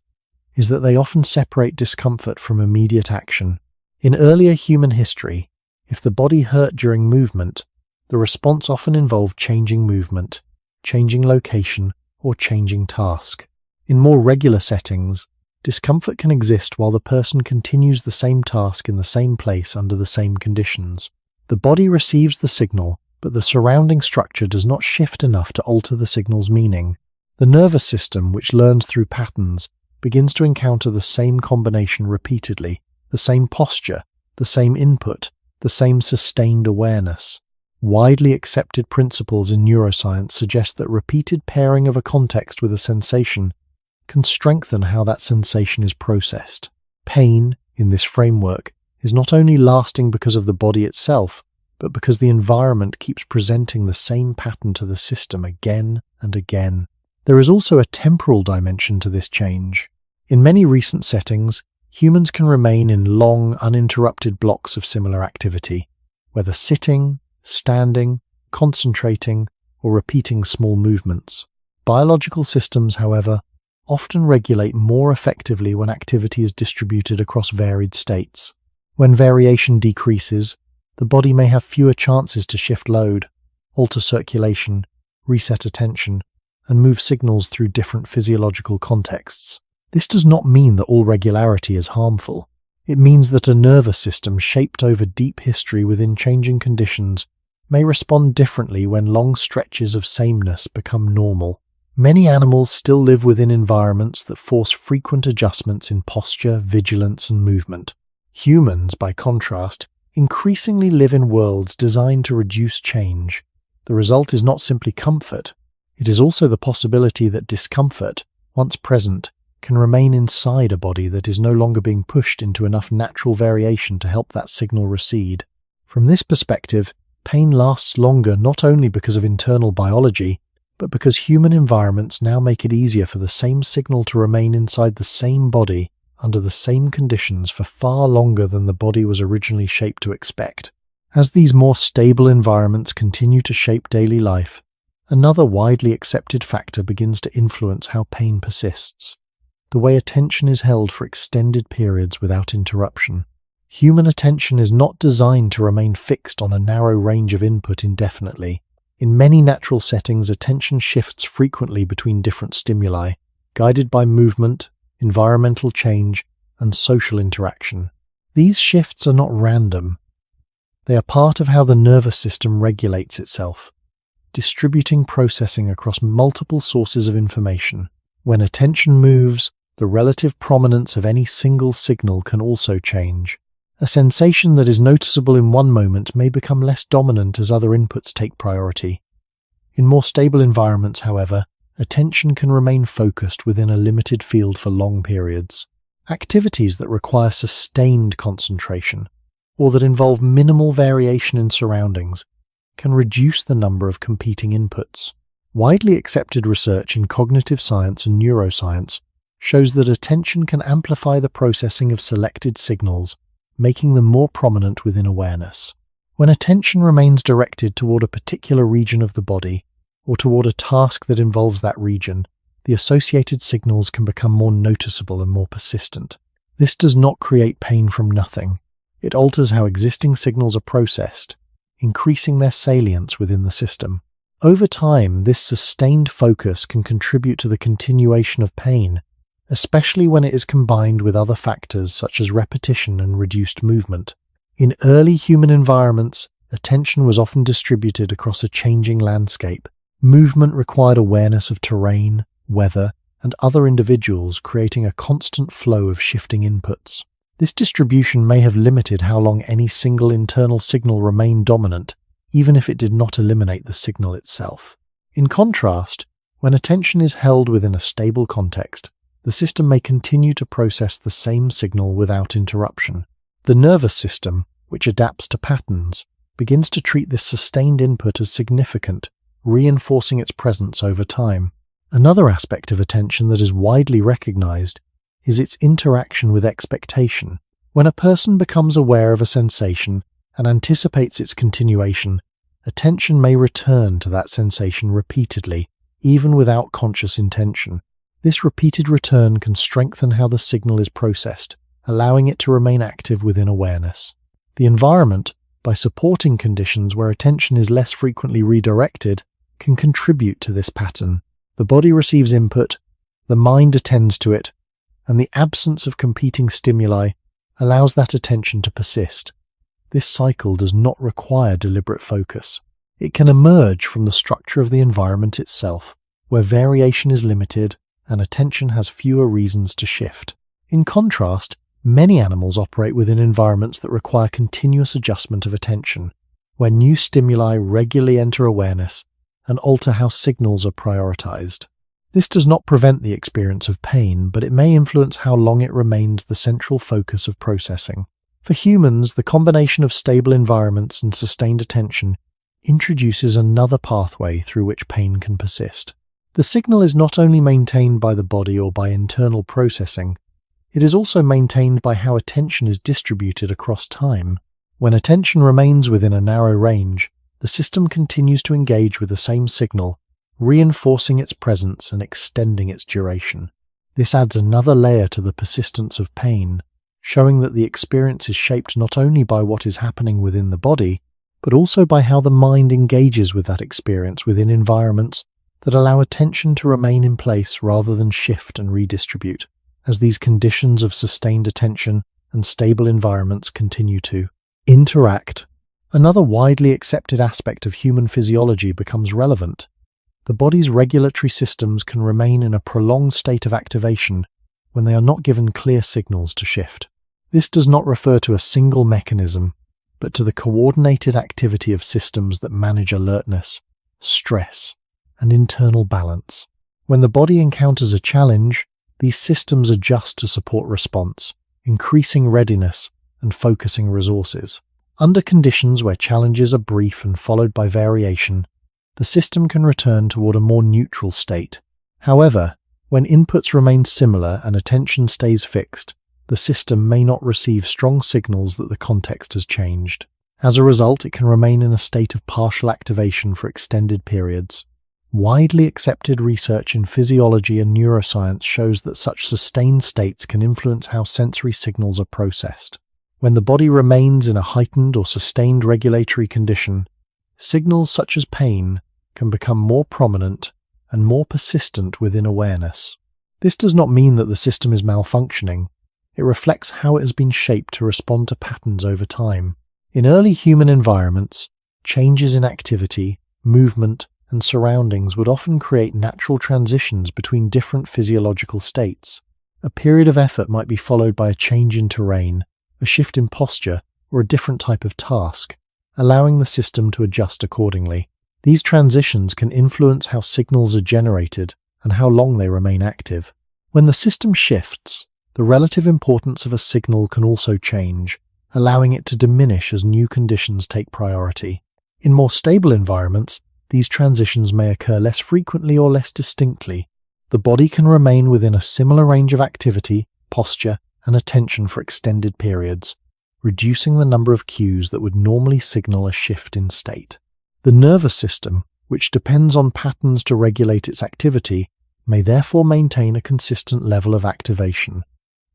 is that they often separate discomfort from immediate action. In earlier human history, if the body hurt during movement, the response often involved changing movement, changing location, or changing task. In more regular settings, discomfort can exist while the person continues the same task in the same place under the same conditions. The body receives the signal, but the surrounding structure does not shift enough to alter the signal's meaning. The nervous system, which learns through patterns, begins to encounter the same combination repeatedly, the same posture, the same input, the same sustained awareness. Widely accepted principles in neuroscience suggest that repeated pairing of a context with a sensation can strengthen how that sensation is processed. Pain, in this framework, is not only lasting because of the body itself, but because the environment keeps presenting the same pattern to the system again and again. There is also a temporal dimension to this change. In many recent settings, humans can remain in long, uninterrupted blocks of similar activity, whether sitting, standing, concentrating, or repeating small movements. Biological systems, however, often regulate more effectively when activity is distributed across varied states. When variation decreases, the body may have fewer chances to shift load, alter circulation, reset attention, and move signals through different physiological contexts. This does not mean that all regularity is harmful. It means that a nervous system shaped over deep history within changing conditions may respond differently when long stretches of sameness become normal. Many animals still live within environments that force frequent adjustments in posture, vigilance, and movement. Humans, by contrast, increasingly live in worlds designed to reduce change. The result is not simply comfort. It is also the possibility that discomfort, once present, can remain inside a body that is no longer being pushed into enough natural variation to help that signal recede. From this perspective, pain lasts longer not only because of internal biology, but because human environments now make it easier for the same signal to remain inside the same body under the same conditions for far longer than the body was originally shaped to expect. As these more stable environments continue to shape daily life, another widely accepted factor begins to influence how pain persists: the way attention is held for extended periods without interruption. Human attention is not designed to remain fixed on a narrow range of input indefinitely. In many natural settings, attention shifts frequently between different stimuli, guided by movement, environmental change, and social interaction. These shifts are not random. They are part of how the nervous system regulates itself, distributing processing across multiple sources of information. When attention moves, the relative prominence of any single signal can also change. A sensation that is noticeable in one moment may become less dominant as other inputs take priority. In more stable environments, however, attention can remain focused within a limited field for long periods. Activities that require sustained concentration, or that involve minimal variation in surroundings, can reduce the number of competing inputs. Widely accepted research in cognitive science and neuroscience shows that attention can amplify the processing of selected signals, making them more prominent within awareness. When attention remains directed toward a particular region of the body, or toward a task that involves that region, the associated signals can become more noticeable and more persistent. This does not create pain from nothing. It alters how existing signals are processed, increasing their salience within the system. Over time, this sustained focus can contribute to the continuation of pain, especially when it is combined with other factors such as repetition and reduced movement. In early human environments, attention was often distributed across a changing landscape. Movement required awareness of terrain, weather, and other individuals, creating a constant flow of shifting inputs. This distribution may have limited how long any single internal signal remained dominant, even if it did not eliminate the signal itself. In contrast, when attention is held within a stable context, the system may continue to process the same signal without interruption. The nervous system, which adapts to patterns, begins to treat this sustained input as significant, reinforcing its presence over time. Another aspect of attention that is widely recognized is its interaction with expectation. When a person becomes aware of a sensation and anticipates its continuation, attention may return to that sensation repeatedly, even without conscious intention. This repeated return can strengthen how the signal is processed, allowing it to remain active within awareness. The environment, by supporting conditions where attention is less frequently redirected, can contribute to this pattern. The body receives input, the mind attends to it, and the absence of competing stimuli allows that attention to persist. This cycle does not require deliberate focus. It can emerge from the structure of the environment itself, where variation is limited and attention has fewer reasons to shift. In contrast, many animals operate within environments that require continuous adjustment of attention, where new stimuli regularly enter awareness and alter how signals are prioritized. This does not prevent the experience of pain, but it may influence how long it remains the central focus of processing. For humans, the combination of stable environments and sustained attention introduces another pathway through which pain can persist. The signal is not only maintained by the body or by internal processing, it is also maintained by how attention is distributed across time. When attention remains within a narrow range, the system continues to engage with the same signal, reinforcing its presence and extending its duration. This adds another layer to the persistence of pain, showing that the experience is shaped not only by what is happening within the body, but also by how the mind engages with that experience within environments that allow attention to remain in place rather than shift and redistribute. As these conditions of sustained attention and stable environments continue to interact, another widely accepted aspect of human physiology becomes relevant. The body's regulatory systems can remain in a prolonged state of activation when they are not given clear signals to shift. This does not refer to a single mechanism, but to the coordinated activity of systems that manage alertness, stress, and internal balance. When the body encounters a challenge, these systems adjust to support response, increasing readiness and focusing resources. Under conditions where challenges are brief and followed by variation, the system can return toward a more neutral state. However, when inputs remain similar and attention stays fixed, the system may not receive strong signals that the context has changed. As a result, it can remain in a state of partial activation for extended periods. Widely accepted research in physiology and neuroscience shows that such sustained states can influence how sensory signals are processed. When the body remains in a heightened or sustained regulatory condition, signals such as pain, can become more prominent and more persistent within awareness. This does not mean that the system is malfunctioning. It reflects how it has been shaped to respond to patterns over time. In early human environments, changes in activity, movement, and surroundings would often create natural transitions between different physiological states. A period of effort might be followed by a change in terrain, a shift in posture, or a different type of task, allowing the system to adjust accordingly. These transitions can influence how signals are generated and how long they remain active. When the system shifts, the relative importance of a signal can also change, allowing it to diminish as new conditions take priority. In more stable environments, these transitions may occur less frequently or less distinctly. The body can remain within a similar range of activity, posture, and attention for extended periods, reducing the number of cues that would normally signal a shift in state. The nervous system, which depends on patterns to regulate its activity, may therefore maintain a consistent level of activation.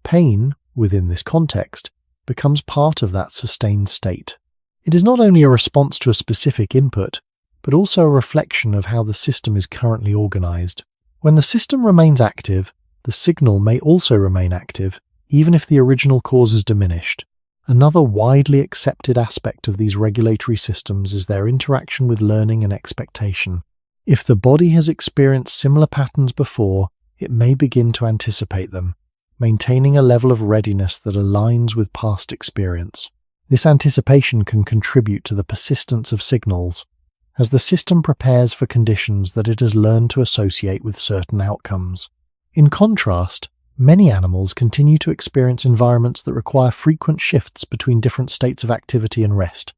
Pain, within this context, becomes part of that sustained state. It is not only a response to a specific input, but also a reflection of how the system is currently organized. When the system remains active, the signal may also remain active, even if the original cause is diminished. Another widely accepted aspect of these regulatory systems is their interaction with learning and expectation. If the body has experienced similar patterns before, it may begin to anticipate them, maintaining a level of readiness that aligns with past experience. This anticipation can contribute to the persistence of signals, as the system prepares for conditions that it has learned to associate with certain outcomes. In contrast, many animals continue to experience environments that require frequent shifts between different states of activity and rest,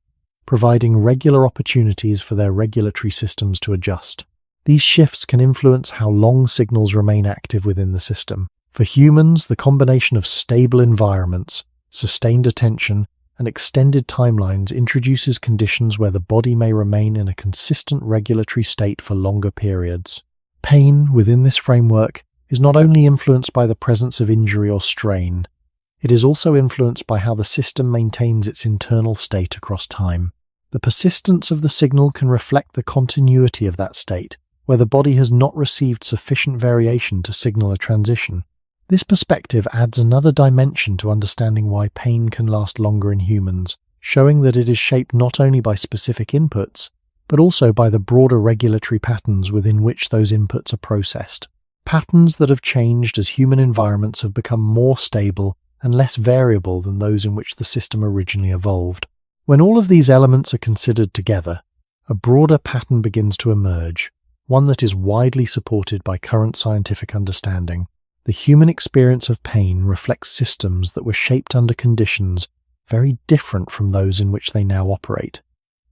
providing regular opportunities for their regulatory systems to adjust. These shifts can influence how long signals remain active within the system. For humans, the combination of stable environments, sustained attention, and extended timelines introduces conditions where the body may remain in a consistent regulatory state for longer periods. Pain, within this framework, is not only influenced by the presence of injury or strain, it is also influenced by how the system maintains its internal state across time. The persistence of the signal can reflect the continuity of that state, where the body has not received sufficient variation to signal a transition. This perspective adds another dimension to understanding why pain can last longer in humans, showing that it is shaped not only by specific inputs, but also by the broader regulatory patterns within which those inputs are processed. Patterns that have changed as human environments have become more stable and less variable than those in which the system originally evolved. When all of these elements are considered together, a broader pattern begins to emerge, one that is widely supported by current scientific understanding. The human experience of pain reflects systems that were shaped under conditions very different from those in which they now operate.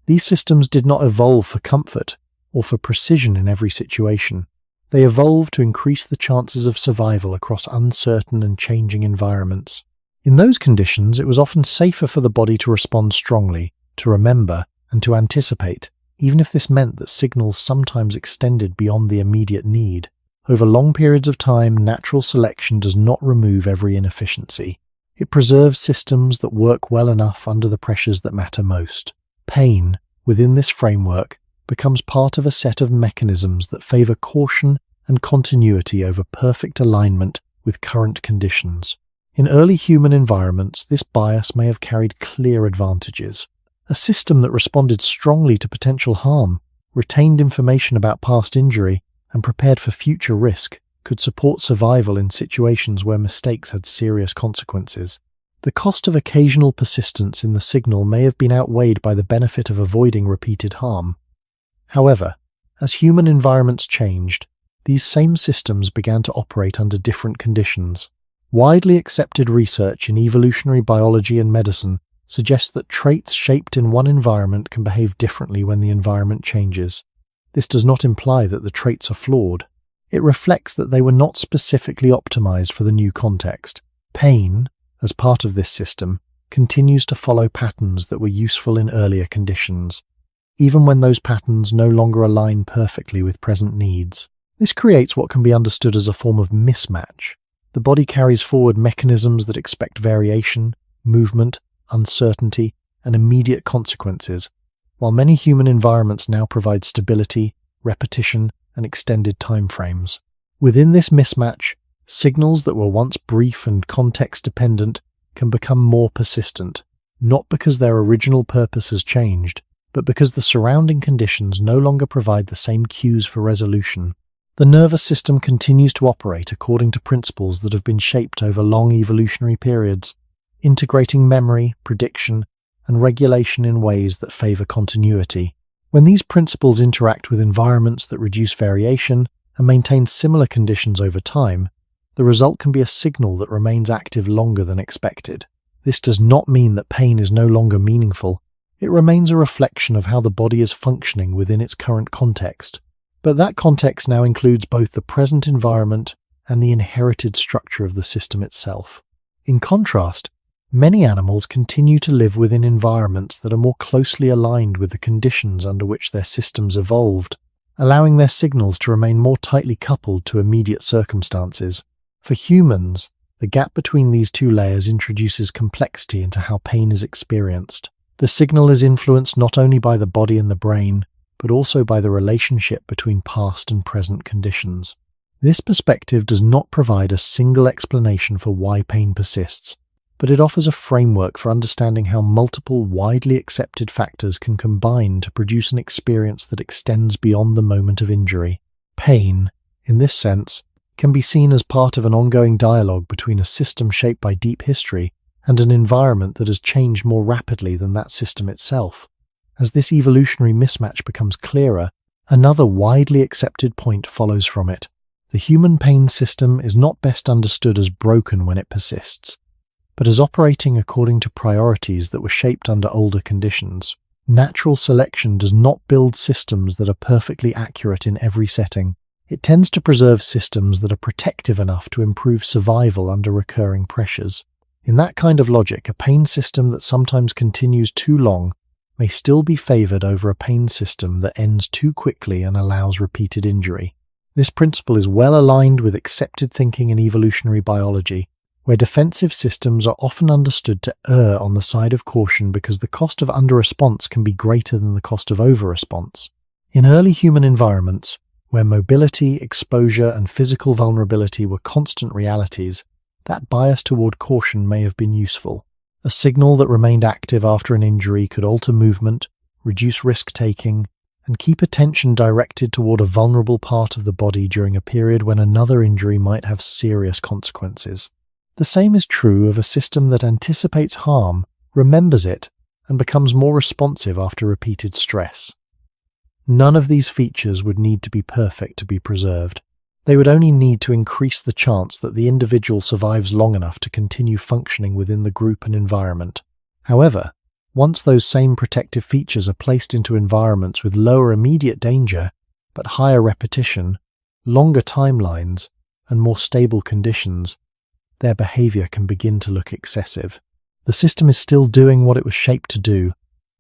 These systems did not evolve for comfort or for precision in every situation. They evolved to increase the chances of survival across uncertain and changing environments. In those conditions, it was often safer for the body to respond strongly, to remember, and to anticipate, even if this meant that signals sometimes extended beyond the immediate need. Over long periods of time, natural selection does not remove every inefficiency. It preserves systems that work well enough under the pressures that matter most. Pain, within this framework, becomes part of a set of mechanisms that favor caution and continuity over perfect alignment with current conditions. In early human environments, this bias may have carried clear advantages. A system that responded strongly to potential harm, retained information about past injury, and prepared for future risk could support survival in situations where mistakes had serious consequences. The cost of occasional persistence in the signal may have been outweighed by the benefit of avoiding repeated harm. However, as human environments changed, these same systems began to operate under different conditions. Widely accepted research in evolutionary biology and medicine suggests that traits shaped in one environment can behave differently when the environment changes. This does not imply that the traits are flawed. It reflects that they were not specifically optimized for the new context. Pain, as part of this system, continues to follow patterns that were useful in earlier conditions, even when those patterns no longer align perfectly with present needs. This creates what can be understood as a form of mismatch. The body carries forward mechanisms that expect variation, movement, uncertainty, and immediate consequences, while many human environments now provide stability, repetition, and extended timeframes. Within this mismatch, signals that were once brief and context-dependent can become more persistent, not because their original purpose has changed, but because the surrounding conditions no longer provide the same cues for resolution. The nervous system continues to operate according to principles that have been shaped over long evolutionary periods, integrating memory, prediction, and regulation in ways that favor continuity. When these principles interact with environments that reduce variation and maintain similar conditions over time, the result can be a signal that remains active longer than expected. This does not mean that pain is no longer meaningful. It remains a reflection of how the body is functioning within its current context. But that context now includes both the present environment and the inherited structure of the system itself. In contrast, many animals continue to live within environments that are more closely aligned with the conditions under which their systems evolved, allowing their signals to remain more tightly coupled to immediate circumstances. For humans, the gap between these two layers introduces complexity into how pain is experienced. The signal is influenced not only by the body and the brain, but also by the relationship between past and present conditions. This perspective does not provide a single explanation for why pain persists, but it offers a framework for understanding how multiple widely accepted factors can combine to produce an experience that extends beyond the moment of injury. Pain, in this sense, can be seen as part of an ongoing dialogue between a system shaped by deep history and an environment that has changed more rapidly than that system itself. As this evolutionary mismatch becomes clearer, another widely accepted point follows from it. The human pain system is not best understood as broken when it persists, but as operating according to priorities that were shaped under older conditions. Natural selection does not build systems that are perfectly accurate in every setting. It tends to preserve systems that are protective enough to improve survival under recurring pressures. In that kind of logic, a pain system that sometimes continues too long may still be favored over a pain system that ends too quickly and allows repeated injury. This principle is well aligned with accepted thinking in evolutionary biology, where defensive systems are often understood to err on the side of caution because the cost of under-response can be greater than the cost of over-response. In early human environments, where mobility, exposure, and physical vulnerability were constant realities, that bias toward caution may have been useful. A signal that remained active after an injury could alter movement, reduce risk-taking, and keep attention directed toward a vulnerable part of the body during a period when another injury might have serious consequences. The same is true of a system that anticipates harm, remembers it, and becomes more responsive after repeated stress. None of these features would need to be perfect to be preserved. They would only need to increase the chance that the individual survives long enough to continue functioning within the group and environment. However, once those same protective features are placed into environments with lower immediate danger, but higher repetition, longer timelines, and more stable conditions, their behavior can begin to look excessive. The system is still doing what it was shaped to do,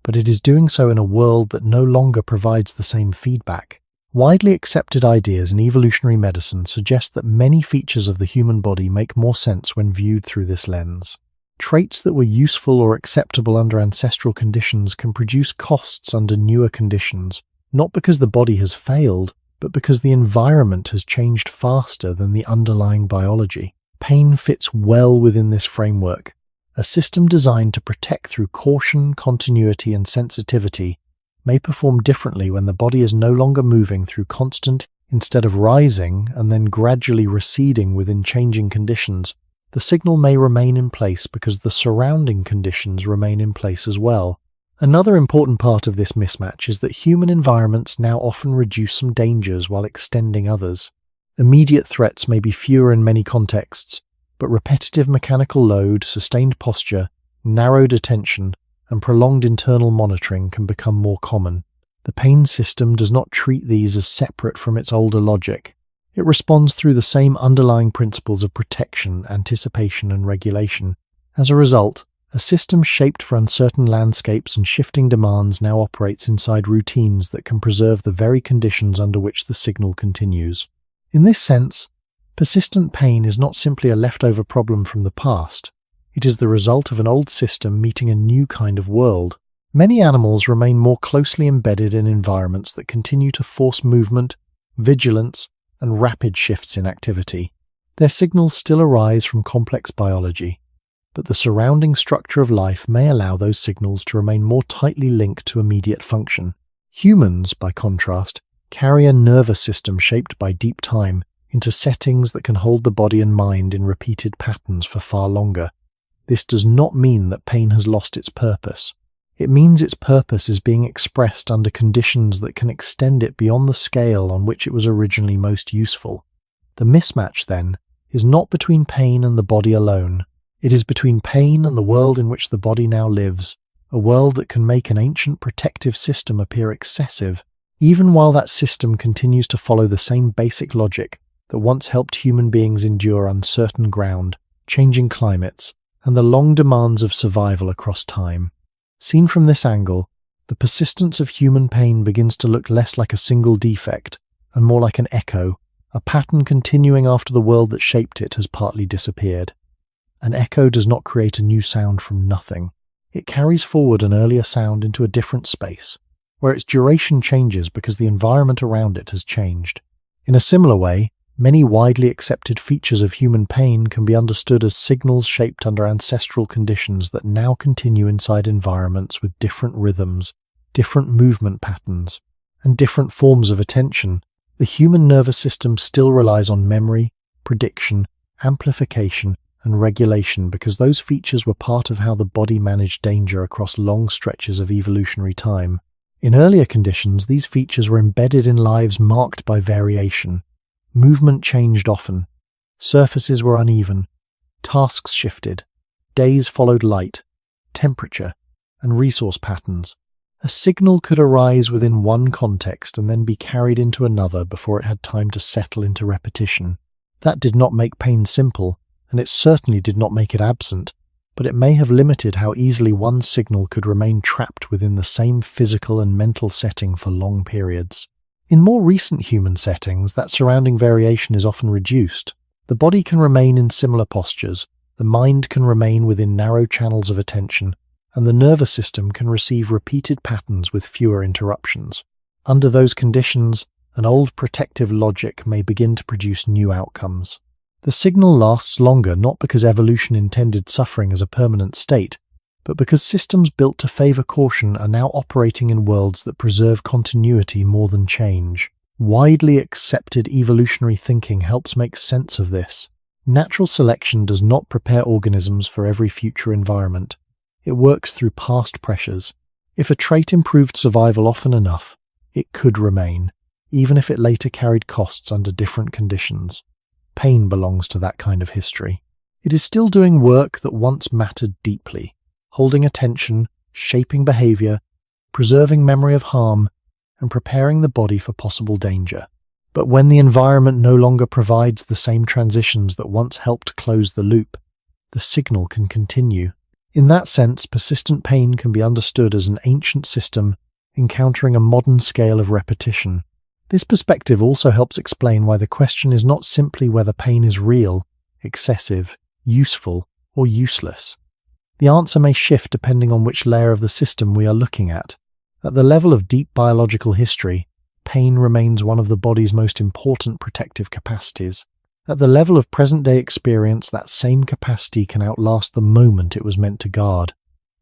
but it is doing so in a world that no longer provides the same feedback. Widely accepted ideas in evolutionary medicine suggest that many features of the human body make more sense when viewed through this lens. Traits that were useful or acceptable under ancestral conditions can produce costs under newer conditions, not because the body has failed, but because the environment has changed faster than the underlying biology. Pain fits well within this framework. A system designed to protect through caution, continuity, and sensitivity may perform differently when the body is no longer moving through constant, instead of rising and then gradually receding within changing conditions. The signal may remain in place because the surrounding conditions remain in place as well. Another important part of this mismatch is that human environments now often reduce some dangers while extending others. Immediate threats may be fewer in many contexts, but repetitive mechanical load, sustained posture, narrowed attention, and prolonged internal monitoring can become more common. The pain system does not treat these as separate from its older logic. It responds through the same underlying principles of protection, anticipation, and regulation. As a result, a system shaped for uncertain landscapes and shifting demands now operates inside routines that can preserve the very conditions under which the signal continues. In this sense, persistent pain is not simply a leftover problem from the past. It is the result of an old system meeting a new kind of world. Many animals remain more closely embedded in environments that continue to force movement, vigilance, and rapid shifts in activity. Their signals still arise from complex biology, but the surrounding structure of life may allow those signals to remain more tightly linked to immediate function. Humans, by contrast, carry a nervous system shaped by deep time into settings that can hold the body and mind in repeated patterns for far longer. This does not mean that pain has lost its purpose. It means its purpose is being expressed under conditions that can extend it beyond the scale on which it was originally most useful. The mismatch, then, is not between pain and the body alone. It is between pain and the world in which the body now lives, a world that can make an ancient protective system appear excessive, even while that system continues to follow the same basic logic that once helped human beings endure uncertain ground, changing climates, and the long demands of survival across time. Seen from this angle, the persistence of human pain begins to look less like a single defect and more like an echo, a pattern continuing after the world that shaped it has partly disappeared. An echo does not create a new sound from nothing. It carries forward an earlier sound into a different space, where its duration changes because the environment around it has changed. In a similar way, many widely accepted features of human pain can be understood as signals shaped under ancestral conditions that now continue inside environments with different rhythms, different movement patterns, and different forms of attention. The human nervous system still relies on memory, prediction, amplification, and regulation because those features were part of how the body managed danger across long stretches of evolutionary time. In earlier conditions, these features were embedded in lives marked by variation. Movement changed often. Surfaces were uneven. Tasks shifted. Days followed light, temperature, and resource patterns. A signal could arise within one context and then be carried into another before it had time to settle into repetition. That did not make pain simple, and it certainly did not make it absent, but it may have limited how easily one signal could remain trapped within the same physical and mental setting for long periods. In more recent human settings, that surrounding variation is often reduced. The body can remain in similar postures, the mind can remain within narrow channels of attention, and the nervous system can receive repeated patterns with fewer interruptions. Under those conditions, an old protective logic may begin to produce new outcomes. The signal lasts longer not because evolution intended suffering as a permanent state, but because systems built to favor caution are now operating in worlds that preserve continuity more than change. Widely accepted evolutionary thinking helps make sense of this. Natural selection does not prepare organisms for every future environment. It works through past pressures. If a trait improved survival often enough, it could remain, even if it later carried costs under different conditions. Pain belongs to that kind of history. It is still doing work that once mattered deeply, holding attention, shaping behavior, preserving memory of harm, and preparing the body for possible danger. But when the environment no longer provides the same transitions that once helped close the loop, the signal can continue. In that sense, persistent pain can be understood as an ancient system encountering a modern scale of repetition. This perspective also helps explain why the question is not simply whether pain is real, excessive, useful, or useless. The answer may shift depending on which layer of the system we are looking at. At the level of deep biological history, pain remains one of the body's most important protective capacities. At the level of present-day experience, that same capacity can outlast the moment it was meant to guard.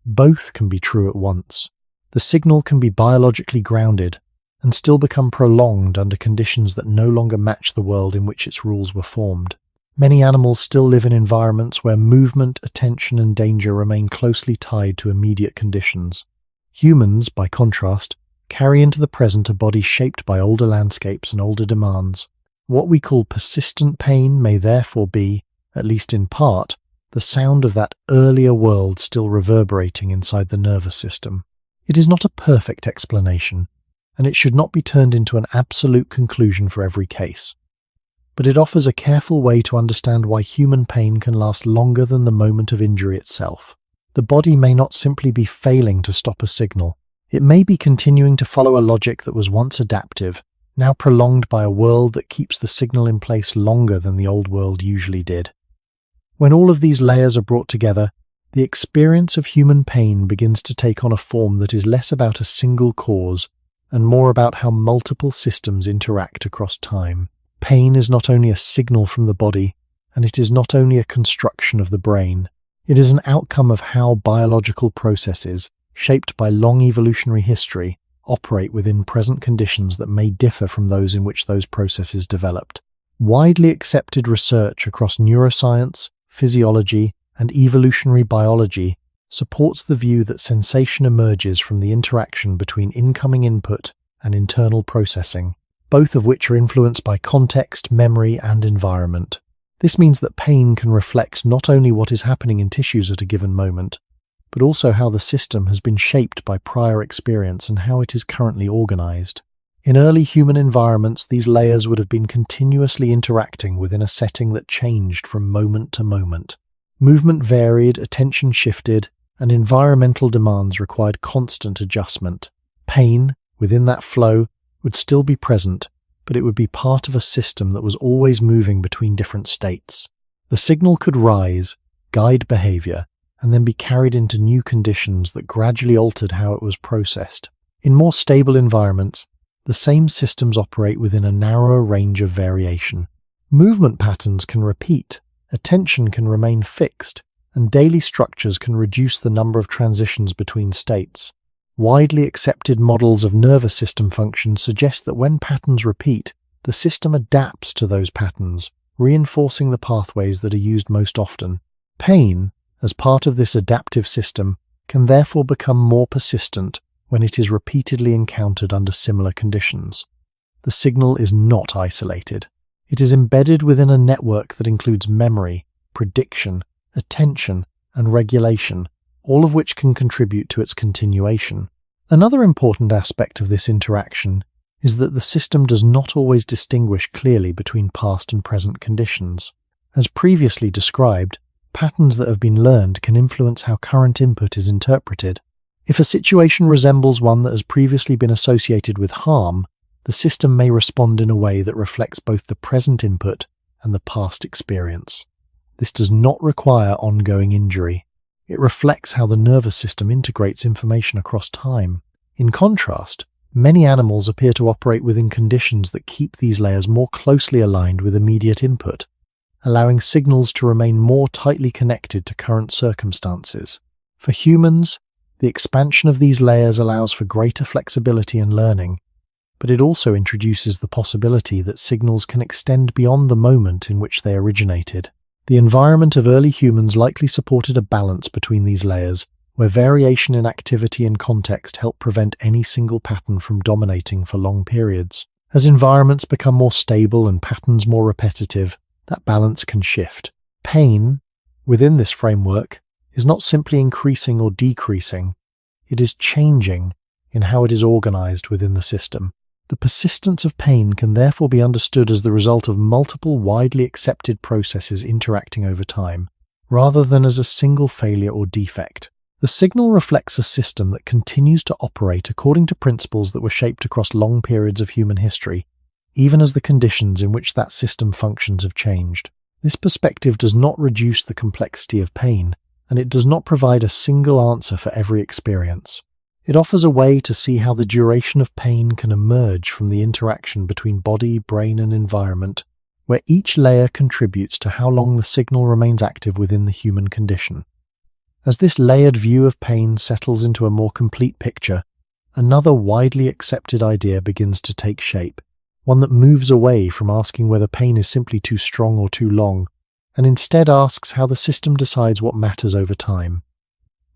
Both can be true at once. The signal can be biologically grounded and still become prolonged under conditions that no longer match the world in which its rules were formed. Many animals still live in environments where movement, attention, and danger remain closely tied to immediate conditions. Humans, by contrast, carry into the present a body shaped by older landscapes and older demands. What we call persistent pain may therefore be, at least in part, the sound of that earlier world still reverberating inside the nervous system. It is not a perfect explanation, and it should not be turned into an absolute conclusion for every case. But it offers a careful way to understand why human pain can last longer than the moment of injury itself. The body may not simply be failing to stop a signal. It may be continuing to follow a logic that was once adaptive, now prolonged by a world that keeps the signal in place longer than the old world usually did. When all of these layers are brought together, the experience of human pain begins to take on a form that is less about a single cause and more about how multiple systems interact across time. Pain is not only a signal from the body, and it is not only a construction of the brain. It is an outcome of how biological processes, shaped by long evolutionary history, operate within present conditions that may differ from those in which those processes developed. Widely accepted research across neuroscience, physiology, and evolutionary biology supports the view that sensation emerges from the interaction between incoming input and internal processing, both of which are influenced by context, memory, and environment. This means that pain can reflect not only what is happening in tissues at a given moment, but also how the system has been shaped by prior experience and how it is currently organized. In early human environments, these layers would have been continuously interacting within a setting that changed from moment to moment. Movement varied, attention shifted, and environmental demands required constant adjustment. Pain, within that flow, would still be present, but it would be part of a system that was always moving between different states. The signal could rise, guide behavior, and then be carried into new conditions that gradually altered how it was processed. In more stable environments, the same systems operate within a narrower range of variation. Movement patterns can repeat, attention can remain fixed, and daily structures can reduce the number of transitions between states. Widely accepted models of nervous system function suggest that when patterns repeat, the system adapts to those patterns, reinforcing the pathways that are used most often. Pain, as part of this adaptive system, can therefore become more persistent when it is repeatedly encountered under similar conditions. The signal is not isolated. It is embedded within a network that includes memory, prediction, attention, and regulation, all of which can contribute to its continuation. Another important aspect of this interaction is that the system does not always distinguish clearly between past and present conditions. As previously described, patterns that have been learned can influence how current input is interpreted. If a situation resembles one that has previously been associated with harm, the system may respond in a way that reflects both the present input and the past experience. This does not require ongoing injury. It reflects how the nervous system integrates information across time. In contrast, many animals appear to operate within conditions that keep these layers more closely aligned with immediate input, allowing signals to remain more tightly connected to current circumstances. For humans, the expansion of these layers allows for greater flexibility and learning, but it also introduces the possibility that signals can extend beyond the moment in which they originated. The environment of early humans likely supported a balance between these layers, where variation in activity and context helped prevent any single pattern from dominating for long periods. As environments become more stable and patterns more repetitive, that balance can shift. Pain, within this framework, is not simply increasing or decreasing, it is changing in how it is organized within the system. The persistence of pain can therefore be understood as the result of multiple widely accepted processes interacting over time, rather than as a single failure or defect. The signal reflects a system that continues to operate according to principles that were shaped across long periods of human history, even as the conditions in which that system functions have changed. This perspective does not reduce the complexity of pain, and it does not provide a single answer for every experience. It offers a way to see how the duration of pain can emerge from the interaction between body, brain, and environment, where each layer contributes to how long the signal remains active within the human condition. As this layered view of pain settles into a more complete picture, another widely accepted idea begins to take shape, one that moves away from asking whether pain is simply too strong or too long, and instead asks how the system decides what matters over time.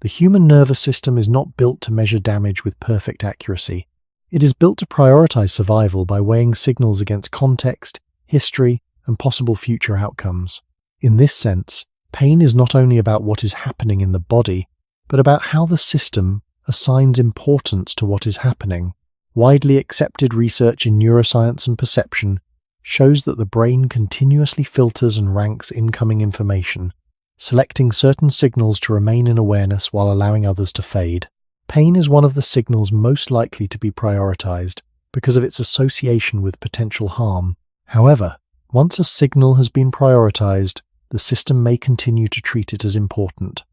The human nervous system is not built to measure damage with perfect accuracy. It is built to prioritize survival by weighing signals against context, history, and possible future outcomes. In this sense, pain is not only about what is happening in the body, but about how the system assigns importance to what is happening. Widely accepted research in neuroscience and perception shows that the brain continuously filters and ranks incoming information, selecting certain signals to remain in awareness while allowing others to fade. Pain is one of the signals most likely to be prioritized because of its association with potential harm. However, once a signal has been prioritized, the system may continue to treat it as important.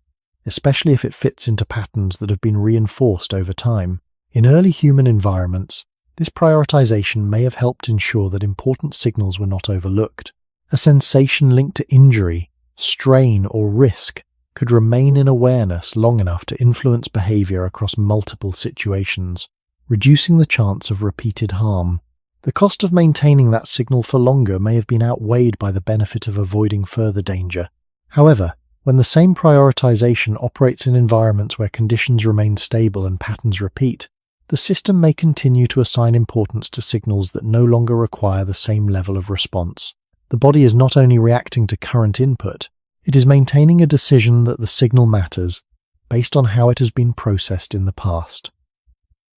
especially if it fits into patterns that have been reinforced over time. In early human environments, this prioritization may have helped ensure that important signals were not overlooked. A sensation linked to injury, strain, or risk could remain in awareness long enough to influence behavior across multiple situations, reducing the chance of repeated harm. The cost of maintaining that signal for longer may have been outweighed by the benefit of avoiding further danger. However, when the same prioritization operates in environments where conditions remain stable and patterns repeat, the system may continue to assign importance to signals that no longer require the same level of response. The body is not only reacting to current input, it is maintaining a decision that the signal matters based on how it has been processed in the past.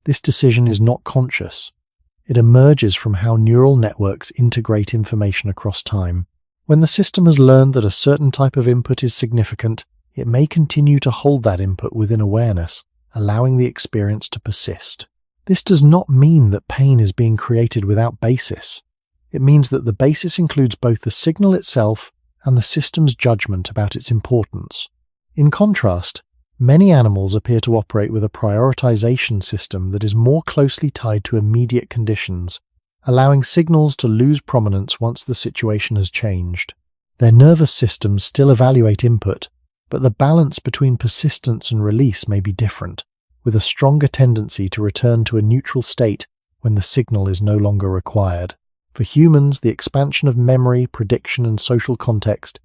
This decision is not conscious. It emerges from how neural networks integrate information across time. When the system has learned that a certain type of input is significant, it may continue to hold that input within awareness, allowing the experience to persist. This does not mean that pain is being created without basis. It means that the basis includes both the signal itself and the system's judgment about its importance. In contrast, many animals appear to operate with a prioritization system that is more closely tied to immediate conditions, allowing signals to lose prominence once the situation has changed. Their nervous systems still evaluate input, but the balance between persistence and release may be different, with a stronger tendency to return to a neutral state when the signal is no longer required. For humans, the expansion of memory, prediction, and social context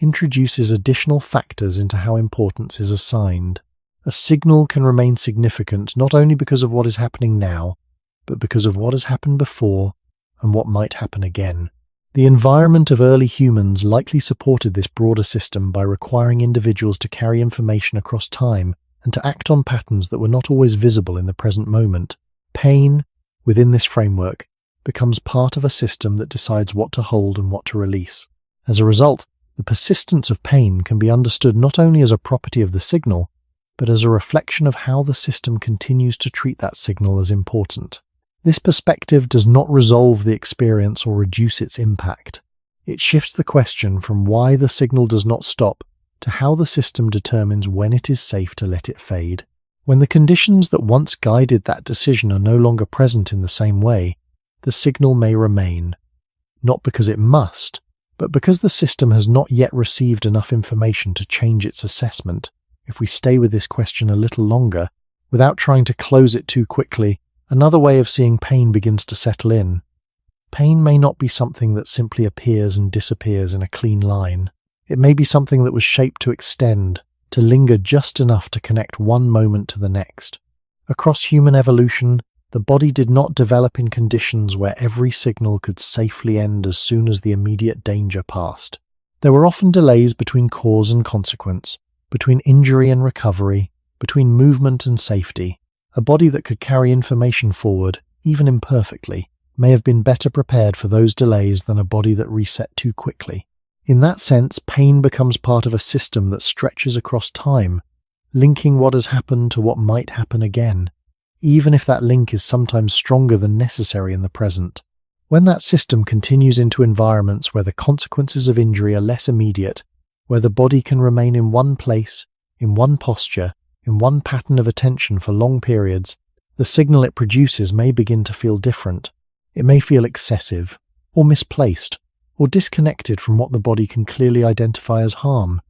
introduces additional factors into how importance is assigned. A signal can remain significant not only because of what is happening now, but because of what has happened before and what might happen again. The environment of early humans likely supported this broader system by requiring individuals to carry information across time and to act on patterns that were not always visible in the present moment. Pain, within this framework, becomes part of a system that decides what to hold and what to release. As a result, the persistence of pain can be understood not only as a property of the signal, but as a reflection of how the system continues to treat that signal as important. This perspective does not resolve the experience or reduce its impact. It shifts the question from why the signal does not stop to how the system determines when it is safe to let it fade. When the conditions that once guided that decision are no longer present in the same way, the signal may remain, not because it must, but because the system has not yet received enough information to change its assessment. If we stay with this question a little longer, without trying to close it too quickly, another way of seeing pain begins to settle in. Pain may not be something that simply appears and disappears in a clean line. It may be something that was shaped to extend, to linger just enough to connect one moment to the next. Across human evolution, the body did not develop in conditions where every signal could safely end as soon as the immediate danger passed. There were often delays between cause and consequence, between injury and recovery, between movement and safety. A body that could carry information forward, even imperfectly, may have been better prepared for those delays than a body that reset too quickly. In that sense, pain becomes part of a system that stretches across time, linking what has happened to what might happen again, even if that link is sometimes stronger than necessary in the present. When that system continues into environments where the consequences of injury are less immediate, where the body can remain in one place, in one posture, in one pattern of attention for long periods, the signal it produces may begin to feel different. It may feel excessive, or misplaced, or disconnected from what the body can clearly identify as harm.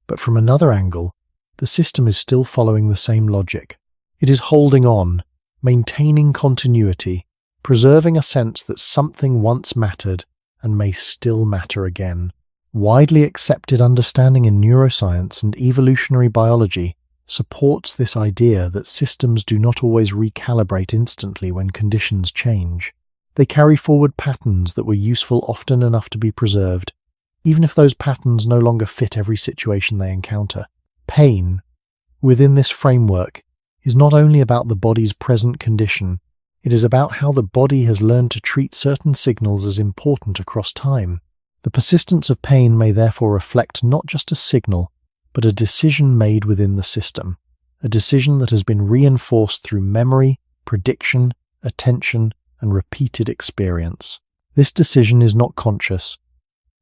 But from another angle, the system is still following the same logic. It is holding on, maintaining continuity, preserving a sense that something once mattered and may still matter again. Widely accepted understanding in neuroscience and evolutionary biology supports this idea that systems do not always recalibrate instantly when conditions change. They carry forward patterns that were useful often enough to be preserved, even if those patterns no longer fit every situation they encounter. Pain, within this framework, is not only about the body's present condition, it is about how the body has learned to treat certain signals as important across time. The persistence of pain may therefore reflect not just a signal, but a decision made within the system, a decision that has been reinforced through memory, prediction, attention, and repeated experience. This decision is not conscious,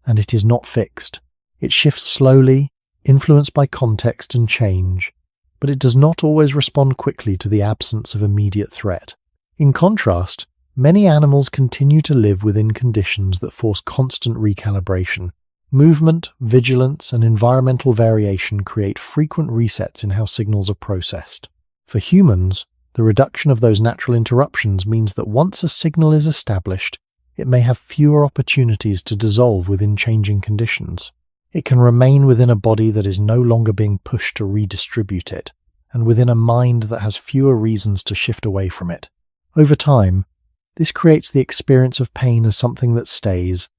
and it is not fixed. It shifts slowly, influenced by context and change, but it does not always respond quickly to the absence of immediate threat. In contrast, many animals continue to live within conditions that force constant recalibration. Movement, vigilance, and environmental variation create frequent resets in how signals are processed. For humans, the reduction of those natural interruptions means that once a signal is established, it may have fewer opportunities to dissolve within changing conditions. It can remain within a body that is no longer being pushed to redistribute it, and within a mind that has fewer reasons to shift away from it. Over time, this creates the experience of pain as something that stays,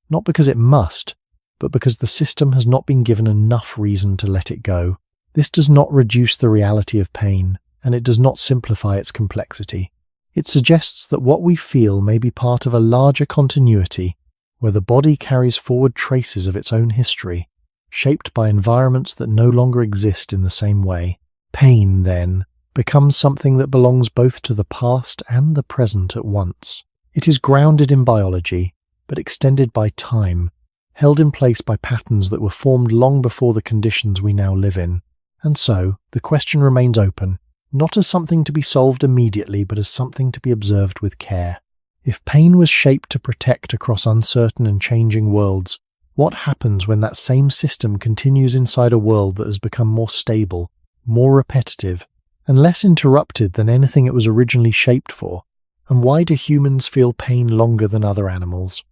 not because it must, but because the system has not been given enough reason to let it go. This does not reduce the reality of pain, and it does not simplify its complexity. It suggests that what we feel may be part of a larger continuity where the body carries forward traces of its own history, shaped by environments that no longer exist in the same way. Pain, then, becomes something that belongs both to the past and the present at once. It is grounded in biology, but extended by time, held in place by patterns that were formed long before the conditions we now live in. And so, the question remains open, not as something to be solved immediately, but as something to be observed with care. If pain was shaped to protect across uncertain and changing worlds, what happens when that same system continues inside a world that has become more stable, more repetitive, and less interrupted than anything it was originally shaped for? And why do humans feel pain longer than other animals?